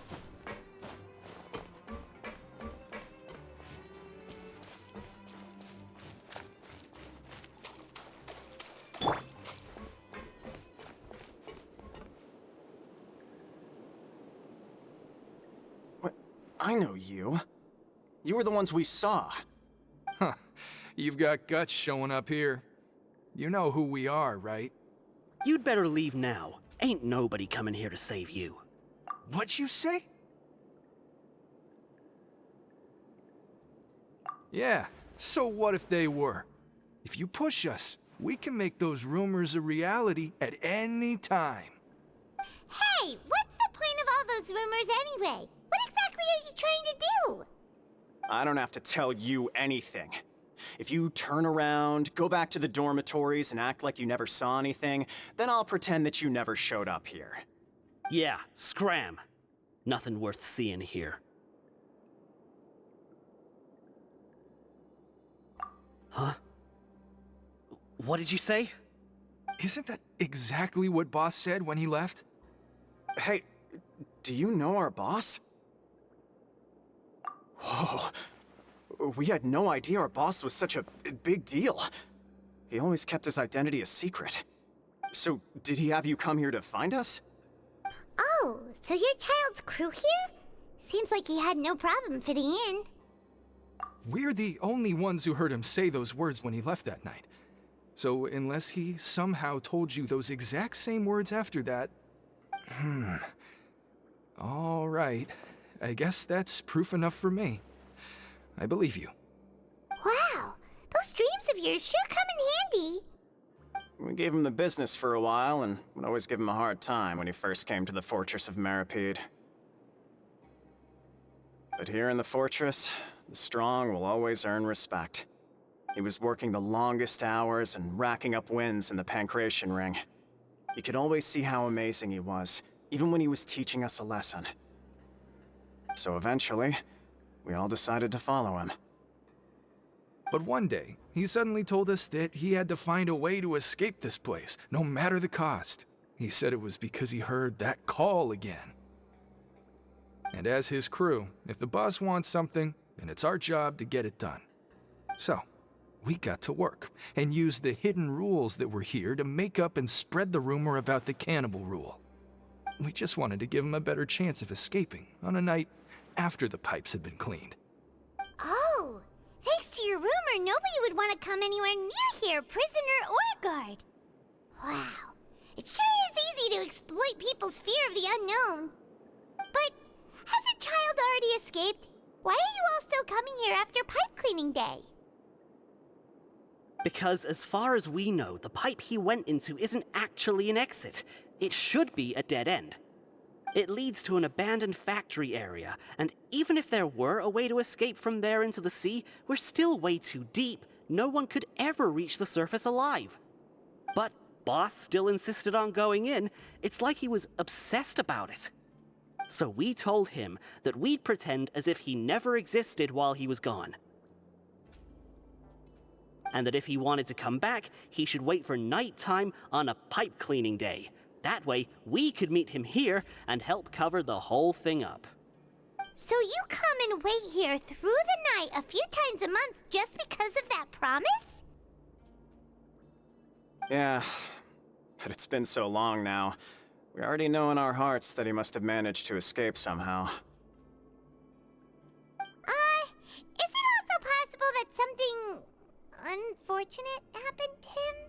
I know you. You were the ones we saw. Huh. You've got guts showing up here. You know who we are, right? You'd better leave now. Ain't nobody coming here to save you. What'd you say? Yeah, so what if they were? If you push us, we can make those rumors a reality at any time. Hey, what's the point of all those rumors anyway? What exactly are you trying to do? I don't have to tell you anything. If you turn around, go back to the dormitories and act like you never saw anything, then I'll pretend that you never showed up here. Yeah, scram. Nothing worth seeing here. Huh? What did you say? Isn't that exactly what Boss said when he left? Hey, do you know our boss? Whoa. We had no idea our boss was such a big deal. He always kept his identity a secret. So, did he have you come here to find us? Oh, so you're Child's crew here? Seems like he had no problem fitting in. We're the only ones who heard him say those words when he left that night. So unless he somehow told you those exact same words after that... All right. I guess that's proof enough for me. I believe you. Wow, those dreams of yours sure come in handy. We gave him the business for a while and would always give him a hard time when he first came to the fortress of Meripede. But here in the fortress, the strong will always earn respect. He was working the longest hours and racking up wins in the Pancration Ring. You could always see how amazing he was, even when he was teaching us a lesson. So eventually, we all decided to follow him. But one day, he suddenly told us that he had to find a way to escape this place, no matter the cost. He said it was because he heard that call again. And as his crew, if the boss wants something, then it's our job to get it done. So, we got to work, and used the hidden rules that were here to make up and spread the rumor about the cannibal rule. We just wanted to give him a better chance of escaping on a night after the pipes had been cleaned. Oh, thanks to your rumor, nobody would want to come anywhere near here, prisoner or guard. Wow, it sure is easy to exploit people's fear of the unknown. But hasn't Child already escaped? Why are you all still coming here after pipe cleaning day? Because as far as we know, the pipe he went into isn't actually an exit. It should be a dead end. It leads to an abandoned factory area, and even if there were a way to escape from there into the sea, we're still way too deep. No one could ever reach the surface alive. But Boss still insisted on going in. It's like he was obsessed about it. So we told him that we'd pretend as if he never existed while he was gone. And that if he wanted to come back, he should wait for nighttime on a pipe cleaning day. That way, we could meet him here and help cover the whole thing up. So you come and wait here through the night a few times a month just because of that promise? Yeah, but it's been so long now. We already know in our hearts that he must have managed to escape somehow. Is it also possible that something unfortunate happened to him?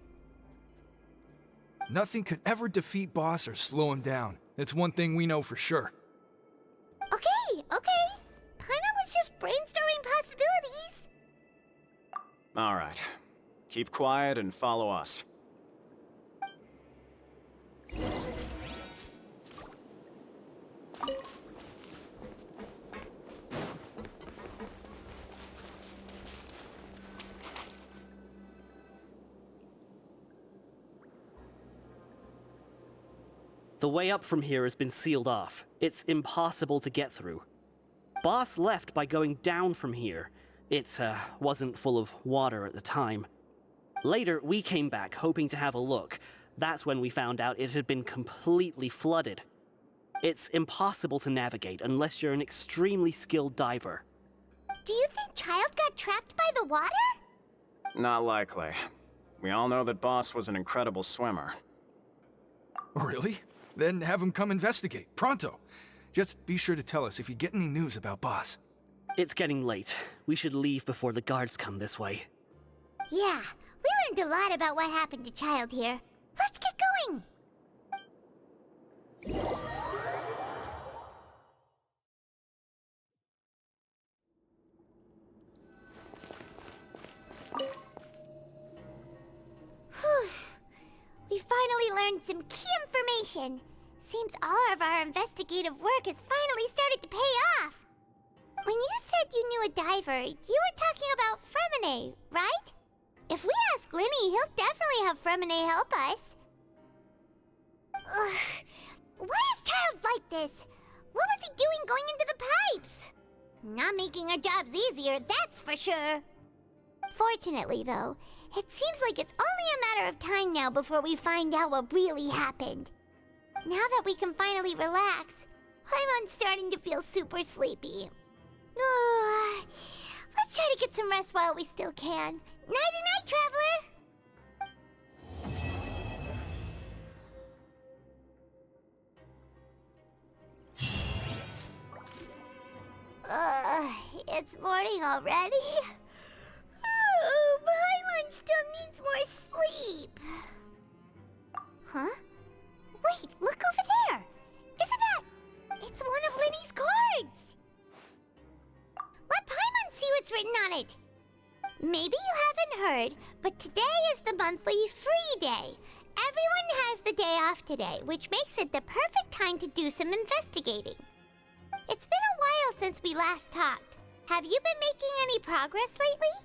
Nothing could ever defeat Boss or slow him down. It's one thing we know for sure. Okay. Paimon was just brainstorming possibilities. All right. Keep quiet and follow us. The way up from here has been sealed off. It's impossible to get through. Boss left by going down from here. It wasn't full of water at the time. Later, we came back hoping to have a look. That's when we found out it had been completely flooded. It's impossible to navigate unless you're an extremely skilled diver. Do you think Child got trapped by the water? Not likely. We all know that Boss was an incredible swimmer. Really? Then have him come investigate, pronto. Just be sure to tell us if you get any news about Boss. It's getting late. We should leave before the guards come this way. Yeah, we learned a lot about what happened to Child here. Let's get going! Whew. We finally learned some key information. Seems all of our investigative work has finally started to pay off. When you said you knew a diver, you were talking about Fremine, right? If we ask Linny, he'll definitely have Fremine help us. Ugh. Why is Child like this? What was he doing going into the pipes? Not making our jobs easier, that's for sure. Fortunately, though, it seems like it's only a matter of time now before we find out what really happened. Now that we can finally relax, I'm starting to feel super sleepy. Let's try to get some rest while we still can. Nighty-night, Traveler! It's morning already? Oh, Paimon still needs more sleep. Huh? Wait, look over there! Isn't that... It's one of Linny's cards! Let Paimon see what's written on it! Maybe you haven't heard, but today is the monthly free day. Everyone has the day off today, which makes it the perfect time to do some investigating. It's been a while since we last talked. Have you been making any progress lately?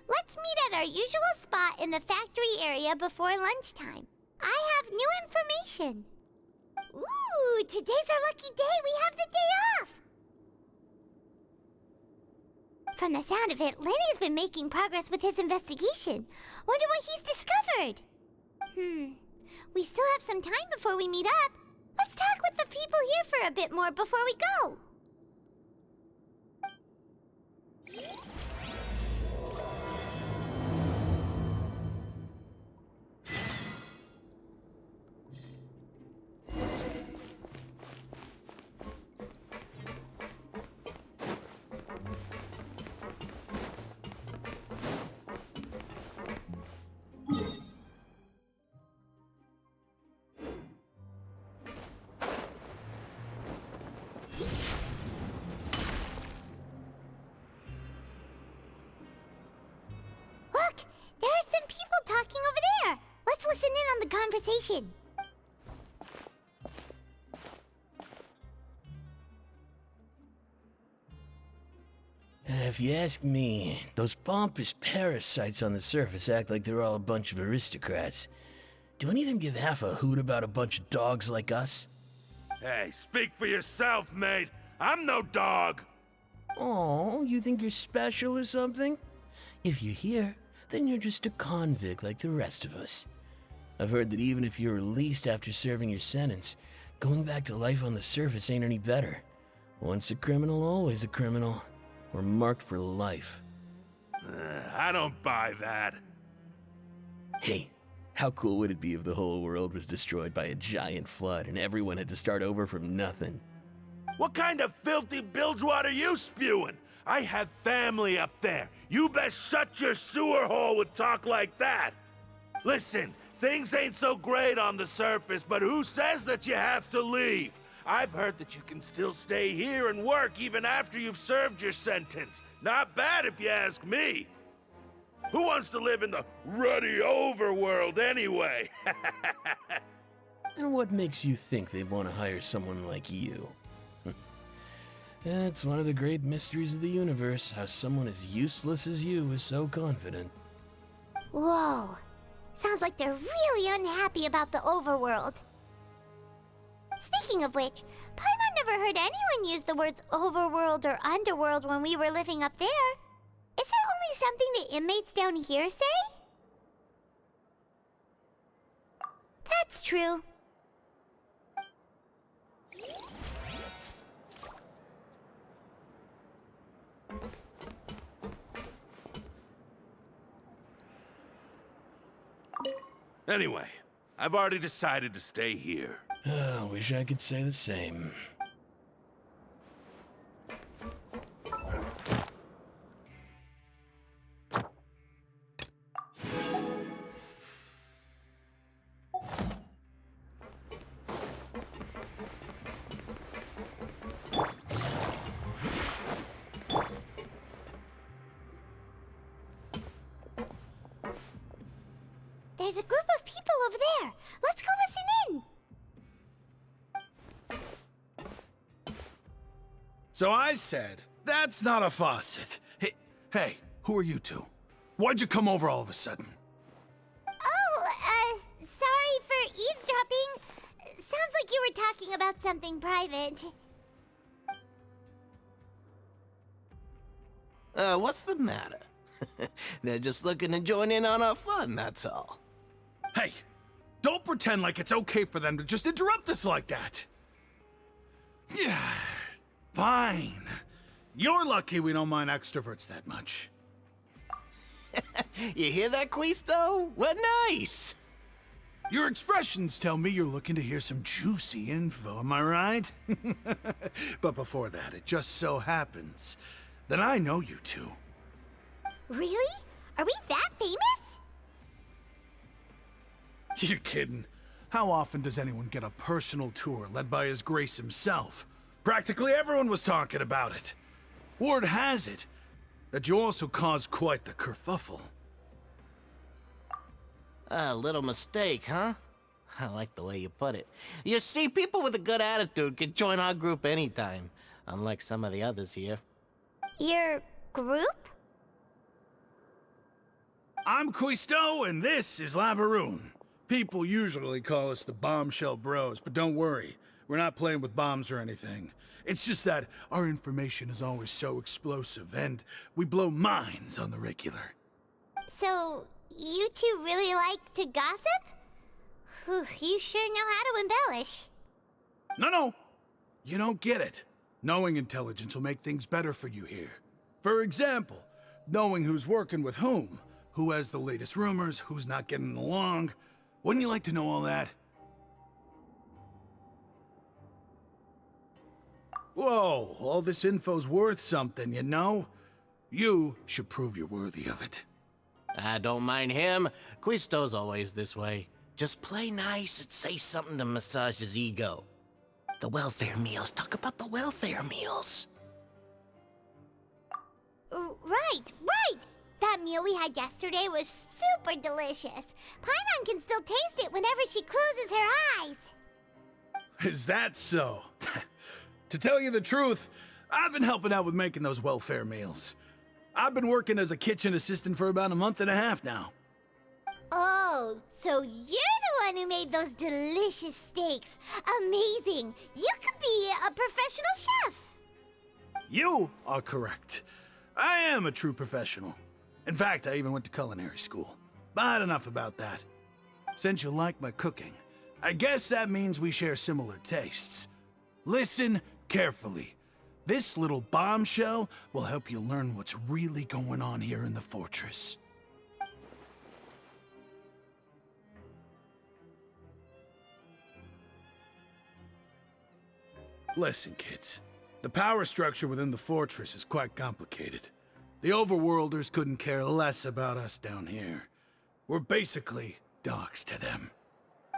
Let's meet at our usual spot in the factory area before lunchtime. I have new information. Ooh, today's our lucky day. We have the day off. From the sound of it, Lenny's been making progress with his investigation. Wonder what he's discovered. We still have some time before we meet up. Let's talk with the people here for a bit more before we go. Look, there are some people talking over there. Let's listen in on the conversation. If you ask me, those pompous parasites on the surface act like they're all a bunch of aristocrats. Do any of them give half a hoot about a bunch of dogs like us? Hey, speak for yourself, mate. I'm no dog. Oh, you think you're special or something? If you're here, then you're just a convict like the rest of us. I've heard that even if you're released after serving your sentence, going back to life on the surface ain't any better. Once a criminal, always a criminal. We're marked for life. I don't buy that. Hey, how cool would it be if the whole world was destroyed by a giant flood and everyone had to start over from nothing? What kind of filthy bilgewater are you spewing? I have family up there. You best shut your sewer hole with talk like that. Listen, things ain't so great on the surface, but who says that you have to leave? I've heard that you can still stay here and work even after you've served your sentence. Not bad if you ask me. Who wants to live in the ruddy overworld anyway? And what makes you think they want to hire someone like you? It's one of the great mysteries of the universe, how someone as useless as you is so confident. Whoa. Sounds like they're really unhappy about the overworld. Speaking of which, Paimon never heard anyone use the words overworld or underworld when we were living up there. Is it only something the inmates down here say? That's true. Anyway, I've already decided to stay here. I wish I could say the same. there's a group of people over there. Let's go listen in. So I said, that's not a faucet. Hey, who are you two? Why'd you come over all of a sudden? Oh, sorry for eavesdropping. Sounds like you were talking about something private. What's the matter? They're just looking to join in on our fun, that's all. Hey, don't pretend like it's okay for them to just interrupt us like that. Yeah, fine. You're lucky we don't mind extroverts that much. You hear that, Quisto? What nice! Your expressions tell me you're looking to hear some juicy info, am I right? But before that, it just so happens that I know you two. Really? Are we that famous? You're kidding. How often does anyone get a personal tour led by His Grace himself? Practically everyone was talking about it. Word has it that you also caused quite the kerfuffle. A little mistake, huh? I like the way you put it. You see, people with a good attitude can join our group anytime, unlike some of the others here. Your group? I'm Quisto, and this is Lavaroon. People usually call us the Bombshell Bros, but don't worry, we're not playing with bombs or anything. It's just that our information is always so explosive, and we blow minds on the regular. So, you two really like to gossip? Whew, you sure know how to embellish. No, you don't get it. Knowing intelligence will make things better for you here. For example, knowing who's working with whom, who has the latest rumors, who's not getting along. Wouldn't you like to know all that? Whoa, all this info's worth something, you know? You should prove you're worthy of it. I don't mind him. Quisto's always this way. Just play nice and say something to massage his ego. The welfare meals. Talk about the welfare meals. Right. That meal we had yesterday was super delicious. Paimon can still taste it whenever she closes her eyes. Is that so? To tell you the truth, I've been helping out with making those welfare meals. I've been working as a kitchen assistant for about a month and a half now. Oh, so you're the one who made those delicious steaks. Amazing. You could be a professional chef. You are correct. I am a true professional. In fact, I even went to culinary school. But enough about that. Since you like my cooking, I guess that means we share similar tastes. Listen carefully. This little bombshell will help you learn what's really going on here in the fortress. Listen, kids. The power structure within the fortress is quite complicated. The overworlders couldn't care less about us down here. We're basically dogs to them.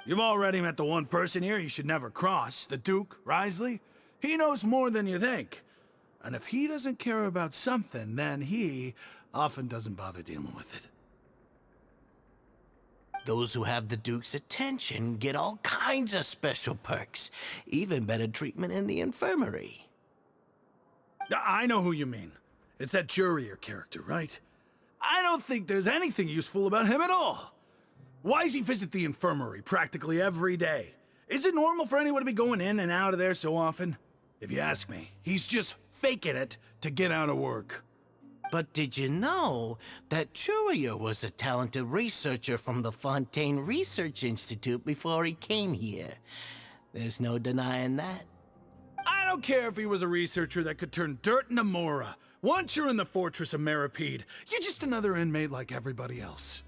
You've already met the one person here you should never cross, the Duke, Risley. He knows more than you think. And if he doesn't care about something, then he often doesn't bother dealing with it. Those who have the Duke's attention get all kinds of special perks, even better treatment in the infirmary. I know who you mean. It's that Jurier character, right? I don't think there's anything useful about him at all. Why does he visit the infirmary practically every day? Is it normal for anyone to be going in and out of there so often? If you ask me, he's just faking it to get out of work. But did you know that Jurier was a talented researcher from the Fontaine Research Institute before he came here? There's no denying that. I don't care if he was a researcher that could turn dirt into Mora. Once you're in the fortress of Meripede, you're just another inmate like everybody else.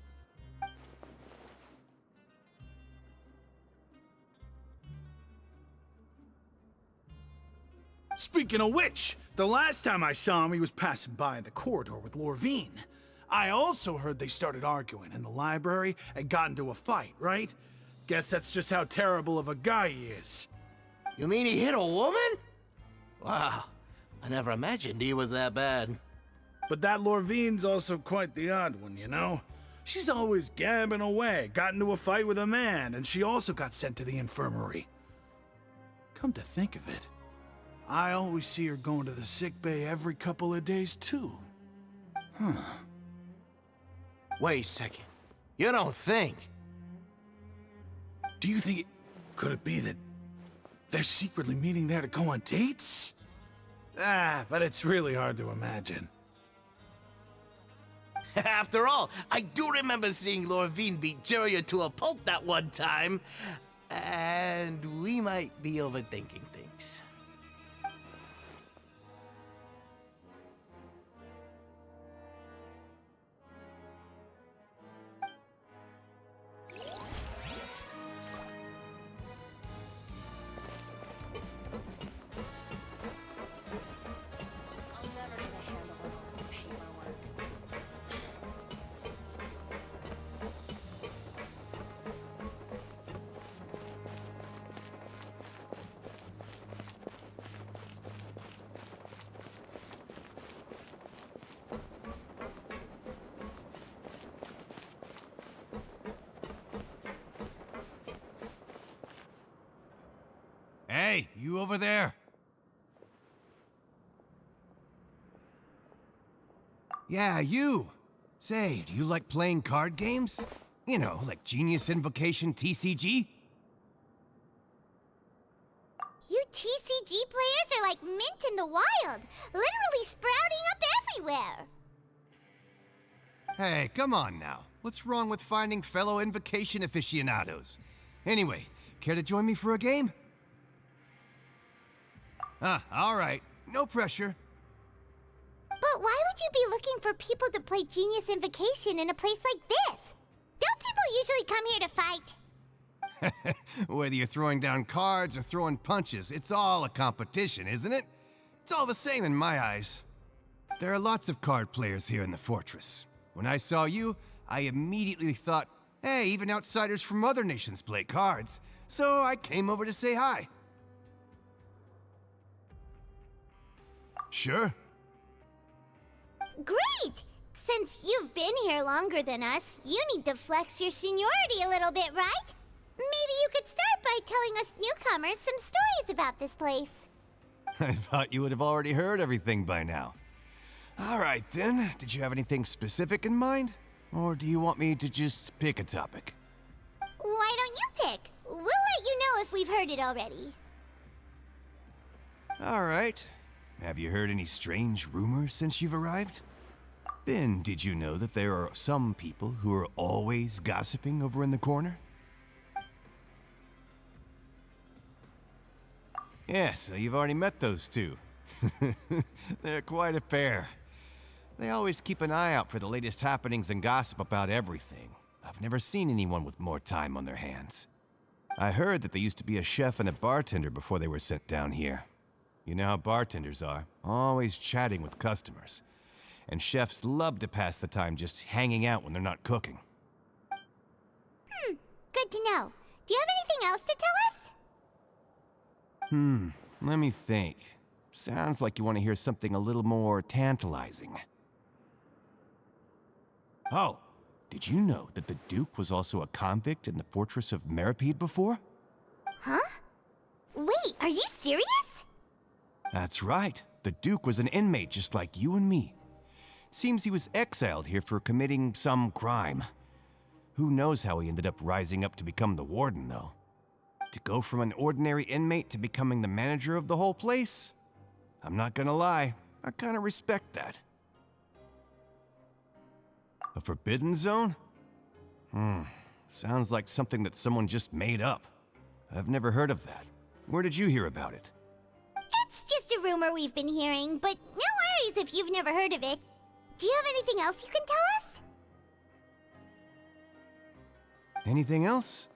Speaking of which, the last time I saw him, he was passing by in the corridor with Lorvine. I also heard they started arguing in the library and got into a fight, right? Guess that's just how terrible of a guy he is. You mean he hit a woman? Wow, I never imagined he was that bad. But that Lorvine's also quite the odd one, you know? She's always gabbing away, got into a fight with a man, and she also got sent to the infirmary. Come to think of it, I always see her going to the sick bay every couple of days, too. Huh. Wait a second. You don't think? Do you think could it be that they're secretly meeting there to go on dates? But it's really hard to imagine. After all, I do remember seeing Lorvine beat Jerry to a pulp that one time. And we might be overthinking things. Hey, you over there? Yeah, you. Say, do you like playing card games? You know, like Genius Invocation TCG? You TCG players are like mint in the wild, literally sprouting up everywhere. Hey, come on now. What's wrong with finding fellow Invocation aficionados? Anyway, care to join me for a game? All right. No pressure. But why would you be looking for people to play Genius Invocation in a place like this? Don't people usually come here to fight? Whether you're throwing down cards or throwing punches, it's all a competition, isn't it? It's all the same in my eyes. There are lots of card players here in the fortress. When I saw you, I immediately thought, hey, even outsiders from other nations play cards. So I came over to say hi. Sure. Great! Since you've been here longer than us, you need to flex your seniority a little bit, right? Maybe you could start by telling us newcomers some stories about this place. I thought you would have already heard everything by now. All right, then. Did you have anything specific in mind? Or do you want me to just pick a topic? Why don't you pick? We'll let you know if we've heard it already. All right. Have you heard any strange rumors since you've arrived? Ben, did you know that there are some people who are always gossiping over in the corner? Yeah, so you've already met those two. They're quite a pair. They always keep an eye out for the latest happenings and gossip about everything. I've never seen anyone with more time on their hands. I heard that they used to be a chef and a bartender before they were sent down here. You know how bartenders are, always chatting with customers. And chefs love to pass the time just hanging out when they're not cooking. Good to know. Do you have anything else to tell us? Let me think. Sounds like you want to hear something a little more tantalizing. Oh, did you know that the Duke was also a convict in the fortress of Meripede before? Huh? Wait, are you serious? That's right. The Duke was an inmate just like you and me. Seems he was exiled here for committing some crime. Who knows how he ended up rising up to become the warden, though. To go from an ordinary inmate to becoming the manager of the whole place? I'm not gonna lie, I kinda respect that. A forbidden zone? Sounds like something that someone just made up. I've never heard of that. Where did you hear about it? It's just a rumor we've been hearing, but no worries if you've never heard of it. Do you have anything else you can tell us? Anything else?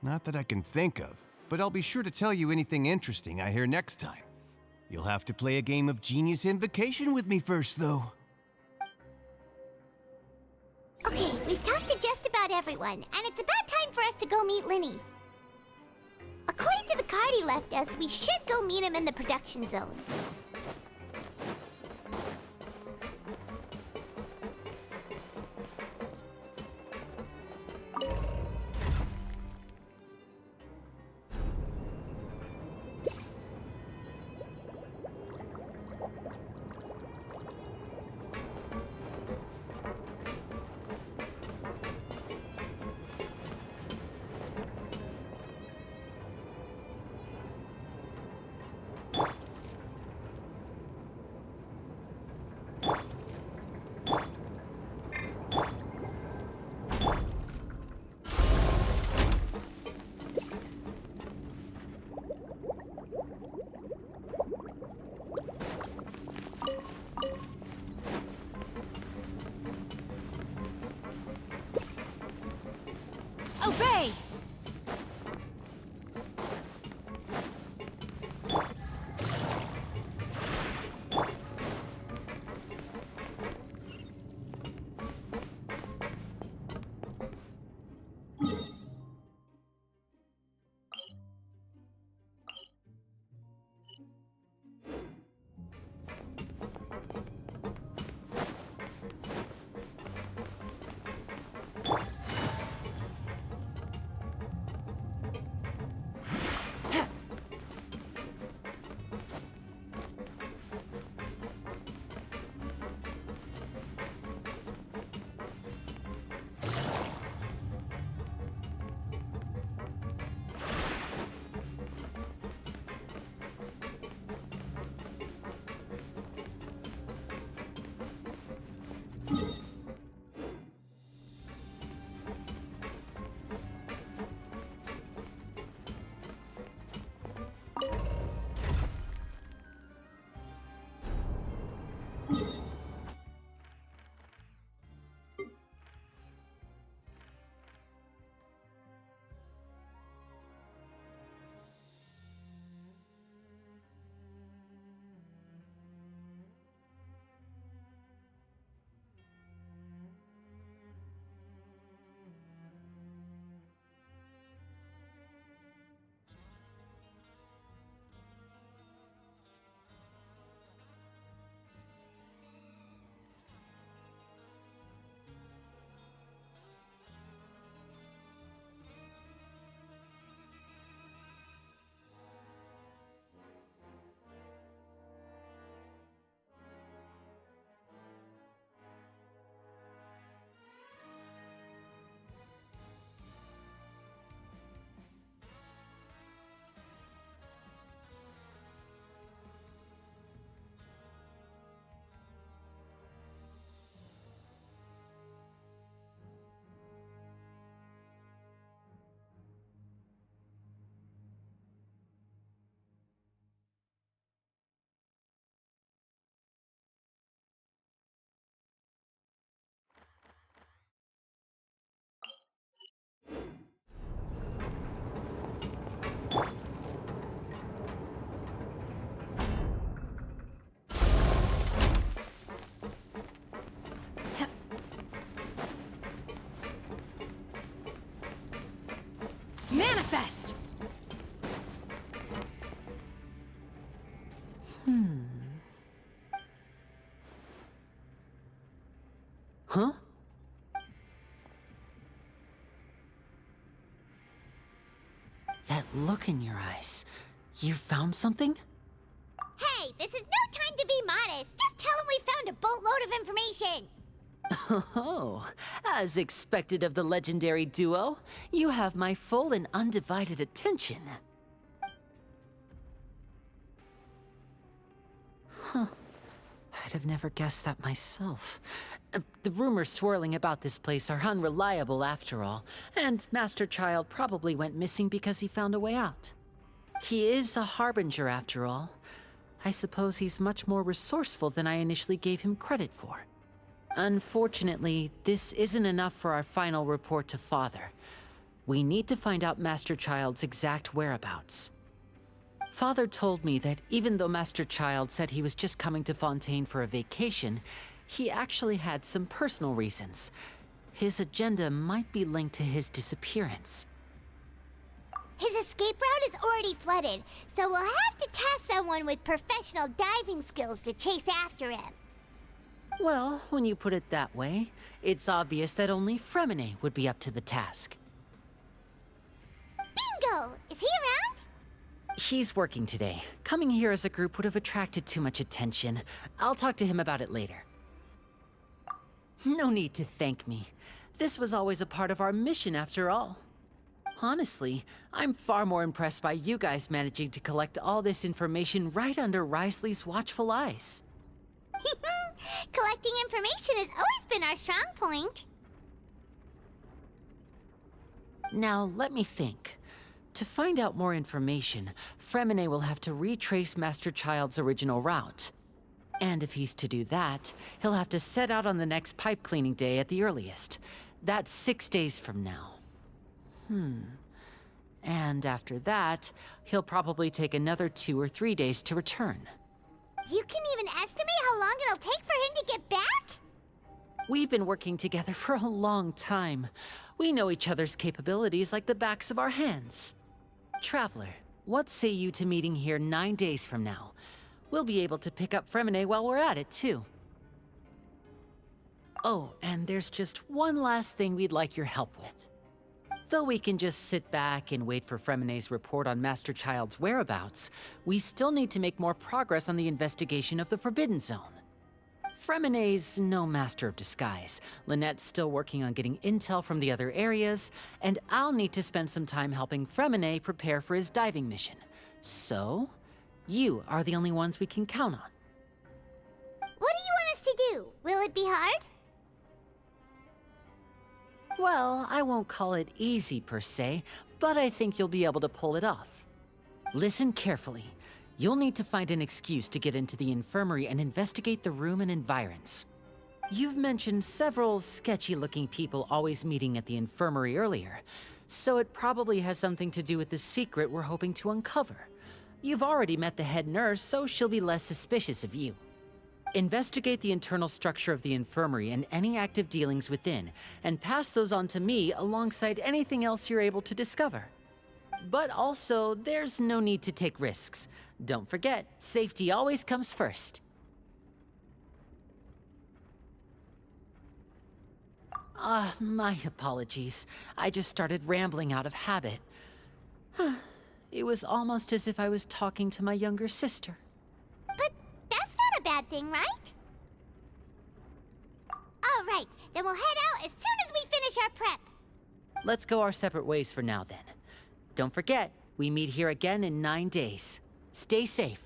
Not that I can think of, but I'll be sure to tell you anything interesting I hear next time. You'll have to play a game of Genius Invocation with me first, though. Okay, we've talked to just about everyone, and it's about time for us to go meet Linny. According to the card he left us, we should go meet him in the production zone. best! Huh? That look in your eyes. You found something? Hey, this is no time to be modest. Just tell him we found a boatload of information. Oh, as expected of the legendary duo, you have my full and undivided attention. Huh. I'd have never guessed that myself. The rumors swirling about this place are unreliable after all, and Master Child probably went missing because he found a way out. He is a harbinger after all. I suppose he's much more resourceful than I initially gave him credit for. Unfortunately, this isn't enough for our final report to Father. We need to find out Master Child's exact whereabouts. Father told me that even though Master Child said he was just coming to Fontaine for a vacation, he actually had some personal reasons. His agenda might be linked to his disappearance. His escape route is already flooded, so we'll have to task someone with professional diving skills to chase after him. Well, when you put it that way, it's obvious that only Fremine would be up to the task. Bingo! Is he around? He's working today. Coming here as a group would have attracted too much attention. I'll talk to him about it later. No need to thank me. This was always a part of our mission after all. Honestly, I'm far more impressed by you guys managing to collect all this information right under Risley's watchful eyes. Collecting information has always been our strong point. Now, let me think. To find out more information, Fremine will have to retrace Master Child's original route. And if he's to do that, he'll have to set out on the next pipe cleaning day at the earliest. That's 6 days from now. And after that, he'll probably take another 2 or 3 days to return. You can even estimate how long it'll take for him to get back? We've been working together for a long time. We know each other's capabilities like the backs of our hands. Traveler, what say you to meeting here 9 days from now? We'll be able to pick up Fremine while we're at it, too. Oh, and there's just one last thing we'd like your help with. Though we can just sit back and wait for Fremine's report on Master Child's whereabouts, we still need to make more progress on the investigation of the Forbidden Zone. Fremine's no master of disguise. Lynette's still working on getting intel from the other areas, and I'll need to spend some time helping Fremine prepare for his diving mission. So, you are the only ones we can count on. What do you want us to do? Will it be hard? Well, I won't call it easy per se, but I think you'll be able to pull it off. Listen carefully. You'll need to find an excuse to get into the infirmary and investigate the room and environs. You've mentioned several sketchy-looking people always meeting at the infirmary earlier, so it probably has something to do with the secret we're hoping to uncover. You've already met the head nurse, so she'll be less suspicious of you. Investigate the internal structure of the infirmary and any active dealings within, and pass those on to me alongside anything else you're able to discover. But also, there's no need to take risks. Don't forget, safety always comes first. My apologies. I just started rambling out of habit. It was almost as if I was talking to my younger sister. But that's not a bad thing, right? All right, then we'll head out as soon as we finish our prep. Let's go our separate ways for now, then. Don't forget, we meet here again in 9 days. Stay safe.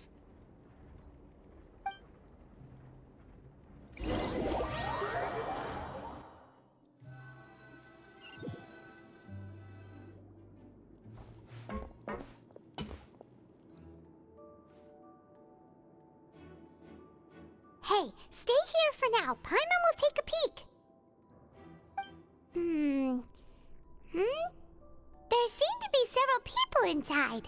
Hey, stay here for now. Paimon will take a peek. There seem to be several people inside.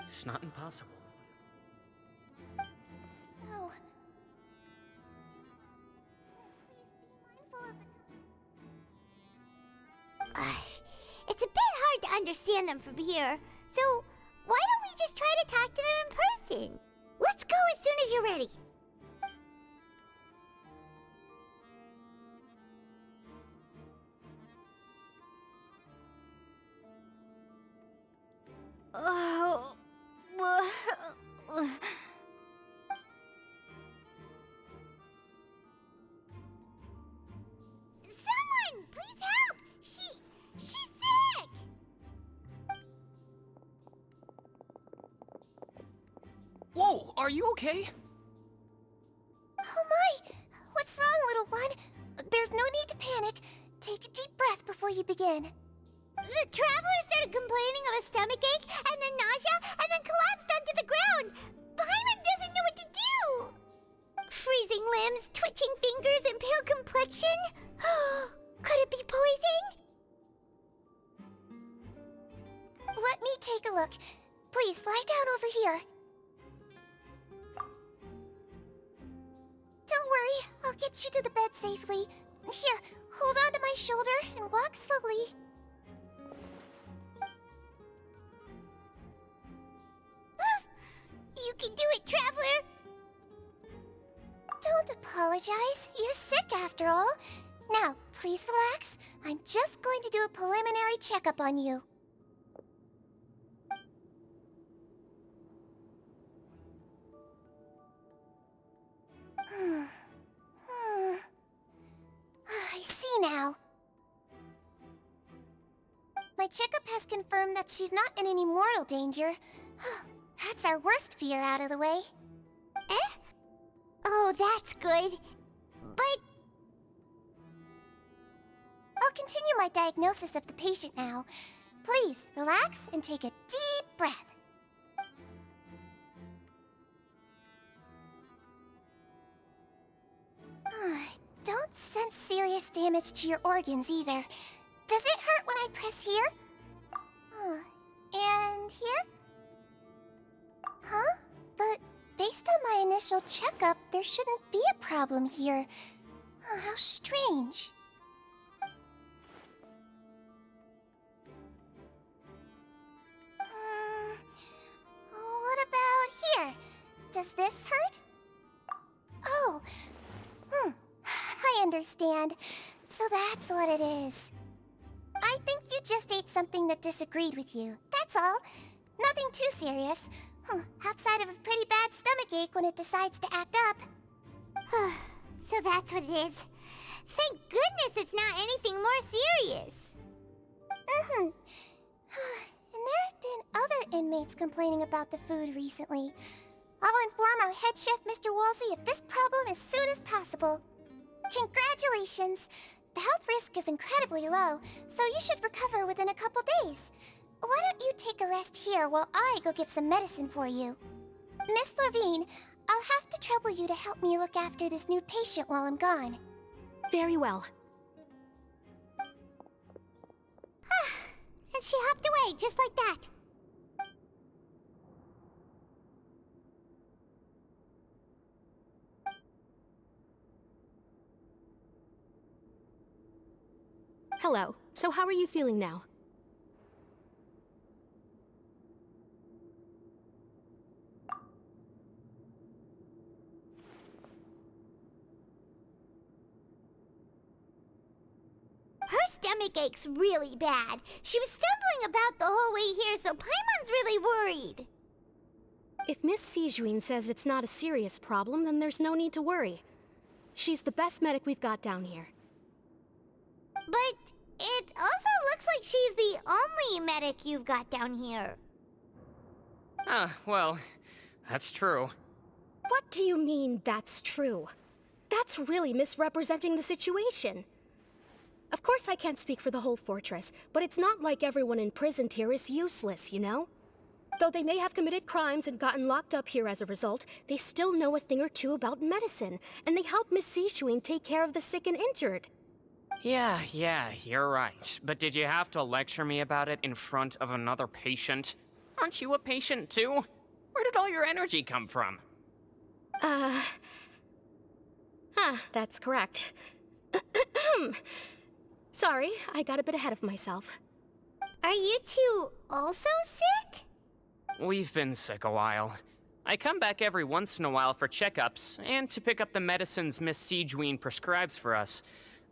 It's not impossible, understand them from here. So, why don't we just try to talk to them in person? Let's go as soon as you're ready. Oh. Someone, please help! She's sick! Whoa, are you okay? Oh my! What's wrong, little one? There's no need to panic. Take a deep breath before you begin. The traveler started complaining of a stomachache, and then nausea, and then collapsed onto the ground. Paimon doesn't know what to do! Freezing limbs, twitching fingers, and pale complexion? Could it be poison? Let me take a look. Please, lie down over here. Don't worry, I'll get you to the bed safely. Here, hold on to my shoulder and walk slowly. You can do it, traveler! Don't apologize. You're sick after all. Now, please relax. I'm just going to do a preliminary checkup on you. I see now. My checkup has confirmed that she's not in any mortal danger. That's our worst fear out of the way. Eh? Oh, that's good. But... I'll continue my diagnosis of the patient now. Please, relax and take a deep breath. Don't sense serious damage to your organs either. Does it hurt when I press here? And here? Huh? But based on my initial checkup, there shouldn't be a problem here. How strange. What about here? Does this hurt? Oh, I understand. So that's what it is. I think you just ate something that disagreed with you. That's all. Nothing too serious. Outside of a pretty bad stomachache when it decides to act up. So that's what it is. Thank goodness it's not anything more serious. And there have been other inmates complaining about the food recently. I'll inform our head chef, Mr. Wolsey, of this problem as soon as possible. Congratulations! The health risk is incredibly low, so you should recover within a couple days. Why don't you take a rest here while I go get some medicine for you? Miss Levine, I'll have to trouble you to help me look after this new patient while I'm gone. Very well. And she hopped away just like that. Hello. So how are you feeling now? Her stomach ache's really bad. She was stumbling about the whole way here, so Paimon's really worried. If Miss Sijuin says it's not a serious problem, then there's no need to worry. She's the best medic we've got down here. But it also looks like she's the only medic you've got down here. Well, that's true. What do you mean, that's true? That's really misrepresenting the situation. Of course I can't speak for the whole fortress, but it's not like everyone imprisoned here is useless, you know? Though they may have committed crimes and gotten locked up here as a result, they still know a thing or two about medicine, and they help Miss Sijuin take care of the sick and injured. Yeah, you're right. But did you have to lecture me about it in front of another patient? Aren't you a patient too? Where did all your energy come from? That's correct. Sorry, I got a bit ahead of myself. Are you two also sick? We've been sick a while. I come back every once in a while for checkups, and to pick up the medicines Miss Siegewien prescribes for us.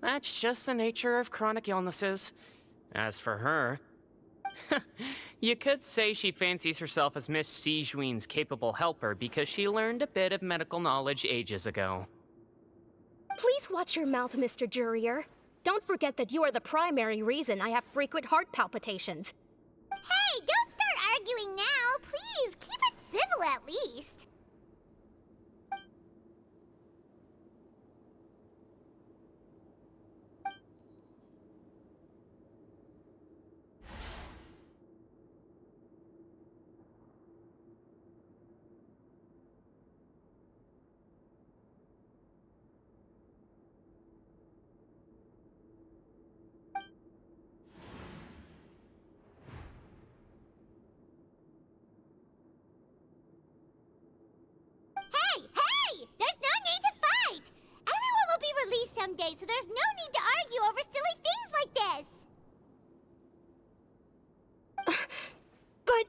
That's just the nature of chronic illnesses. As for her... you could say she fancies herself as Miss Siegewien's capable helper because she learned a bit of medical knowledge ages ago. Please watch your mouth, Mr. Jurier. Don't forget that you are the primary reason I have frequent heart palpitations. Hey, don't start arguing now! Please, keep it civil at least. Hey! There's no need to fight! Everyone will be released someday, so there's no need to argue over silly things like this! But...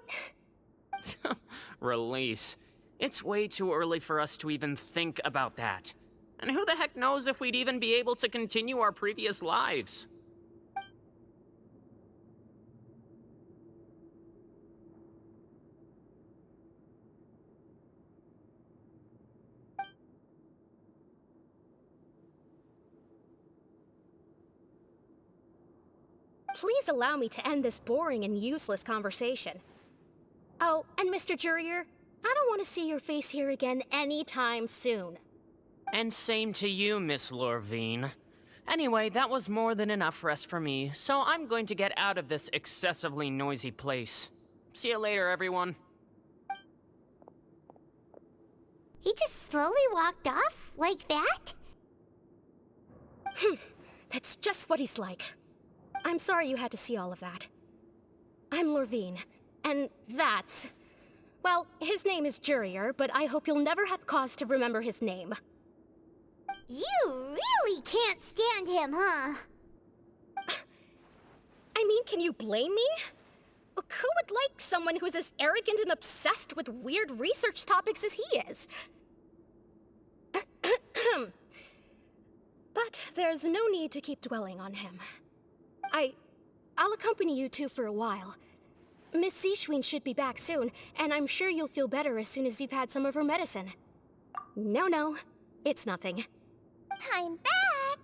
Release. It's way too early for us to even think about that. And who the heck knows if we'd even be able to continue our previous lives? Please allow me to end this boring and useless conversation. Oh, and Mr. Jurier, I don't want to see your face here again anytime soon. And same to you, Miss Lorvine. Anyway, that was more than enough rest for me, so I'm going to get out of this excessively noisy place. See you later, everyone. He just slowly walked off like that? That's just what he's like. I'm sorry you had to see all of that. I'm Lorvine, and that's... Well, his name is Jurier, but I hope you'll never have cause to remember his name. You really can't stand him, huh? I mean, can you blame me? Who would like someone who's as arrogant and obsessed with weird research topics as he is? But there's no need to keep dwelling on him. I'll accompany you two for a while. Miss Siegewien should be back soon, and I'm sure you'll feel better as soon as you've had some of her medicine. No, it's nothing. I'm back!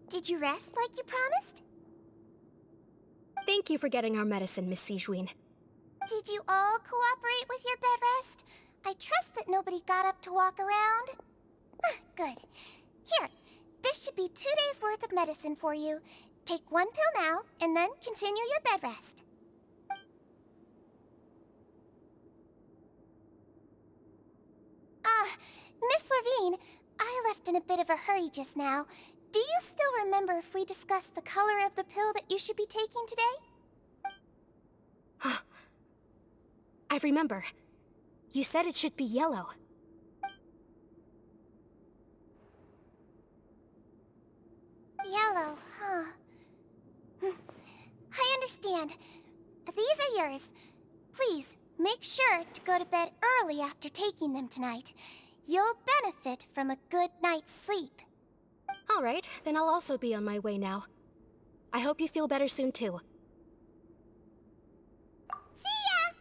Did you rest like you promised? Thank you for getting our medicine, Miss Siegewien. Did you all cooperate with your bed rest? I trust that nobody got up to walk around. Good. Here, this should be 2 days' worth of medicine for you. Take 1 pill now, and then continue your bed rest. Miss Lorvine, I left in a bit of a hurry just now. Do you still remember if we discussed the color of the pill that you should be taking today? I remember. You said it should be yellow. Yellow, huh? I understand. These are yours. Please, make sure to go to bed early after taking them tonight. You'll benefit from a good night's sleep. All right, then I'll also be on my way now. I hope you feel better soon, too. See ya!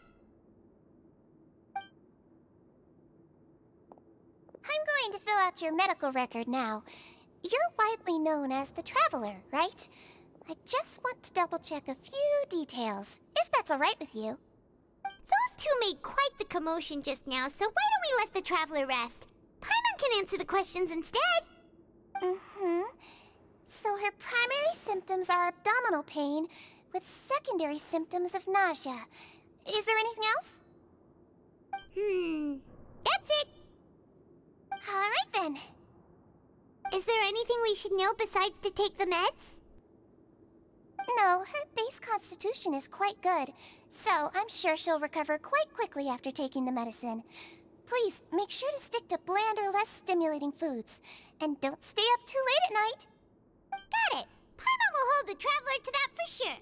I'm going to fill out your medical record now. You're widely known as the Traveler, right? I just want to double-check a few details, if that's all right with you. Those two made quite the commotion just now, so why don't we let the Traveler rest? Paimon can answer the questions instead. So her primary symptoms are abdominal pain, with secondary symptoms of nausea. Is there anything else? That's it. All right then. Is there anything we should know besides to take the meds? No, her base constitution is quite good, so I'm sure she'll recover quite quickly after taking the medicine. Please, make sure to stick to bland or less stimulating foods, and don't stay up too late at night. Got it! Paimon will hold the Traveler to that for sure.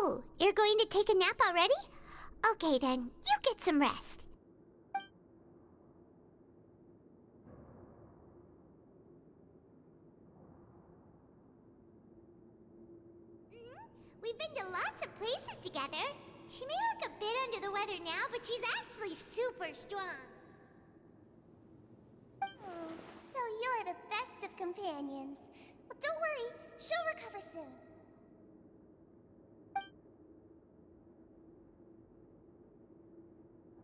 Oh, you're going to take a nap already? Okay then, you get some rest. We've been to lots of places together. She may look a bit under the weather now, but she's actually super strong. So you're the best of companions. Well, don't worry, she'll recover soon.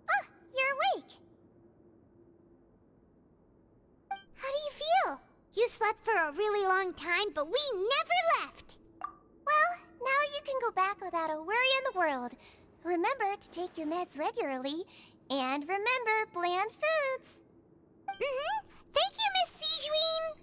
Ah, you're awake. How do you feel? You slept for a really long time, but we never left. Well, now you can go back without a worry in the world. Remember to take your meds regularly, and remember bland foods. Mm-hmm. Thank you, Miss Siegeween.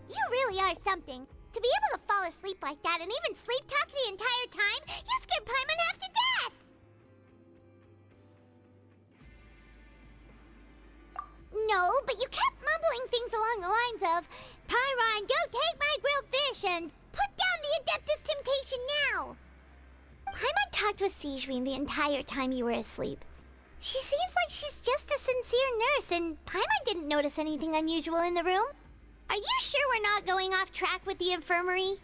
You really are something. To be able to fall asleep like that and even sleep talk the entire time, you scared Paimon half to death! No, but you kept mumbling things along the lines of, Pyron, go take my grilled fish and put down the Adeptus Temptation now! Paimon talked with Siegeween the entire time you were asleep. She seems like she's just a sincere nurse, and Paimon didn't notice anything unusual in the room. Are you sure we're not going off track with the infirmary?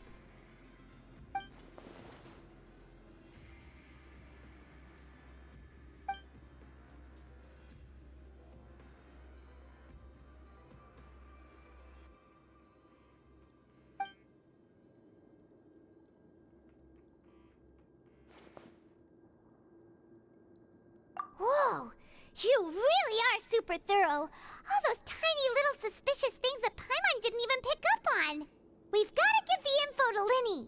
Whoa! You really are super thorough. All those tiny little suspicious things that Paimon didn't even pick up on. We've got to give the info to Linny.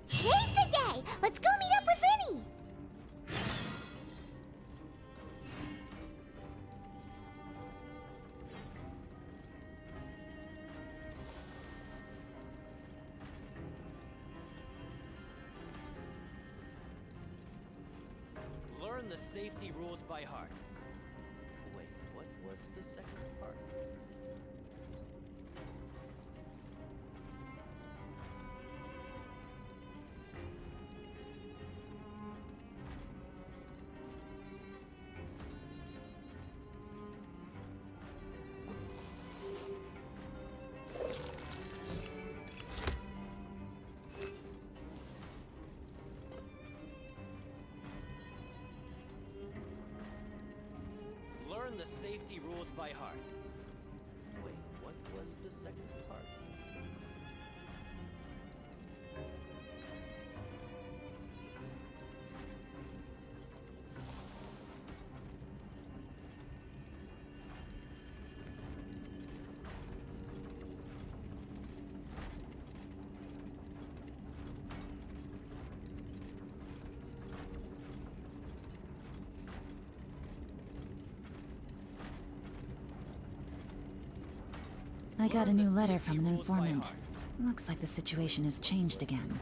Today's the day! Let's go meet up with Linny! Learn the safety rules by heart. Wait, what was the second part? Learn the safety rules by heart. Wait, what was the second part? I got a new letter from an informant. Looks like the situation has changed again.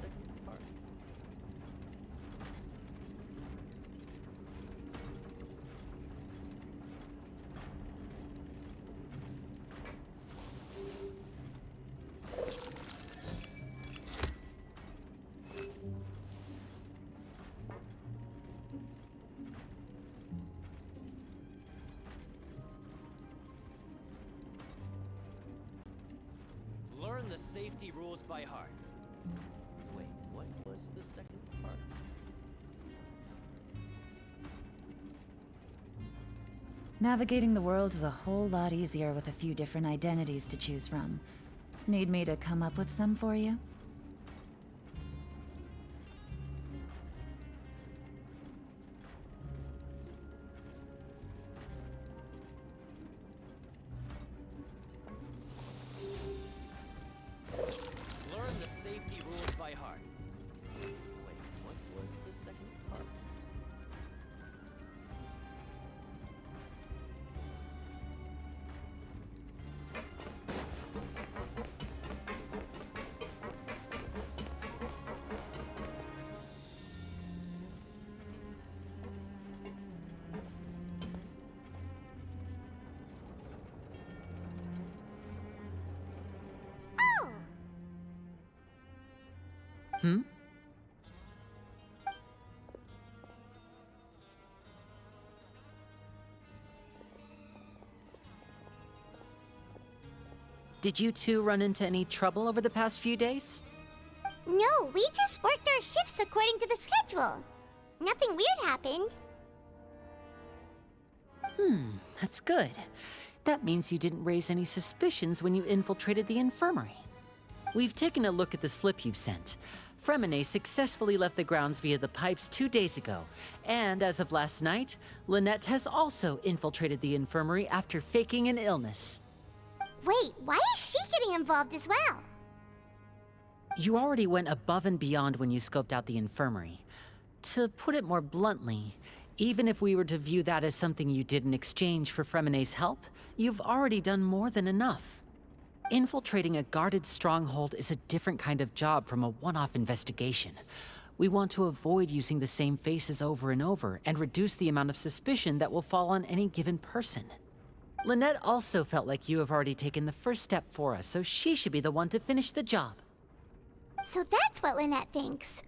Learn the safety rules by heart. Wait, what was the second part? Navigating the world is a whole lot easier with a few different identities to choose from. Need me to come up with some for you? Learn the safety rules by heart. Wait, what was the second part? Oh! Hmm? Did you two run into any trouble over the past few days? No, we just worked our shifts according to the schedule. Nothing weird happened. That's good. That means you didn't raise any suspicions when you infiltrated the infirmary. We've taken a look at the slip you've sent. Fremine successfully left the grounds via the pipes 2 days ago, and as of last night, Lynette has also infiltrated the infirmary after faking an illness. Wait, why is she getting involved as well? You already went above and beyond when you scoped out the infirmary. To put it more bluntly, even if we were to view that as something you did in exchange for Fremine's help, you've already done more than enough. Infiltrating a guarded stronghold is a different kind of job from a one-off investigation. We want to avoid using the same faces over and over and reduce the amount of suspicion that will fall on any given person. Lynette also felt like you have already taken the first step for us, so she should be the one to finish the job. So that's what Lynette thinks.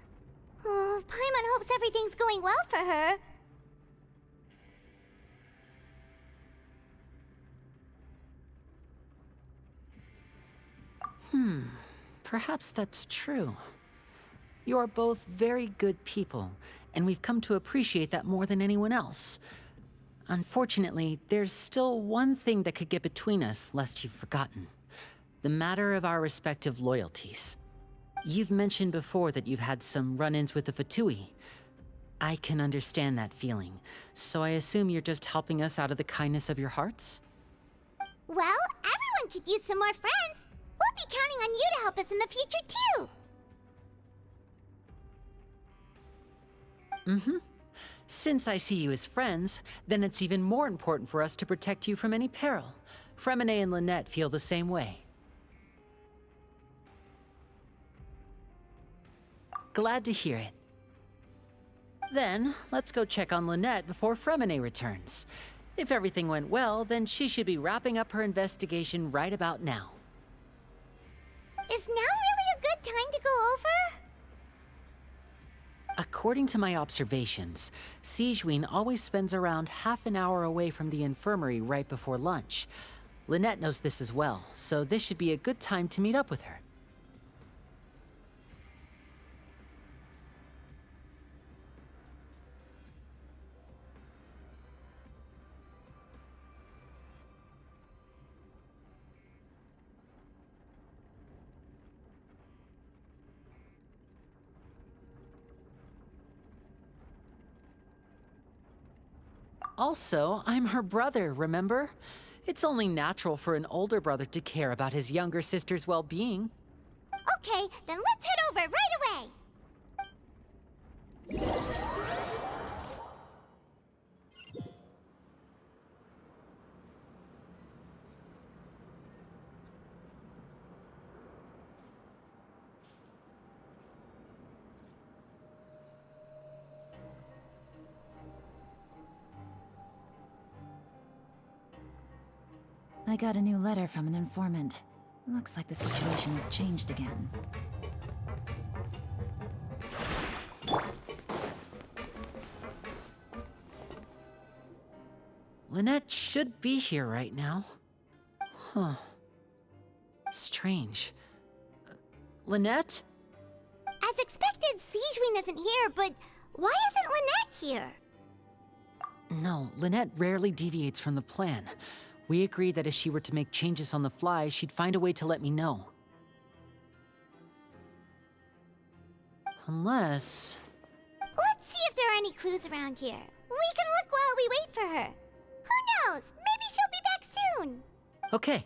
Oh, Paimon hopes everything's going well for her. Perhaps that's true. You're both very good people, and we've come to appreciate that more than anyone else. Unfortunately, there's still one thing that could get between us, lest you've forgotten. The matter of our respective loyalties. You've mentioned before that you've had some run-ins with the Fatui. I can understand that feeling, so I assume you're just helping us out of the kindness of your hearts? Well, everyone could use some more friends. We'll be counting on you to help us in the future, too. Since I see you as friends, then it's even more important for us to protect you from any peril. Fremine and Lynette feel the same way. Glad to hear it. Then, let's go check on Lynette before Fremine returns. If everything went well, then she should be wrapping up her investigation right about now. Is now really a good time to go over? According to my observations, Sijuin always spends around half an hour away from the infirmary right before lunch. Lynette knows this as well, so this should be a good time to meet up with her. Also, I'm her brother, remember? It's only natural for an older brother to care about his younger sister's well-being. Okay, then let's head over right away. I got a new letter from an informant. Looks like the situation has changed again. Lynette should be here right now. Huh. Strange. Lynette? As expected, Sijwin isn't here, but why isn't Lynette here? No, Lynette rarely deviates from the plan. We agreed that if she were to make changes on the fly, she'd find a way to let me know. Unless... Let's see if there are any clues around here. We can look while we wait for her. Who knows? Maybe she'll be back soon. Okay.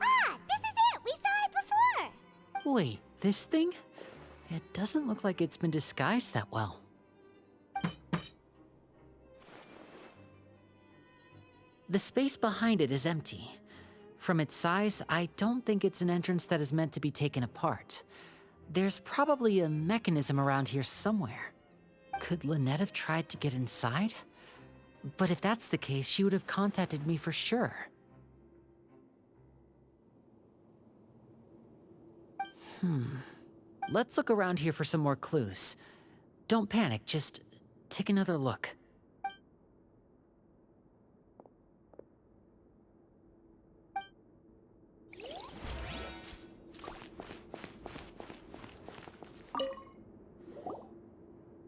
Ah, this is it! We saw it before! Wait, this thing? It doesn't look like it's been disguised that well. The space behind it is empty. From its size, I don't think it's an entrance that is meant to be taken apart. There's probably a mechanism around here somewhere. Could Lynette have tried to get inside? But if that's the case, she would have contacted me for sure. Let's look around here for some more clues. Don't panic, just take another look.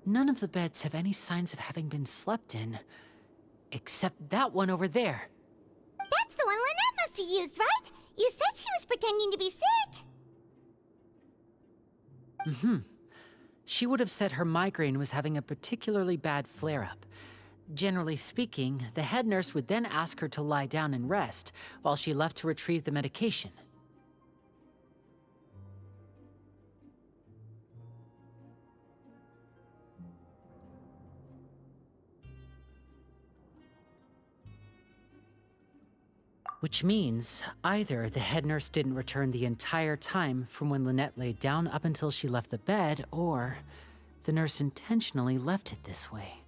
None of the beds have any signs of having been slept in, except that one over there. That's the one Lynette must have used, right? You said she was pretending to be sick. She would have said her migraine was having a particularly bad flare-up. Generally speaking, the head nurse would then ask her to lie down and rest, while she left to retrieve the medication. Which means either the head nurse didn't return the entire time from when Lynette laid down up until she left the bed, or the nurse intentionally left it this way.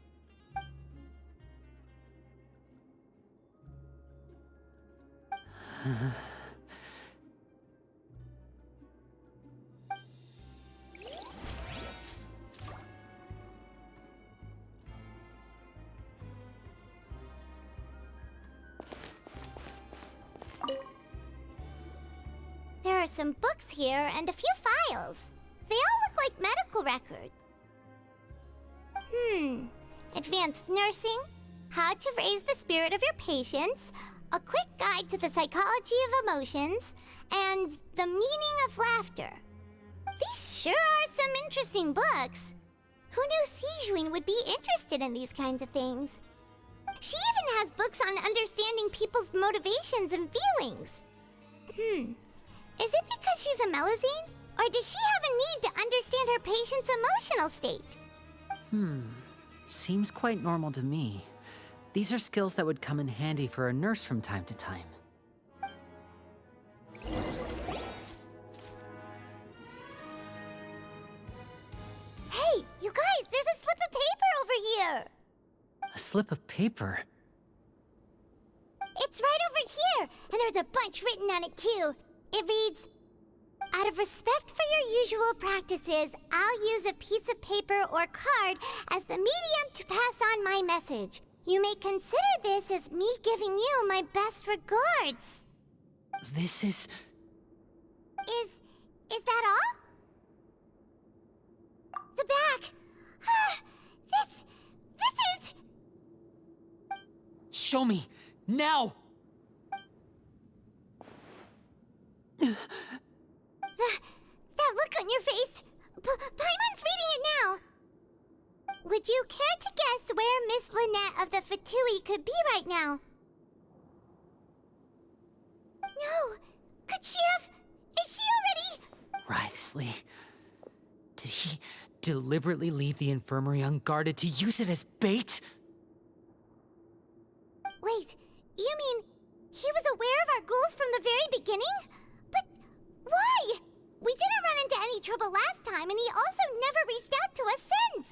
There are some books here and a few files. They all look like medical records. Advanced nursing, how to raise the spirit of your patients, a quick guide to the psychology of emotions, and the meaning of laughter. These sure are some interesting books. Who knew Sijwin would be interested in these kinds of things? She even has books on understanding people's motivations and feelings. Is it because she's a Melazine? Or does she have a need to understand her patient's emotional state? Seems quite normal to me. These are skills that would come in handy for a nurse from time to time. Hey, you guys, there's a slip of paper over here! A slip of paper? It's right over here, and there's a bunch written on it too. It reads, out of respect for your usual practices, I'll use a piece of paper or card as the medium to pass on my message. You may consider this as me giving you my best regards. This is... Is that all? The back. This is... Show me! Now! That look on your face. Paimon's reading it now. Would you care to guess where Miss Lynette of the Fatui could be right now? No. Could she have... Is she already... Writhsley. Did he deliberately leave the infirmary unguarded to use it as bait? Wait, you mean he was aware of our goals from the very beginning? But why? We didn't run into any trouble last time, time, and he also never reached out to us since.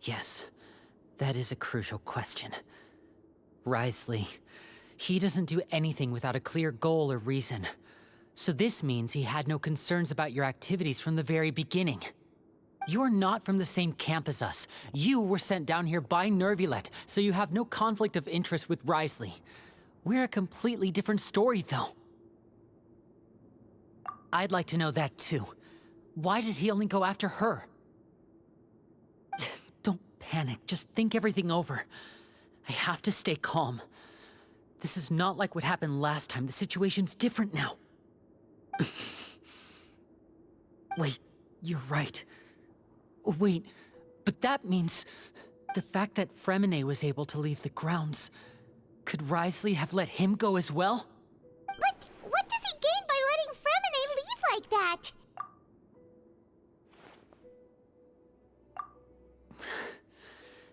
Yes, that is a crucial question. Wriothesley, he doesn't do anything without a clear goal or reason. So this means he had no concerns about your activities from the very beginning. You're not from the same camp as us. You were sent down here by Nervulet, so you have no conflict of interest with Wriothesley. We're a completely different story, though. I'd like to know that, too. Why did he only go after her? Don't panic. Just think everything over. I have to stay calm. This is not like what happened last time. The situation's different now. Wait, you're right. Wait, but that means the fact that Fremine was able to leave the grounds. Could Wriothesley have let him go as well? But what does he gain by letting Fremine leave like that?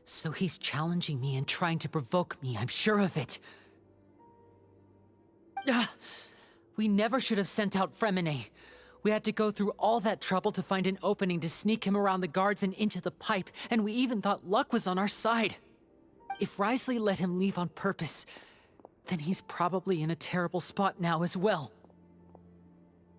So he's challenging me and trying to provoke me, I'm sure of it. We never should have sent out Fremine. We had to go through all that trouble to find an opening to sneak him around the guards and into the pipe, and we even thought luck was on our side. If Wriothesley let him leave on purpose, then he's probably in a terrible spot now as well.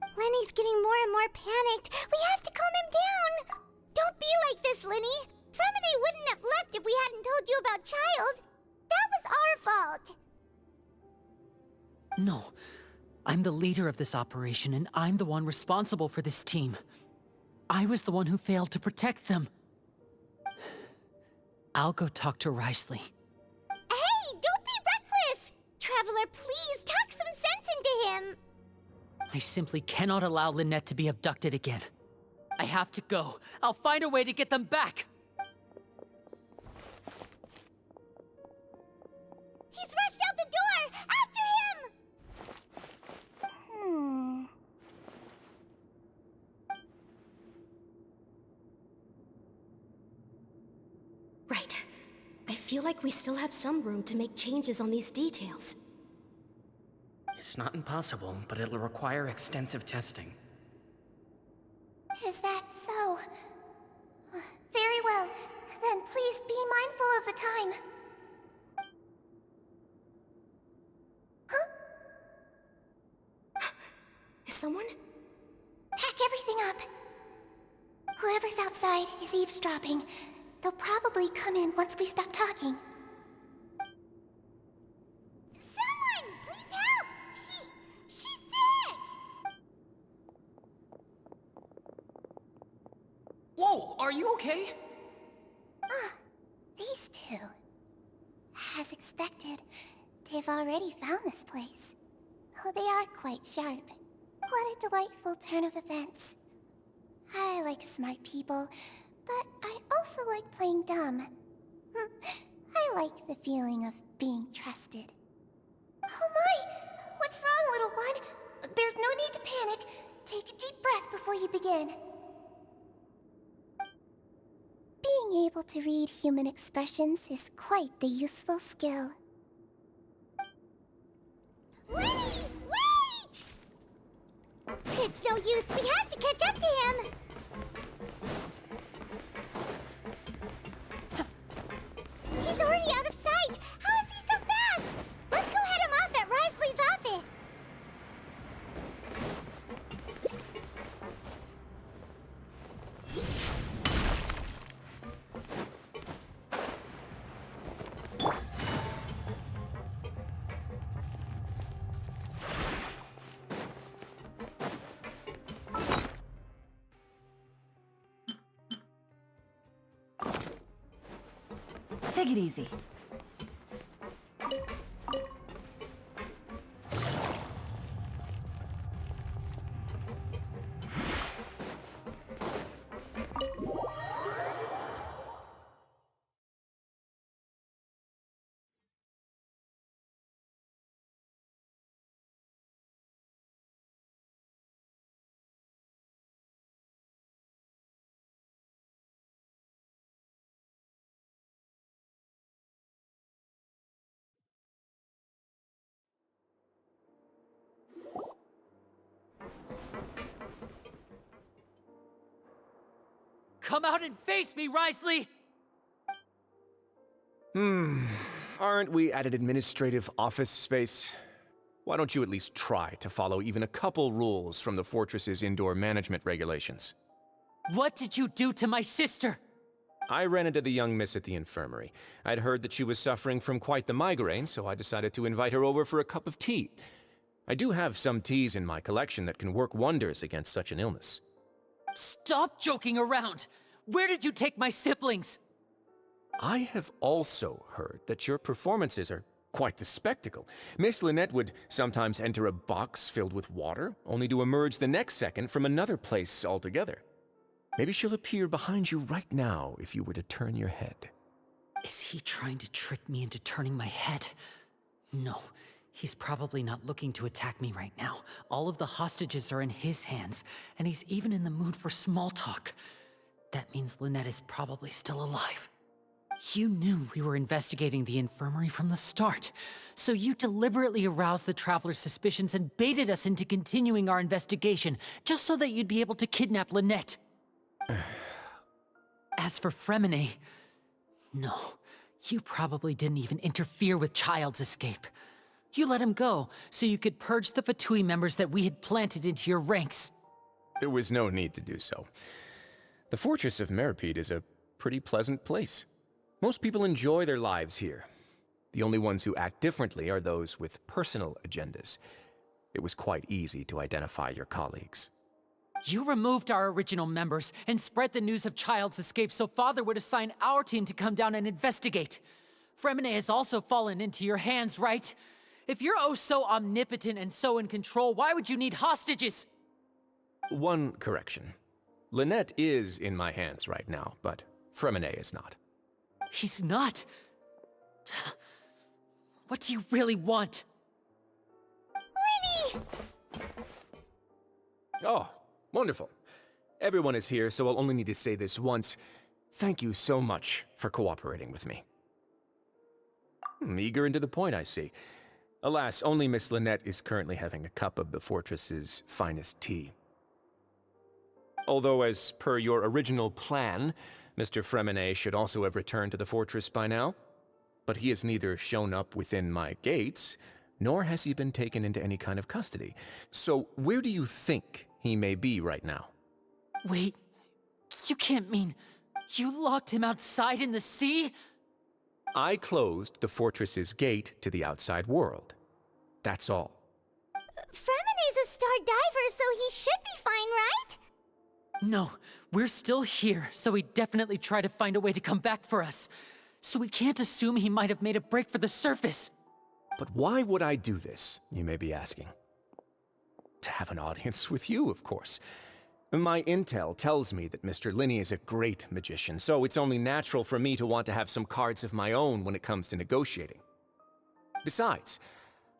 Lenny's getting more and more panicked. We have to calm him down. Don't be like this, Lenny. Fremine wouldn't have left if we hadn't told you about Child. That was our fault. No. I'm the leader of this operation, and I'm the one responsible for this team. I was the one who failed to protect them. I'll go talk to Wriothesley. Hey, don't be reckless! Traveler, please talk some sense into him. I simply cannot allow Lynette to be abducted again. I have to go. I'll find a way to get them back! He's rushed out the door! After him! Right. I feel like we still have some room to make changes on these details. It's not impossible, but it'll require extensive testing. Is that so? Very well. Then please be mindful of the time. Huh? Is someone? Pack everything up. Whoever's outside is eavesdropping. They'll probably come in once we stop talking. Someone! Please help! She's sick! Whoa! Are you okay? These two. As expected, they've already found this place. Oh, they are quite sharp. What a delightful turn of events. I like smart people, but I also like playing dumb. I like the feeling of being trusted. Oh my! What's wrong, little one? There's no need to panic. Take a deep breath before you begin. Being able to read human expressions is quite the useful skill. Lenny! Wait! It's no use. We have to catch up to him. He's already out of sight. How is he so fast? Let's go head him off at Wriothesley's office. Take it easy. Come out and face me, Risley! Aren't we at an administrative office space? Why don't you at least try to follow even a couple rules from the fortress's indoor management regulations? What did you do to my sister? I ran into the young miss at the infirmary. I'd heard that she was suffering from quite the migraine, so I decided to invite her over for a cup of tea. I do have some teas in my collection that can work wonders against such an illness. Stop joking around! Where did you take my siblings? I have also heard that your performances are quite the spectacle. Miss Lynette would sometimes enter a box filled with water, only to emerge the next second from another place altogether. Maybe she'll appear behind you right now if you were to turn your head. Is he trying to trick me into turning my head? No, he's probably not looking to attack me right now. All of the hostages are in his hands, and he's even in the mood for small talk. That means Lynette is probably still alive. You knew we were investigating the infirmary from the start, so you deliberately aroused the Traveler's suspicions and baited us into continuing our investigation, just so that you'd be able to kidnap Lynette. As for Fremine, no, you probably didn't even interfere with Child's escape. You let him go, so you could purge the Fatui members that we had planted into your ranks. There was no need to do so. The Fortress of Meripede is a pretty pleasant place. Most people enjoy their lives here. The only ones who act differently are those with personal agendas. It was quite easy to identify your colleagues. You removed our original members and spread the news of Child's escape so Father would assign our team to come down and investigate. Fremine has also fallen into your hands, right? If you're oh so omnipotent and so in control, why would you need hostages? One correction. Lynette is in my hands right now, but Fremine is not. He's not. What do you really want? Lenny! Oh, wonderful. Everyone is here, so I'll only need to say this once. Thank you so much for cooperating with me. Eager and to the point, I see. Alas, only Miss Lynette is currently having a cup of the fortress's finest tea. Although, as per your original plan, Mr. Fremine should also have returned to the fortress by now. But he has neither shown up within my gates, nor has he been taken into any kind of custody. So where do you think he may be right now? Wait, you can't mean you locked him outside in the sea? I closed the fortress's gate to the outside world. That's all. Fremine's a star diver, so he should be fine, right? No, we're still here, so he'd definitely try to find a way to come back for us. So we can't assume he might have made a break for the surface. But why would I do this, you may be asking? To have an audience with you, of course. My intel tells me that Mr. Linney is a great magician, so it's only natural for me to want to have some cards of my own when it comes to negotiating. Besides,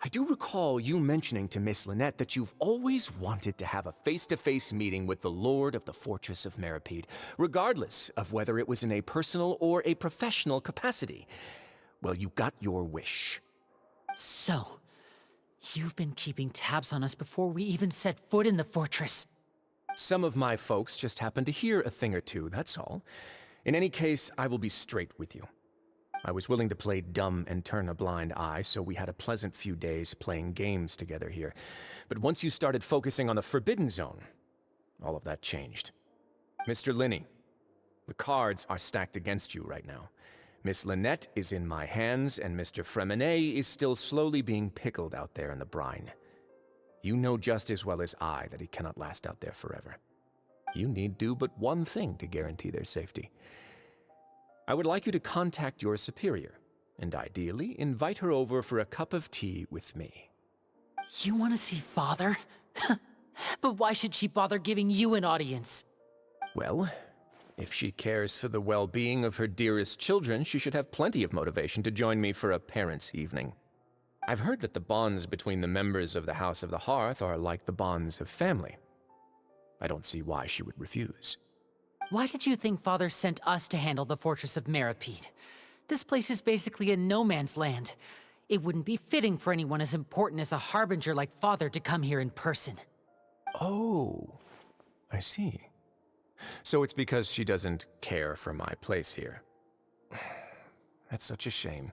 I do recall you mentioning to Miss Lynette that you've always wanted to have a face-to-face meeting with the Lord of the Fortress of Meripede, regardless of whether it was in a personal or a professional capacity. Well, you got your wish. So, you've been keeping tabs on us before we even set foot in the fortress. Some of my folks just happened to hear a thing or two, that's all. In any case, I will be straight with you. I was willing to play dumb and turn a blind eye, so we had a pleasant few days playing games together here. But once you started focusing on the Forbidden Zone, all of that changed. Mr. Linney, the cards are stacked against you right now. Miss Lynette is in my hands, and Mr. Fremine is still slowly being pickled out there in the brine. You know just as well as I that he cannot last out there forever. You need do but one thing to guarantee their safety. I would like you to contact your superior, and ideally invite her over for a cup of tea with me. You want to see Father? But why should she bother giving you an audience? Well, if she cares for the well-being of her dearest children, she should have plenty of motivation to join me for a parents' evening. I've heard that the bonds between the members of the House of the Hearth are like the bonds of family. I don't see why she would refuse. Why did you think Father sent us to handle the Fortress of Meripede? This place is basically a no-man's land. It wouldn't be fitting for anyone as important as a harbinger like Father to come here in person. Oh, I see. So it's because she doesn't care for my place here. That's such a shame.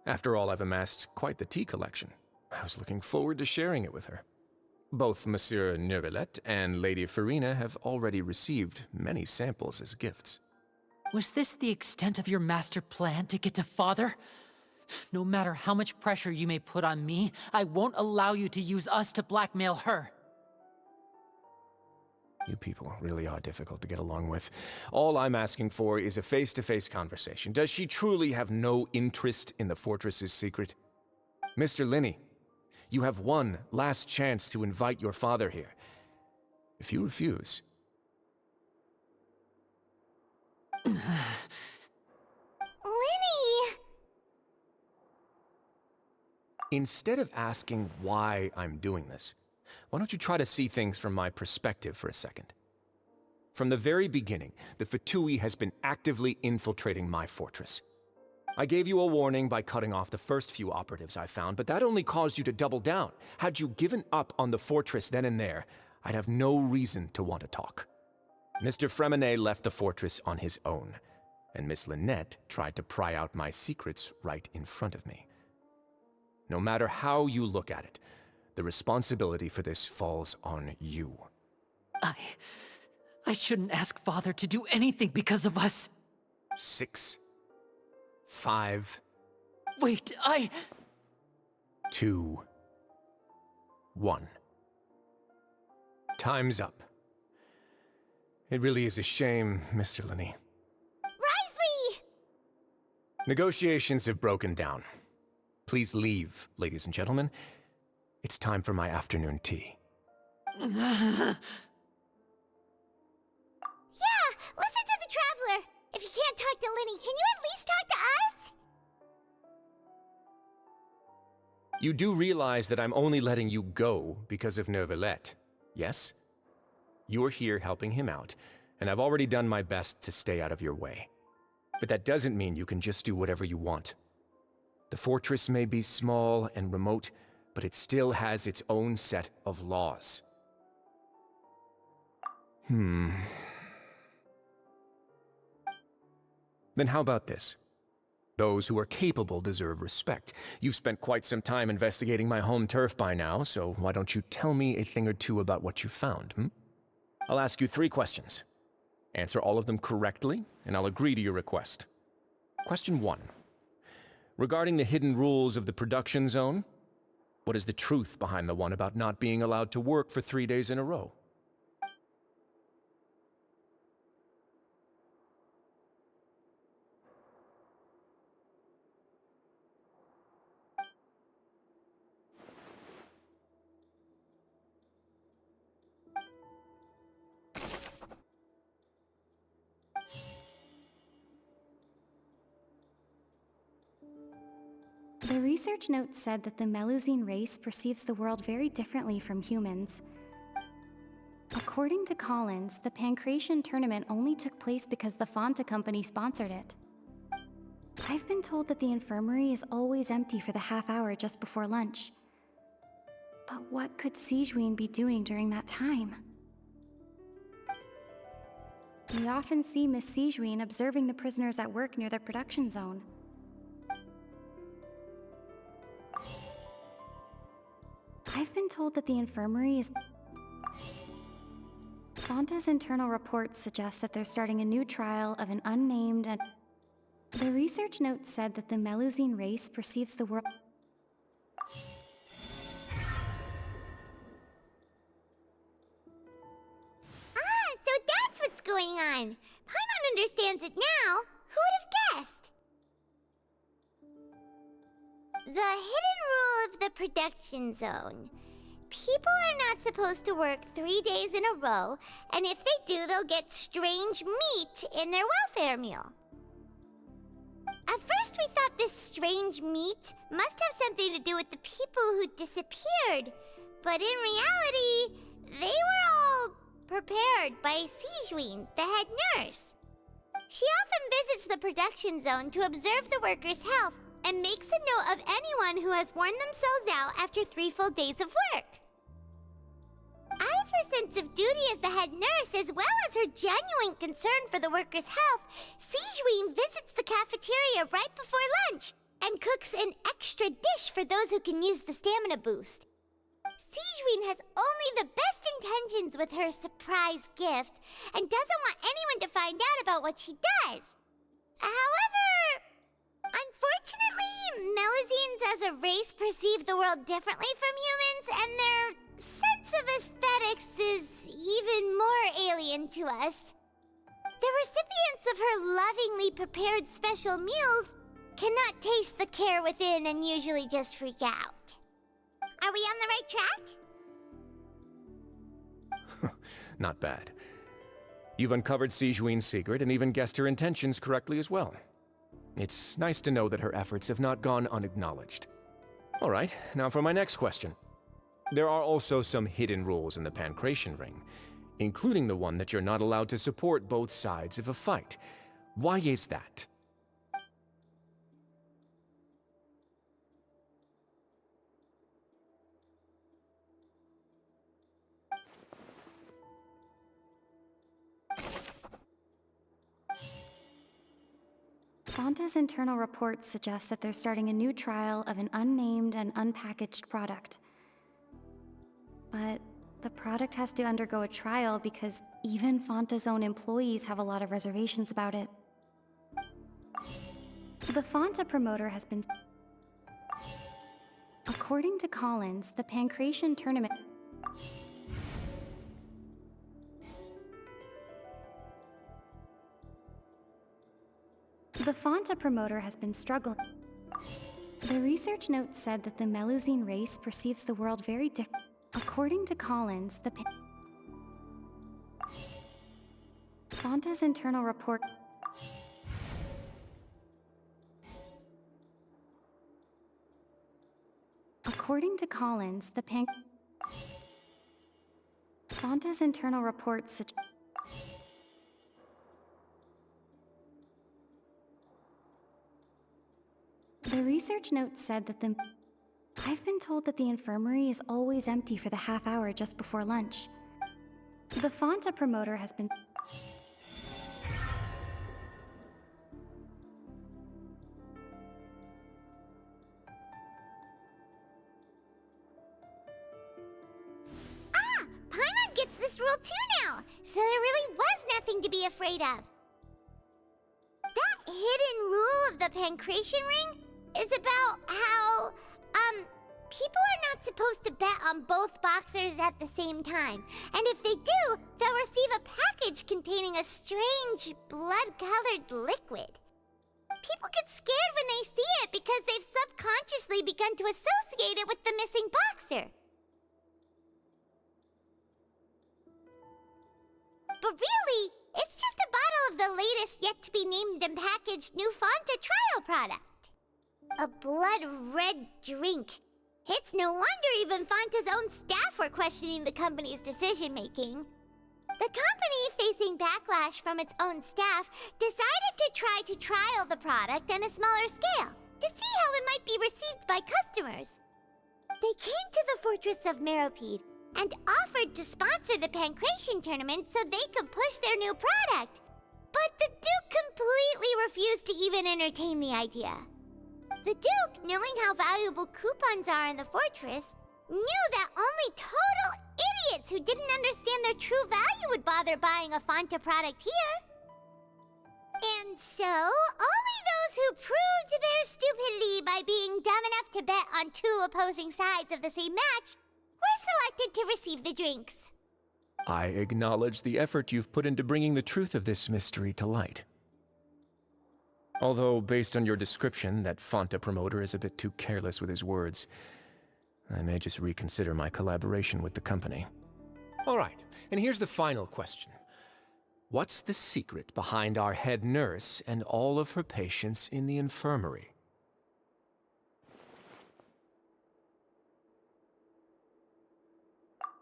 After all, I've amassed quite the tea collection. I was looking forward to sharing it with her. Both Monsieur Neuvillette and Lady Farina have already received many samples as gifts. Was this the extent of your master plan to get to Father? No matter how much pressure you may put on me, I won't allow you to use us to blackmail her. You people really are difficult to get along with. All I'm asking for is a face-to-face conversation. Does she truly have no interest in the fortress's secret? Mr. Linney, you have one last chance to invite your father here. If you refuse... Linny! Instead of asking why I'm doing this, why don't you try to see things from my perspective for a second? From the very beginning, the Fatui has been actively infiltrating my fortress. I gave you a warning by cutting off the first few operatives I found, but that only caused you to double down. Had you given up on the fortress then and there, I'd have no reason to want to talk. Mr. Fremenet left the fortress on his own, and Miss Lynette tried to pry out my secrets right in front of me. No matter how you look at it, the responsibility for this falls on you. I shouldn't ask Father to do anything because of us. 6, 5... Wait, 2, 1. Time's up. It really is a shame, Mr. Linney. Risley! Negotiations have broken down. Please leave, ladies and gentlemen. It's time for my afternoon tea. Yeah, listen to the Traveler. If you can't talk to Linny, can you at least talk to us? You do realize that I'm only letting you go because of Neuvillette, yes? You're here helping him out, and I've already done my best to stay out of your way. But that doesn't mean you can just do whatever you want. The fortress may be small and remote, but it still has its own set of laws. Then how about this? Those who are capable deserve respect. You've spent quite some time investigating my home turf by now, so why don't you tell me a thing or two about what you found, I'll ask you 3 questions. Answer all of them correctly, and I'll agree to your request. Question 1. Regarding the hidden rules of the production zone, what is the truth behind the one about not being allowed to work for 3 days in a row? The research note said that the Melusine race perceives the world very differently from humans. According to Collins, the Pancration tournament only took place because the Fanta company sponsored it. I've been told that the infirmary is always empty for the half hour just before lunch. But what could Sigewinne be doing during that time? We often see Miss Sigewinne observing the prisoners at work near the production zone. I've been told that the infirmary is... Fanta's internal reports suggest that they're starting a new trial of an unnamed and... The research note said that the Melusine race perceives the world... So that's what's going on. Paimon understands it now. Who would have guessed? The hidden rule of the production zone. People are not supposed to work 3 days in a row, and if they do, they'll get strange meat in their welfare meal. At first we thought this strange meat must have something to do with the people who disappeared, but in reality, they were all prepared by Sigewinne, the head nurse. She often visits the production zone to observe the workers' health and makes a note of anyone who has worn themselves out after 3 full days of work. Out of her sense of duty as the head nurse, as well as her genuine concern for the workers' health, Sigewinne visits the cafeteria right before lunch and cooks an extra dish for those who can use the stamina boost. Sigewinne has only the best intentions with her surprise gift and doesn't want anyone to find out about what she does. However, unfortunately, Melusines as a race perceive the world differently from humans, and their sense of aesthetics is even more alien to us. The recipients of her lovingly prepared special meals cannot taste the care within and usually just freak out. Are we on the right track? Not bad. You've uncovered Sigewinne's secret and even guessed her intentions correctly as well. It's nice to know that her efforts have not gone unacknowledged. All right, now for my next question. There are also some hidden rules in the Pancration Ring, including the one that you're not allowed to support both sides of a fight. Why is that? Fonta's internal reports suggest that they're starting a new trial of an unnamed and unpackaged product. But the product has to undergo a trial because even Fonta's own employees have a lot of reservations about it. The Fonta promoter has been... According to Collins, the Pancration tournament... The Fonta promoter has been struggling. The research note said that the Melusine race perceives the world very different. According to Collins, the Fonta's internal report... According to Collins, the Fonta's internal reports suggest... The research note said that I've been told that the infirmary is always empty for the half hour just before lunch. The Fonta promoter has been... Paimon gets this rule too now, so there really was nothing to be afraid of. That hidden rule of the Pancration Ring is about how, people are not supposed to bet on both boxers at the same time. And if they do, they'll receive a package containing a strange, blood-colored liquid. People get scared when they see it because they've subconsciously begun to associate it with the missing boxer. But really, it's just a bottle of the latest yet-to-be-named and packaged new Fonta trial product. A blood-red drink. It's no wonder even Fonta's own staff were questioning the company's decision-making. The company, facing backlash from its own staff, decided to try to trial the product on a smaller scale, to see how it might be received by customers. They came to the Fortress of Meropide and offered to sponsor the Pancration tournament so they could push their new product. But the Duke completely refused to even entertain the idea. The Duke, knowing how valuable coupons are in the fortress, knew that only total idiots who didn't understand their true value would bother buying a Fonta product here. And so, only those who proved their stupidity by being dumb enough to bet on two opposing sides of the same match were selected to receive the drinks. I acknowledge the effort you've put into bringing the truth of this mystery to light. Although, based on your description, that Fonta promoter is a bit too careless with his words, I may just reconsider my collaboration with the company. All right, and here's the final question. What's the secret behind our head nurse and all of her patients in the infirmary?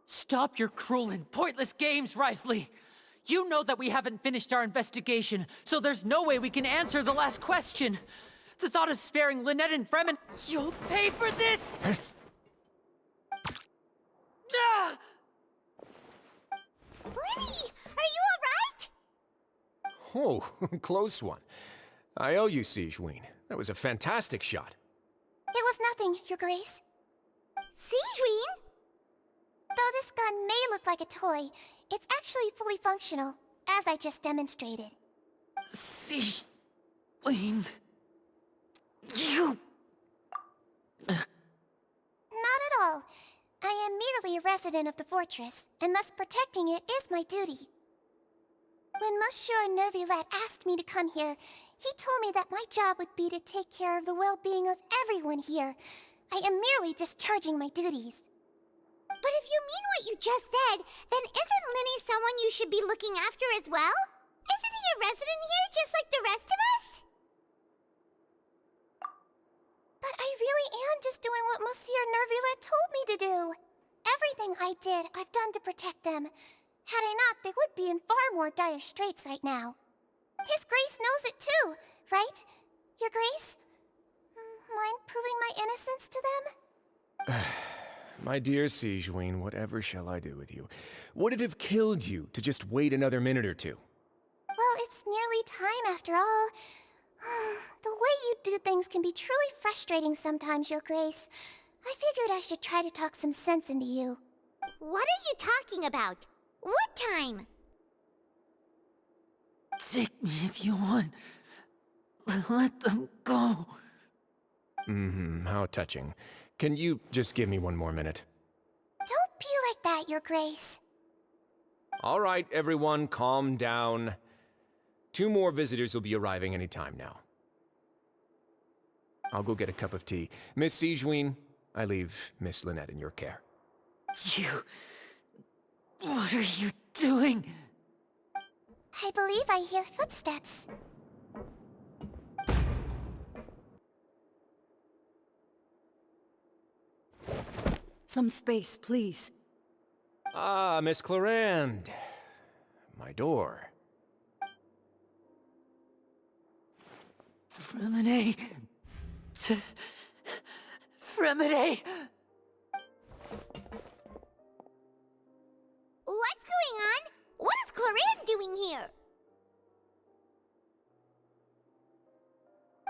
Stop your cruel and pointless games, Risley! You know that we haven't finished our investigation, so there's no way we can answer the last question. The thought of sparing Lynette and Fremen... You'll pay for this! Ah! Oh, close one. I owe you, Sigeween. That was a fantastic shot. It was nothing, Your Grace. Sigeween? Though this gun may look like a toy, it's actually fully functional, as I just demonstrated. Sigeween... You... Not at all. I am merely a resident of the fortress, and thus protecting it is my duty. When Monsieur Nervulette asked me to come here, he told me that my job would be to take care of the well-being of everyone here. I am merely discharging my duties. But if you mean what you just said, then isn't Linny someone you should be looking after as well? Isn't he a resident here just like the rest of us? But I really am just doing what Monsieur Nervulette told me to do. Everything I did, I've done to protect them. Had I not, they would be in far more dire straits right now. His Grace knows it too, right? Your Grace? Mind proving my innocence to them? My dear Sigeween, whatever shall I do with you? Would it have killed you to just wait another minute or two? Well, it's nearly time after all. The way you do things can be truly frustrating sometimes, Your Grace. I figured I should try to talk some sense into you. What are you talking about? What time? Take me if you want, but let them go. How touching. Can you just give me one more minute? Don't be like that, Your Grace. All right, everyone, calm down. 2 more visitors will be arriving any time now. I'll go get a cup of tea. Miss Sigeween, I leave Miss Lynette in your care. You... What are you doing? I believe I hear footsteps. Some space, please. Ah, Miss Clarande. My door. Fremine... Fremine... What's going on? What is Clarande doing here?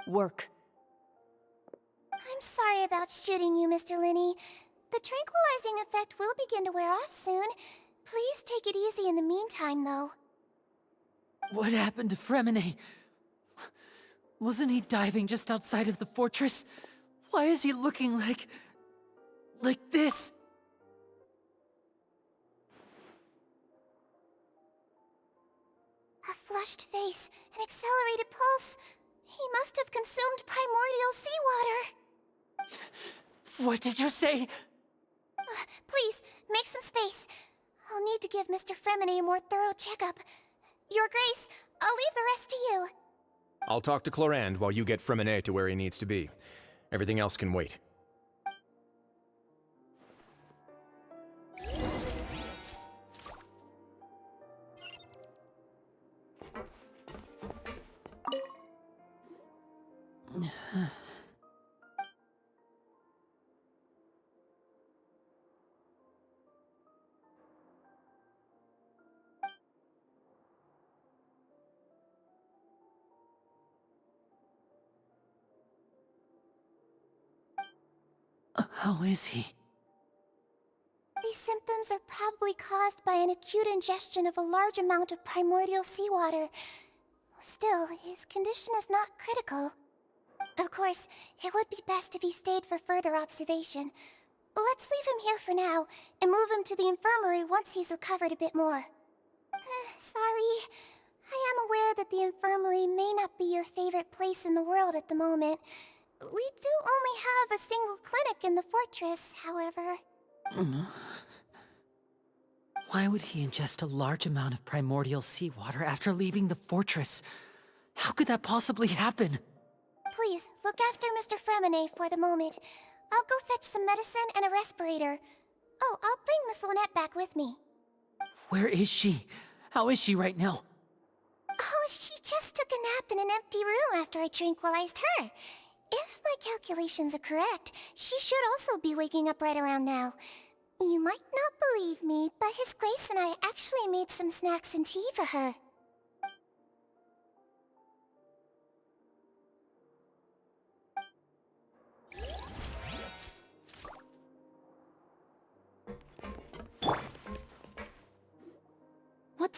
Work. I'm sorry about shooting you, Mr. Linny. The tranquilizing effect will begin to wear off soon. Please take it easy in the meantime, though. What happened to Fremine? Wasn't he diving just outside of the fortress? Why is he looking like this? A flushed face, an accelerated pulse. He must have consumed primordial seawater. What did you say? Please, make some space. I'll need to give Mr. Fremine a more thorough checkup. Your Grace, I'll leave the rest to you. I'll talk to Clarande while you get Fremine to where he needs to be. Everything else can wait. How is he? These symptoms are probably caused by an acute ingestion of a large amount of primordial seawater. Still, his condition is not critical. Of course, it would be best if he stayed for further observation. Let's leave him here for now, and move him to the infirmary once he's recovered a bit more. Sorry. I am aware that the infirmary may not be your favorite place in the world at the moment. We do only have a single clinic in the fortress, however. Why would he ingest a large amount of primordial seawater after leaving the fortress? How could that possibly happen? Please, look after Mr. Fremine for the moment. I'll go fetch some medicine and a respirator. Oh, I'll bring Miss Lynette back with me. Where is she? How is she right now? Oh, she just took a nap in an empty room after I tranquilized her. If my calculations are correct, she should also be waking up right around now. You might not believe me, but His Grace and I actually made some snacks and tea for her.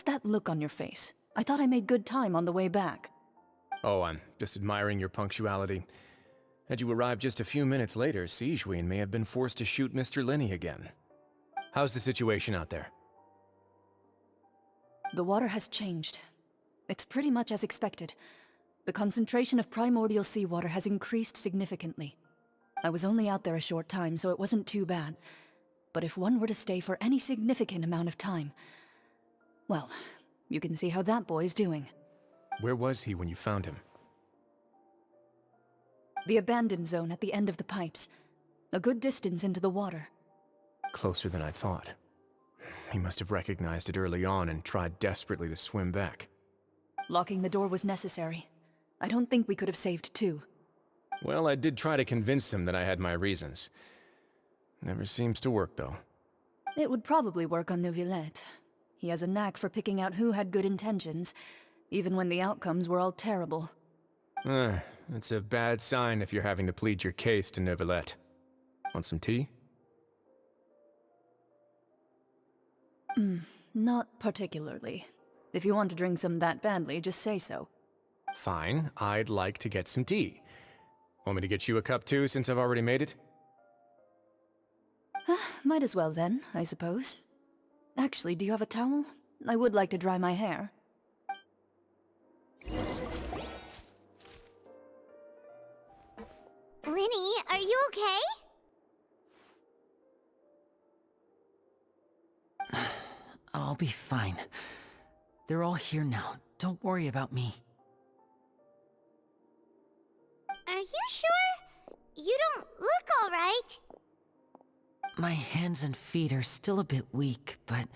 that look on your face? I thought I made good time on the way back. Oh, I'm just admiring your punctuality. Had you arrived just a few minutes later, Sigewinne may have been forced to shoot Mr. Lenny again. How's the situation out there? The water has changed. It's pretty much as expected. The concentration of primordial seawater has increased significantly. I was only out there a short time, so it wasn't too bad. But if one were to stay for any significant amount of time, well, you can see how that boy's doing. Where was he when you found him? The abandoned zone at the end of the pipes. A good distance into the water. Closer than I thought. He must have recognized it early on and tried desperately to swim back. Locking the door was necessary. I don't think we could have saved two. Well, I did try to convince him that I had my reasons. Never seems to work, though. It would probably work on Neuvillette. He has a knack for picking out who had good intentions, even when the outcomes were all terrible. It's a bad sign if you're having to plead your case to Neuvillette. Want some tea? Not particularly. If you want to drink some that badly, just say so. Fine, I'd like to get some tea. Want me to get you a cup too, since I've already made it? Might as well then, I suppose. Actually, do you have a towel? I would like to dry my hair. Lenny, are you okay? I'll be fine. They're all here now. Don't worry about me. Are you sure? You don't look alright. My hands and feet are still a bit weak, but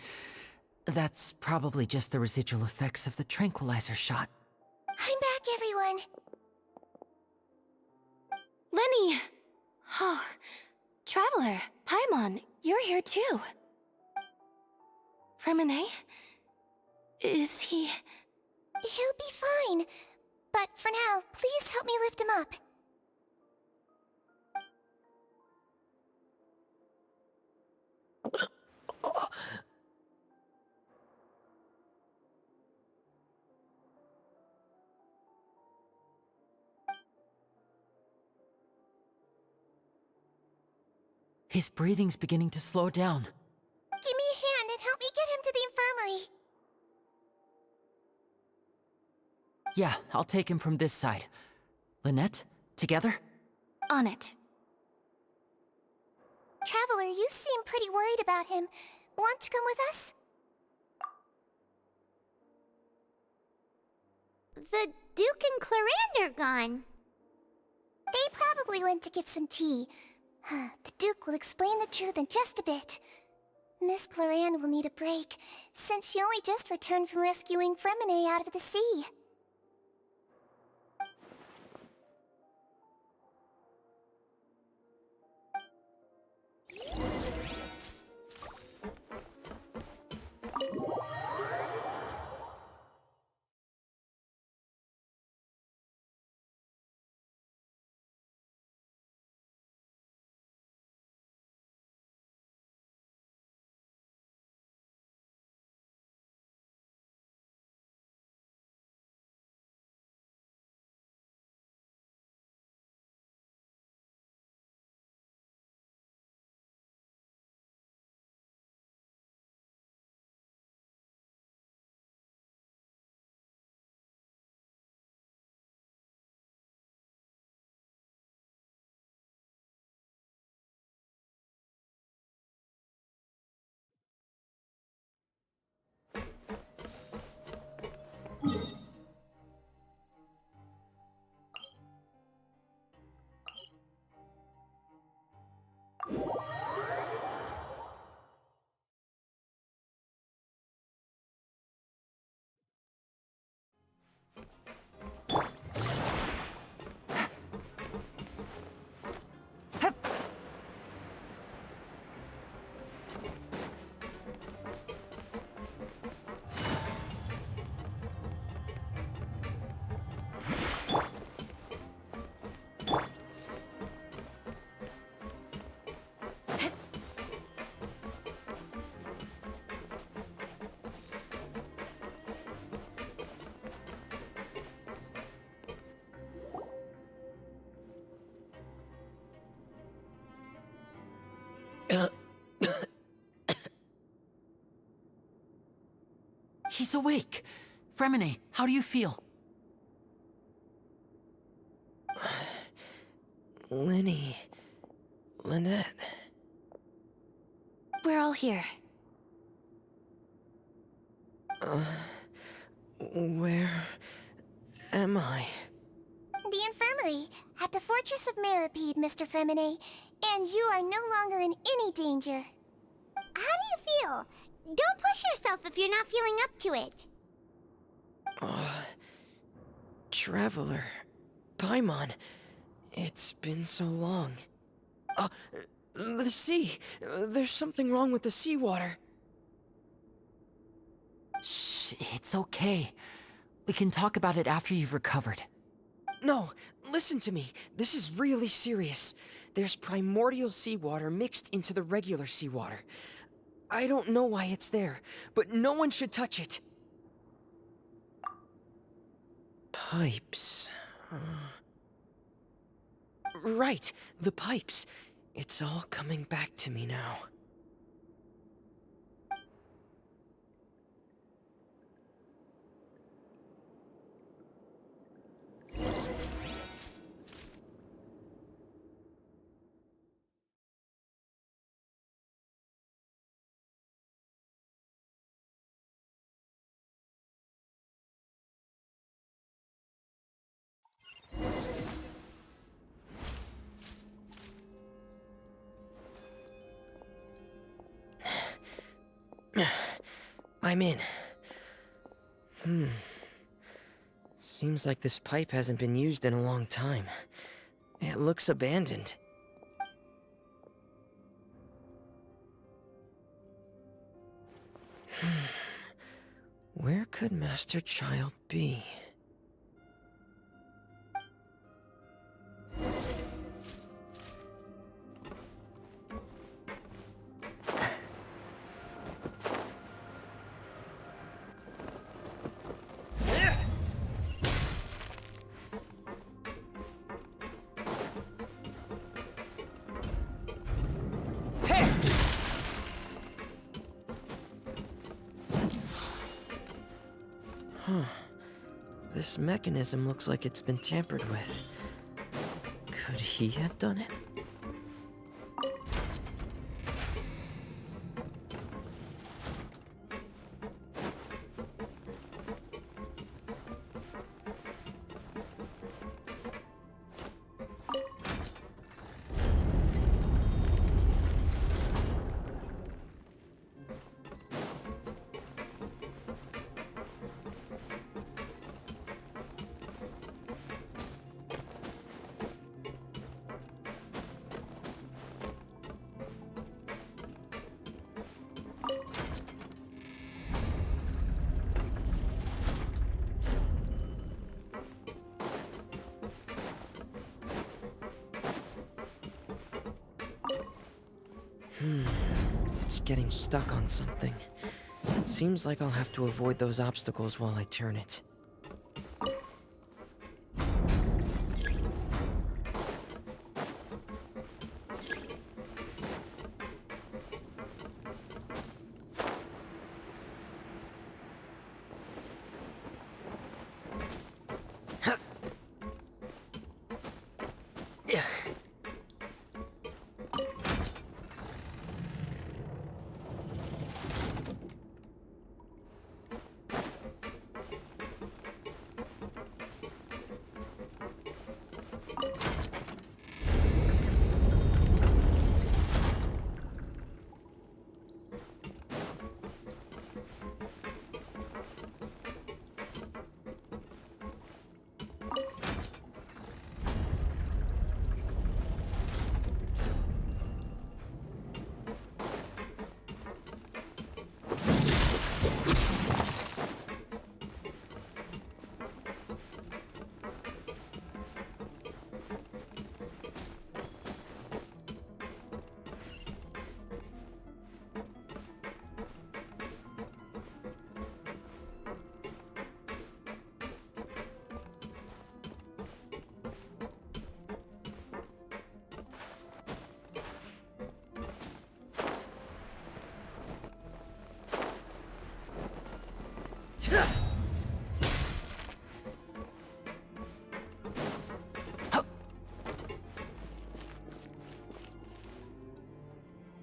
that's probably just the residual effects of the tranquilizer shot. I'm back, everyone. Lenny! Oh, Traveler, Paimon, you're here too. Freminet? Is he... He'll be fine. But for now, please help me lift him up. His breathing's beginning to slow down. Give me a hand and help me get him to the infirmary. Yeah, I'll take him from this side. Lynette, together? On it. Traveler, you seem pretty worried about him. Want to come with us? The Duke and Clarande are gone. They probably went to get some tea. The Duke will explain the truth in just a bit. Miss Clarande will need a break, since she only just returned from rescuing Freminet out of the sea. He's awake! Fremine, how do you feel? Lenny... Lynette... We're all here. Where... am I? The infirmary, at the Fortress of Meripede, Mr. Fremine, and you are no longer in any danger. How do you feel? Don't push yourself if you're not feeling up to it. Traveler... Paimon... It's been so long. The sea! There's something wrong with the seawater. Shh, it's okay. We can talk about it after you've recovered. No, listen to me. This is really serious. There's primordial seawater mixed into the regular seawater. I don't know why it's there, but no one should touch it. Pipes... Right, the pipes. It's all coming back to me now. I'm in. Seems like this pipe hasn't been used in a long time. It looks abandoned. Where could Master Child be? Huh. This mechanism looks like it's been tampered with. Could he have done it? It's getting stuck on something. Seems like I'll have to avoid those obstacles while I turn it.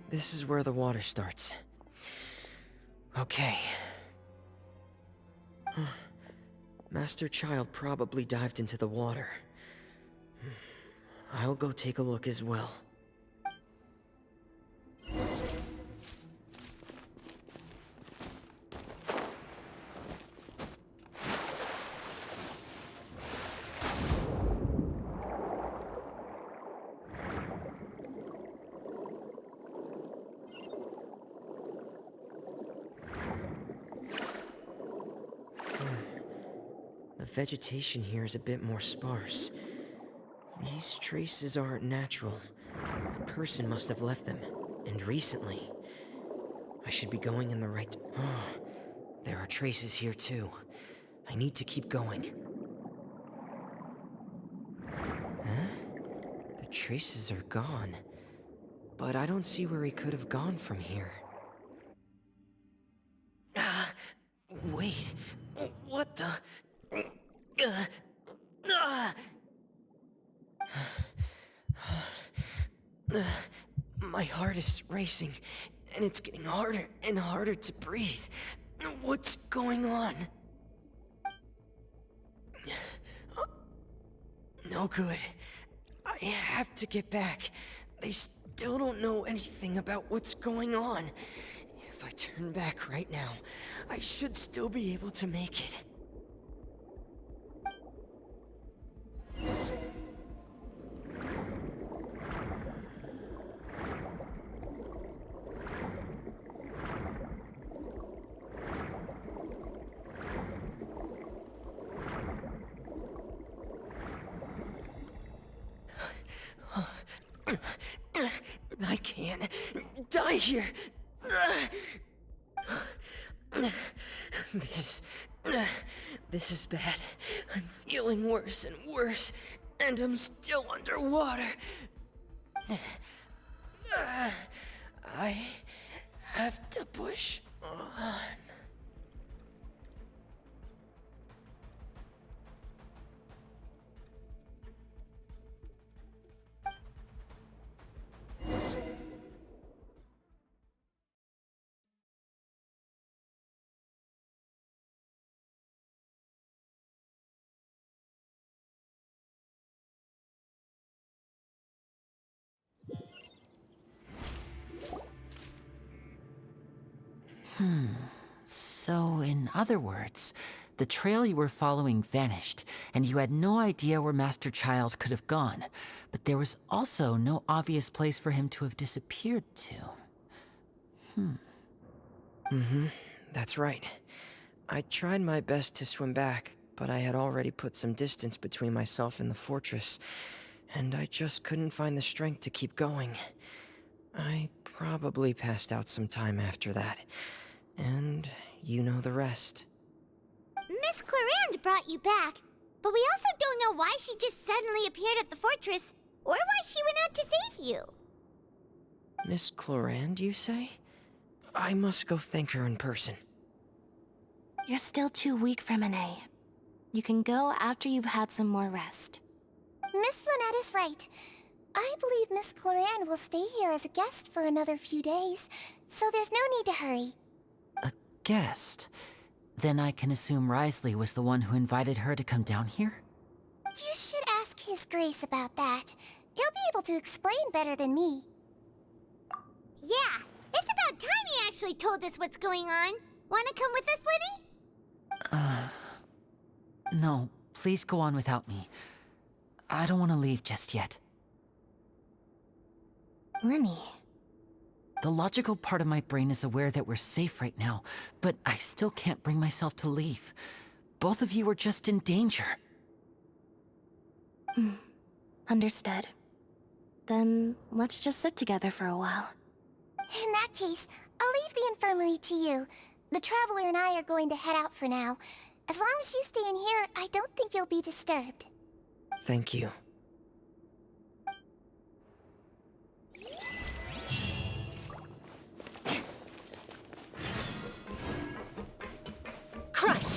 This is where the water starts. Okay. Master Child probably dived into the water. I'll go take a look as well. The vegetation here is a bit more sparse. These traces aren't natural. A person must have left them, and recently. I should be going in the right... Oh, there are traces here too. I need to keep going. Huh? The traces are gone. But I don't see where he could have gone from here. Wait. What the... My heart is racing, and it's getting harder and harder to breathe. What's going on? No good. I have to get back. They still don't know anything about what's going on. If I turn back right now, I should still be able to make it. I can't die here. This is bad. I'm feeling worse and worse, and I'm still underwater. I have to push on. So, in other words, the trail you were following vanished, and you had no idea where Master Child could have gone. But there was also no obvious place for him to have disappeared to. That's right. I tried my best to swim back, but I had already put some distance between myself and the fortress, and I just couldn't find the strength to keep going. I probably passed out some time after that, and you know the rest. Miss Clarande brought you back, but we also don't know why she just suddenly appeared at the fortress, or why she went out to save you. Miss Clarande, you say? I must go thank her in person. You're still too weak, Fremine. You can go after you've had some more rest. Miss Lynette is right. I believe Miss Clarande will stay here as a guest for another few days, so there's no need to hurry. A guest? Then I can assume Risley was the one who invited her to come down here? You should ask His Grace about that. He'll be able to explain better than me. Yeah, it's about time he actually told us what's going on. Wanna come with us, Lenny? No, please go on without me. I don't want to leave just yet. Lenny. The logical part of my brain is aware that we're safe right now, but I still can't bring myself to leave. Both of you are just in danger. Understood. Then let's just sit together for a while. In that case, I'll leave the infirmary to you. The Traveler and I are going to head out for now. As long as you stay in here, I don't think you'll be disturbed. Thank you. Crush!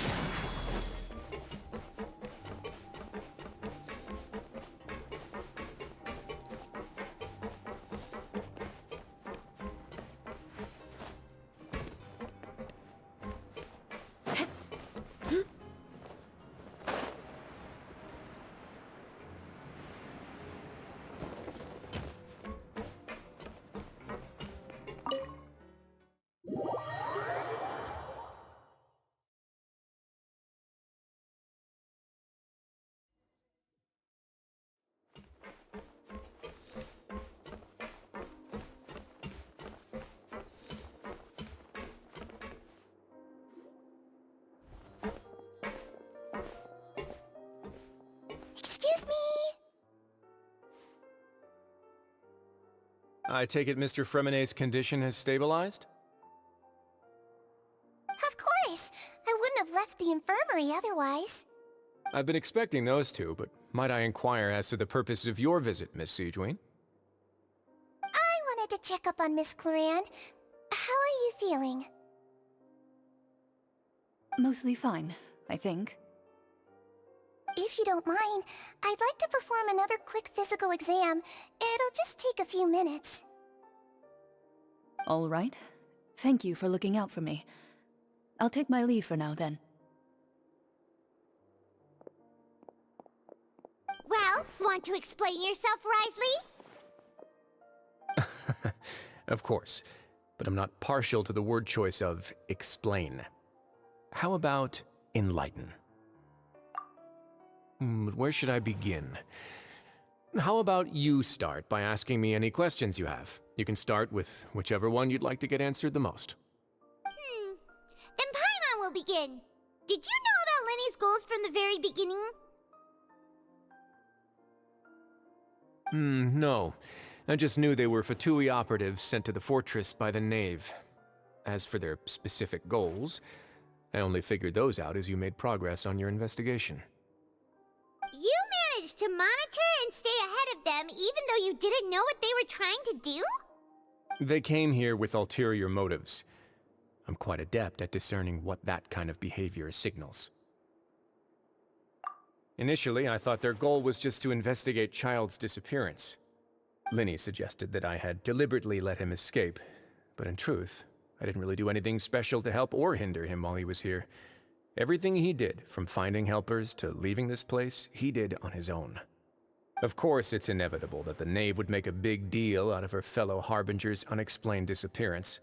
Excuse me. I take it Mr. Fremonet's condition has stabilized? Of course. I wouldn't have left the infirmary otherwise. I've been expecting those two, but might I inquire as to the purpose of your visit, Miss Siegeween? I wanted to check up on Miss Cloran. How are you feeling? Mostly fine, I think. If you don't mind, I'd like to perform another quick physical exam. It'll just take a few minutes. All right. Thank you for looking out for me. I'll take my leave for now, then. Well, want to explain yourself, Risley? Of course, but I'm not partial to the word choice of explain. How about enlighten? Where should I begin? How about you start by asking me any questions you have? You can start with whichever one you'd like to get answered the most. Then Paimon will begin. Did you know about Lenny's goals from the very beginning? No. I just knew they were Fatui operatives sent to the fortress by the Knave. As for their specific goals, I only figured those out as you made progress on your investigation. You managed to monitor and stay ahead of them even though you didn't know what they were trying to do? They came here with ulterior motives. I'm quite adept at discerning what that kind of behavior signals. Initially, I thought their goal was just to investigate Child's disappearance. Linny suggested that I had deliberately let him escape, but in truth, I didn't really do anything special to help or hinder him while he was here. Everything he did, from finding helpers to leaving this place, he did on his own. Of course, it's inevitable that the Knave would make a big deal out of her fellow Harbinger's unexplained disappearance.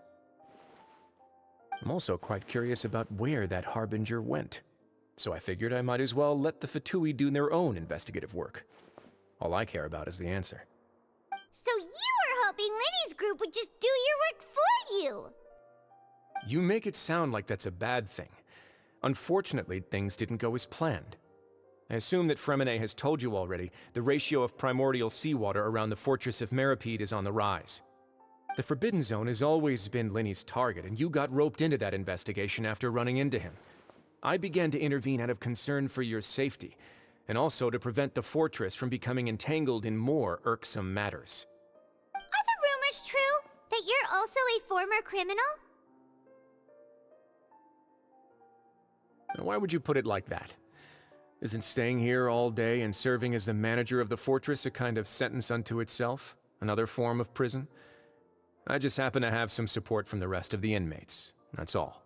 I'm also quite curious about where that Harbinger went, so I figured I might as well let the Fatui do their own investigative work. All I care about is the answer. So you were hoping Lenny's group would just do your work for you! You make it sound like that's a bad thing. Unfortunately, things didn't go as planned. I assume that Fremonet has told you already the ratio of primordial seawater around the fortress of Meripede is on the rise. The Forbidden Zone has always been Linny's target, and you got roped into that investigation after running into him. I began to intervene out of concern for your safety, and also to prevent the fortress from becoming entangled in more irksome matters. Are the rumors true? That you're also a former criminal? Now, why would you put it like that? Isn't staying here all day and serving as the manager of the fortress a kind of sentence unto itself? Another form of prison? I just happen to have some support from the rest of the inmates. That's all.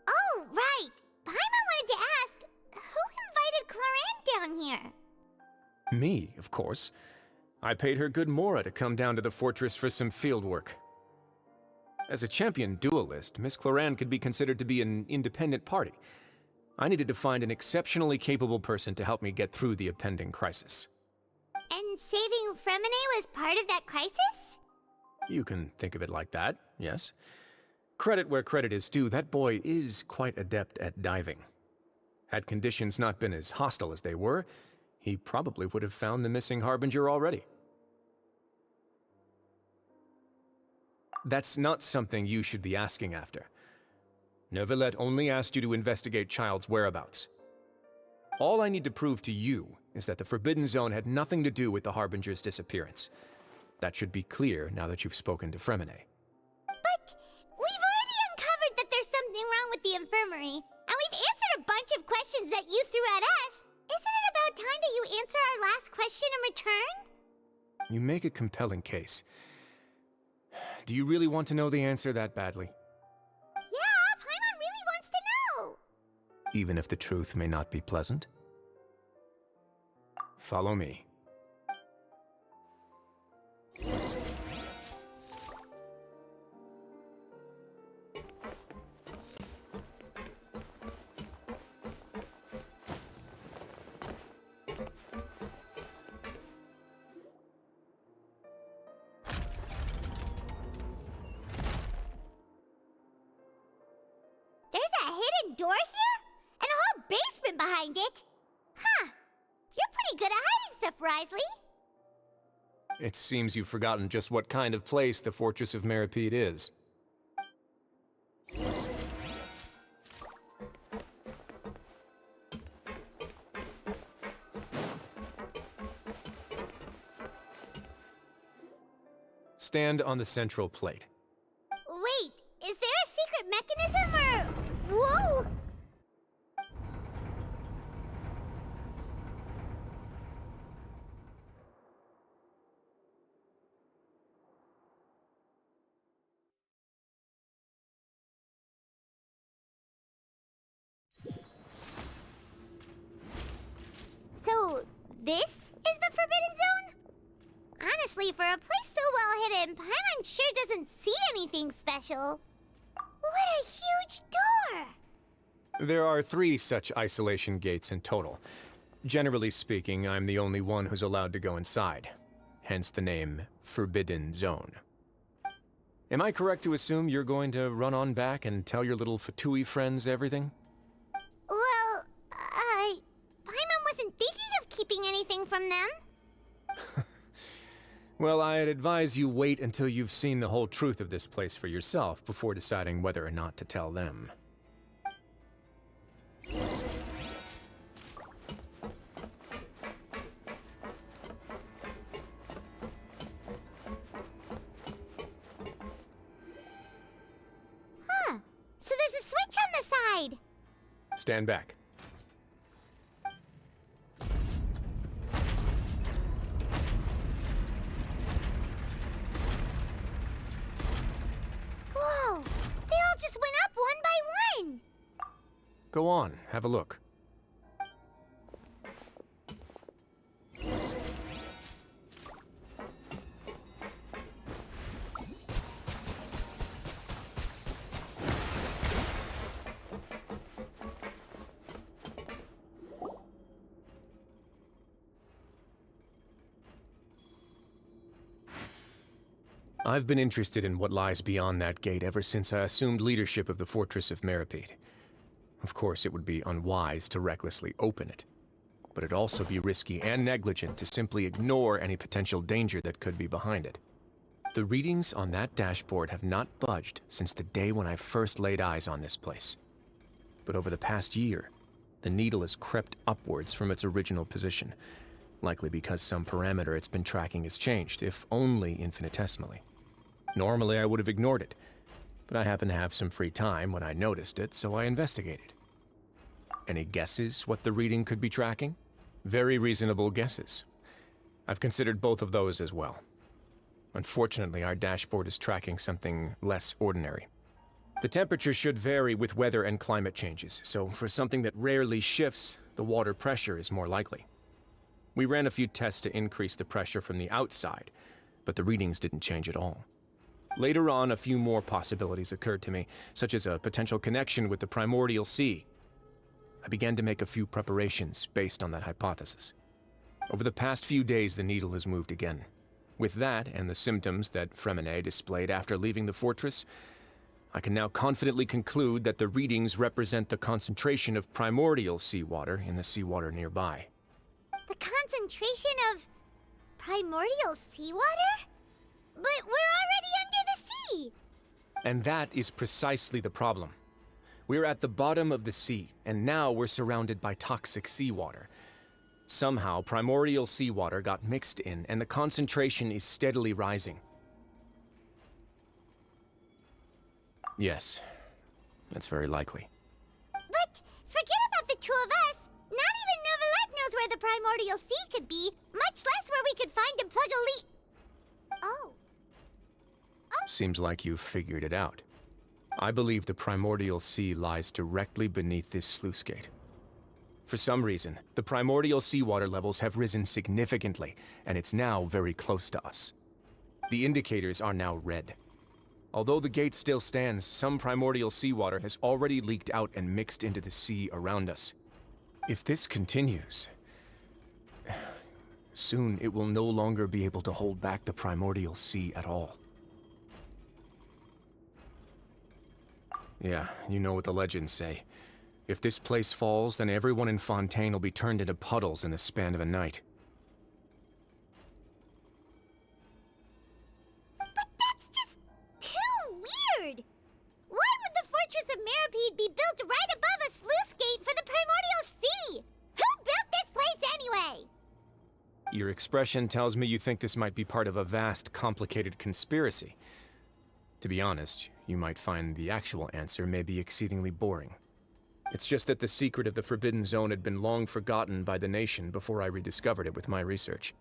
Oh, right! Paimon wanted to ask, who invited Cloran down here? Me, of course. I paid her good mora to come down to the fortress for some field work. As a champion duelist, Miss Cloran could be considered to be an independent party. I needed to find an exceptionally capable person to help me get through the impending crisis. And saving Fremonet was part of that crisis? You can think of it like that, yes. Credit where credit is due, that boy is quite adept at diving. Had conditions not been as hostile as they were, he probably would have found the missing Harbinger already. That's not something you should be asking after. Neuvillette only asked you to investigate Child's whereabouts. All I need to prove to you is that the Forbidden Zone had nothing to do with the Harbinger's disappearance. That should be clear now that you've spoken to Fremonet. But we've already uncovered that there's something wrong with the infirmary, and we've answered a bunch of questions that you threw at us. Isn't it about time that you answer our last question in return? You make a compelling case. Do you really want to know the answer that badly? Yeah, Paimon really wants to know! Even if the truth may not be pleasant? Follow me. There's a hidden door here? And a whole basement behind it? Huh. You're pretty good at Risley? It seems you've forgotten just what kind of place the Fortress of Meripede is. Stand on the central plate. Wait, is there a secret mechanism or... Whoa! So, this is the Forbidden Zone? Honestly, for a place so well hidden, Paimon sure doesn't see anything special. What a huge door! There are 3 such isolation gates in total. Generally speaking, I'm the only one who's allowed to go inside. Hence the name Forbidden Zone. Am I correct to assume you're going to run on back and tell your little Fatui friends everything? Well, Paimon wasn't thinking of keeping anything from them. Well, I'd advise you wait until you've seen the whole truth of this place for yourself before deciding whether or not to tell them. Huh. So there's a switch on the side. Stand back. Whoa! They all just went up one by one! Go on, have a look. I've been interested in what lies beyond that gate ever since I assumed leadership of the Fortress of Meripede. Of course, it would be unwise to recklessly open it, but it'd also be risky and negligent to simply ignore any potential danger that could be behind it. The readings on that dashboard have not budged since the day when I first laid eyes on this place. But over the past year, the needle has crept upwards from its original position, likely because some parameter it's been tracking has changed, if only infinitesimally. Normally, I would have ignored it, but I happened to have some free time when I noticed it, so I investigated. Any guesses what the reading could be tracking? Very reasonable guesses. I've considered both of those as well. Unfortunately, our dashboard is tracking something less ordinary. The temperature should vary with weather and climate changes, so for something that rarely shifts, the water pressure is more likely. We ran a few tests to increase the pressure from the outside, but the readings didn't change at all. Later on, a few more possibilities occurred to me, such as a potential connection with the primordial sea. I began to make a few preparations based on that hypothesis. Over the past few days, the needle has moved again. With that, and the symptoms that Fremine displayed after leaving the fortress, I can now confidently conclude that the readings represent the concentration of primordial seawater in the seawater nearby. The concentration of primordial seawater? But we're already under the sea! And that is precisely the problem. We're at the bottom of the sea, and now we're surrounded by toxic seawater. Somehow, primordial seawater got mixed in, and the concentration is steadily rising. Yes, that's very likely. But forget about the two of us! Not even Novelette knows where the primordial sea could be, much less where we could find and plug a leak. Oh. Seems like you've figured it out. I believe the primordial sea lies directly beneath this sluice gate. For some reason, the primordial seawater levels have risen significantly, and it's now very close to us. The indicators are now red. Although the gate still stands, some primordial seawater has already leaked out and mixed into the sea around us. If this continues, soon it will no longer be able to hold back the primordial sea at all. Yeah, you know what the legends say. If this place falls, then everyone in Fontaine will be turned into puddles in the span of a night. of Meripede be built right above a sluice gate for the Primordial Sea? Who built this place anyway? Your expression tells me you think this might be part of a vast, complicated conspiracy. To be honest, you might find the actual answer may be exceedingly boring. It's just that the secret of the Forbidden Zone had been long forgotten by the nation before I rediscovered it with my research.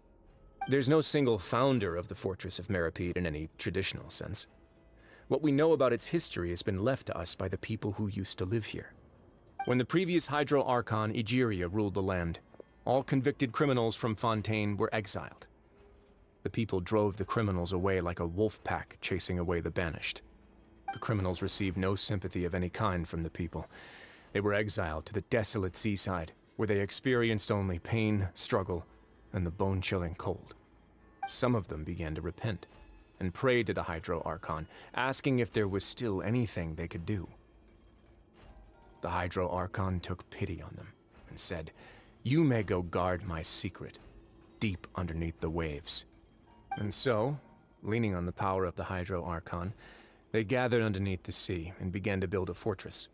There's no single founder of the Fortress of Meripede in any traditional sense. What we know about its history has been left to us by the people who used to live here. When the previous Hydro Archon, Egeria, ruled the land, all convicted criminals from Fontaine were exiled. The people drove the criminals away like a wolf pack chasing away the banished. The criminals received no sympathy of any kind from the people. They were exiled to the desolate seaside, where they experienced only pain, struggle, and the bone-chilling cold. Some of them began to repent, and prayed to the Hydro Archon, asking if there was still anything they could do. The Hydro Archon took pity on them, and said, "You may go guard my secret, deep underneath the waves." And so, leaning on the power of the Hydro Archon, they gathered underneath the sea and began to build a fortress.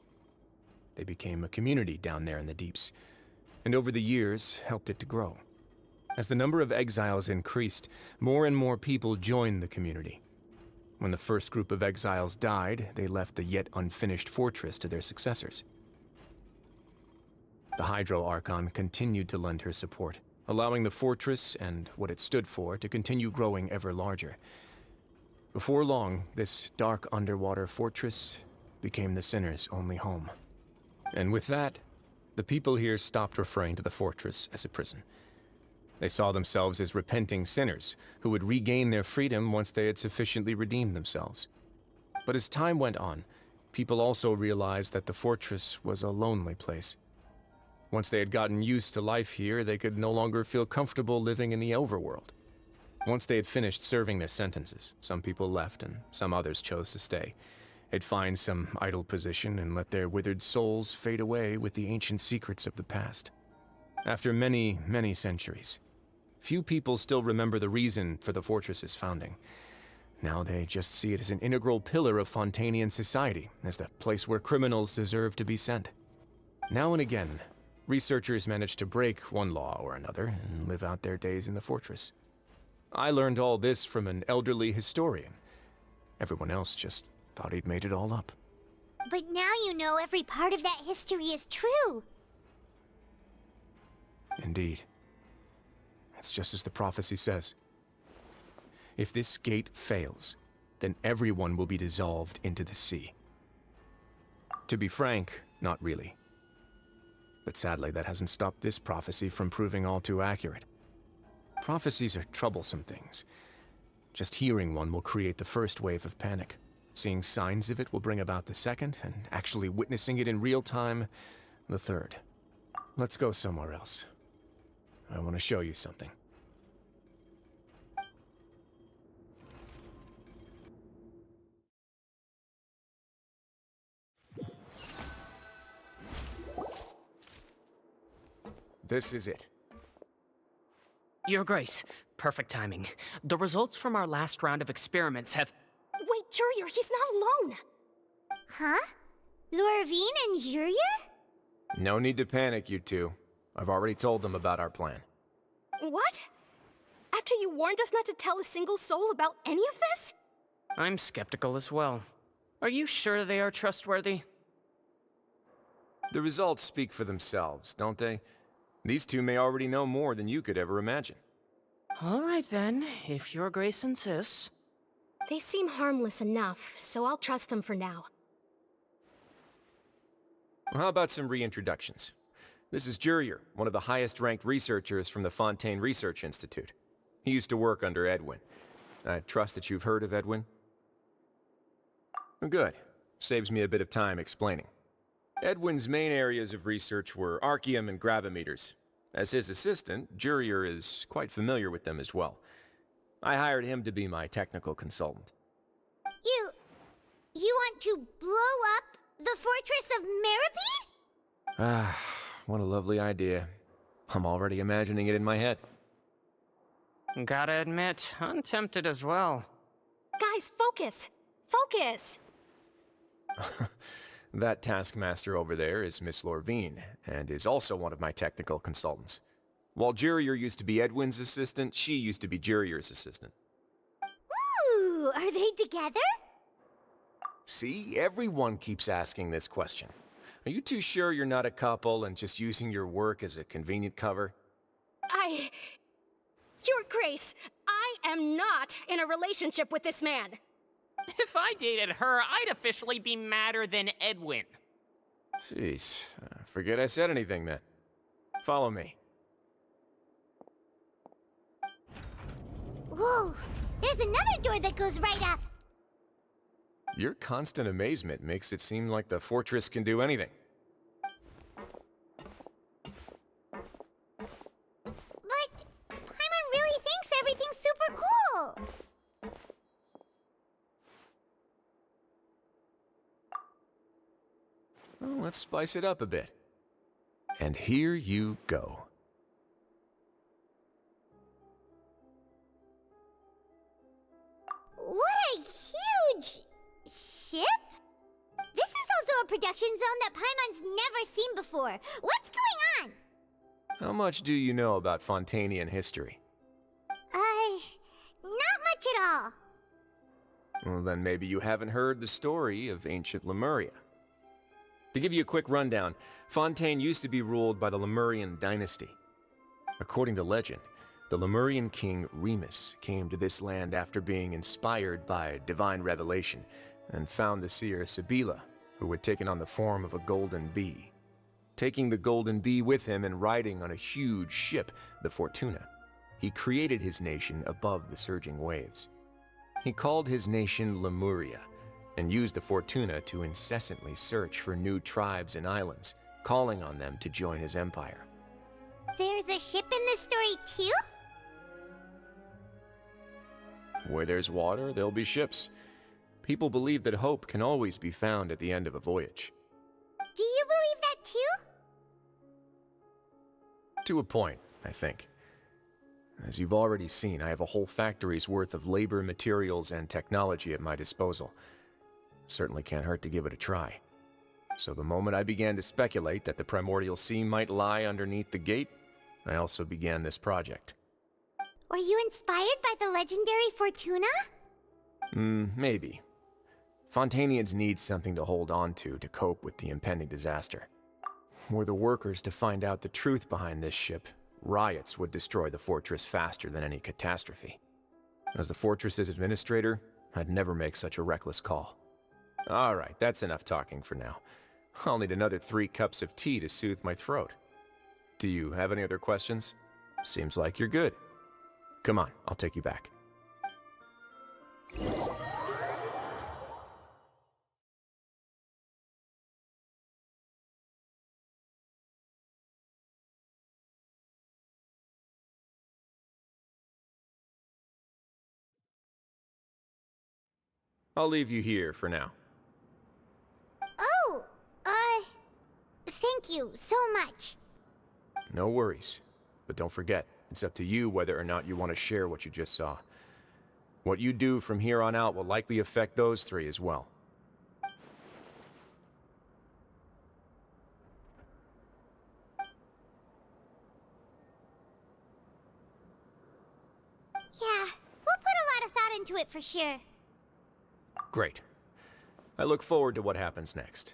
They became a community down there in the deeps, and over the years helped it to grow. As the number of exiles increased, more and more people joined the community. When the first group of exiles died, they left the yet unfinished fortress to their successors. The Hydro Archon continued to lend her support, allowing the fortress and what it stood for to continue growing ever larger. Before long, this dark underwater fortress became the sinner's only home. And with that, the people here stopped referring to the fortress as a prison. They saw themselves as repenting sinners who would regain their freedom once they had sufficiently redeemed themselves. But as time went on, people also realized that the fortress was a lonely place. Once they had gotten used to life here, they could no longer feel comfortable living in the overworld. Once they had finished serving their sentences, some people left and some others chose to stay. They'd find some idle position and let their withered souls fade away with the ancient secrets of the past. After many, many centuries, few people still remember the reason for the fortress's founding. Now they just see it as an integral pillar of Fontainian society, as the place where criminals deserve to be sent. Now and again, researchers manage to break one law or another and live out their days in the fortress. I learned all this from an elderly historian. Everyone else just thought he'd made it all up. But now you know every part of that history is true. Indeed. It's just as the prophecy says. If this gate fails, then everyone will be dissolved into the sea. To be frank, not really. But sadly, that hasn't stopped this prophecy from proving all too accurate. Prophecies are troublesome things. Just hearing one will create the first wave of panic. Seeing signs of it will bring about the second, and actually witnessing it in real time, the third. Let's go somewhere else. I want to show you something. This is it. Your Grace, perfect timing. The results from our last round of experiments have... Wait, Jurier, he's not alone! Huh? Lorvine and Jurier? No need to panic, you two. I've already told them about our plan. What? After you warned us not to tell a single soul about any of this? I'm skeptical as well. Are you sure they are trustworthy? The results speak for themselves, don't they? These two may already know more than you could ever imagine. All right then, if Your Grace insists. They seem harmless enough, so I'll trust them for now. Well, how about some reintroductions? This is Jurier, one of the highest-ranked researchers from the Fontaine Research Institute. He used to work under Edwin. I trust that you've heard of Edwin? Good. Saves me a bit of time explaining. Edwin's main areas of research were archaeum and gravimeters. As his assistant, Jurier is quite familiar with them as well. I hired him to be my technical consultant. You want to blow up the Fortress of Meripede? Ah, what a lovely idea. I'm already imagining it in my head. Gotta admit, I'm tempted as well. Guys, focus! Focus! That taskmaster over there is Miss Lorvine, and is also one of my technical consultants. While Jurier used to be Edwin's assistant, she used to be Jurier's assistant. Ooh, are they together? See, everyone keeps asking this question. Are you too sure you're not a couple and just using your work as a convenient cover? Your Grace, I am not in a relationship with this man. If I dated her, I'd officially be madder than Edwin. Jeez, forget I said anything then. Follow me. Whoa, there's another door that goes right up. Your constant amazement makes it seem like the fortress can do anything. But Paimon really thinks everything's super cool. Well, let's spice it up a bit. And here you go. What a huge ship? This is also a production zone that Paimon's never seen before. What's going on? How much do you know about Fontanian history? Not much at all. Well, then maybe you haven't heard the story of ancient Lemuria. To give you a quick rundown, Fontaine used to be ruled by the Lemurian dynasty. According to legend, the Lemurian king Remus came to this land after being inspired by divine revelation and found the seer Sibila, who had taken on the form of a golden bee. Taking the golden bee with him and riding on a huge ship, the Fortuna, he created his nation above the surging waves. He called his nation Lemuria and used the Fortuna to incessantly search for new tribes and islands, calling on them to join his empire. There's a ship in this story too? Where there's water, there'll be ships. People believe that hope can always be found at the end of a voyage. Do you believe that too? To a point, I think. As you've already seen, I have a whole factory's worth of labor, materials, and technology at my disposal. Certainly can't hurt to give it a try. So the moment I began to speculate that the primordial sea might lie underneath the gate, I also began this project. Were you inspired by the legendary Fortuna? Maybe. Fontanians need something to hold on to cope with the impending disaster. Were the workers to find out the truth behind this ship, riots would destroy the fortress faster than any catastrophe. As the fortress's administrator, I'd never make such a reckless call. All right, that's enough talking for now. I'll need another 3 cups of tea to soothe my throat. Do you have any other questions? Seems like you're good. Come on, I'll take you back. I'll leave you here for now. Oh, thank you so much. No worries. But don't forget, it's up to you whether or not you want to share what you just saw. What you do from here on out will likely affect those 3 as well. Yeah, we'll put a lot of thought into it for sure. Great. I look forward to what happens next.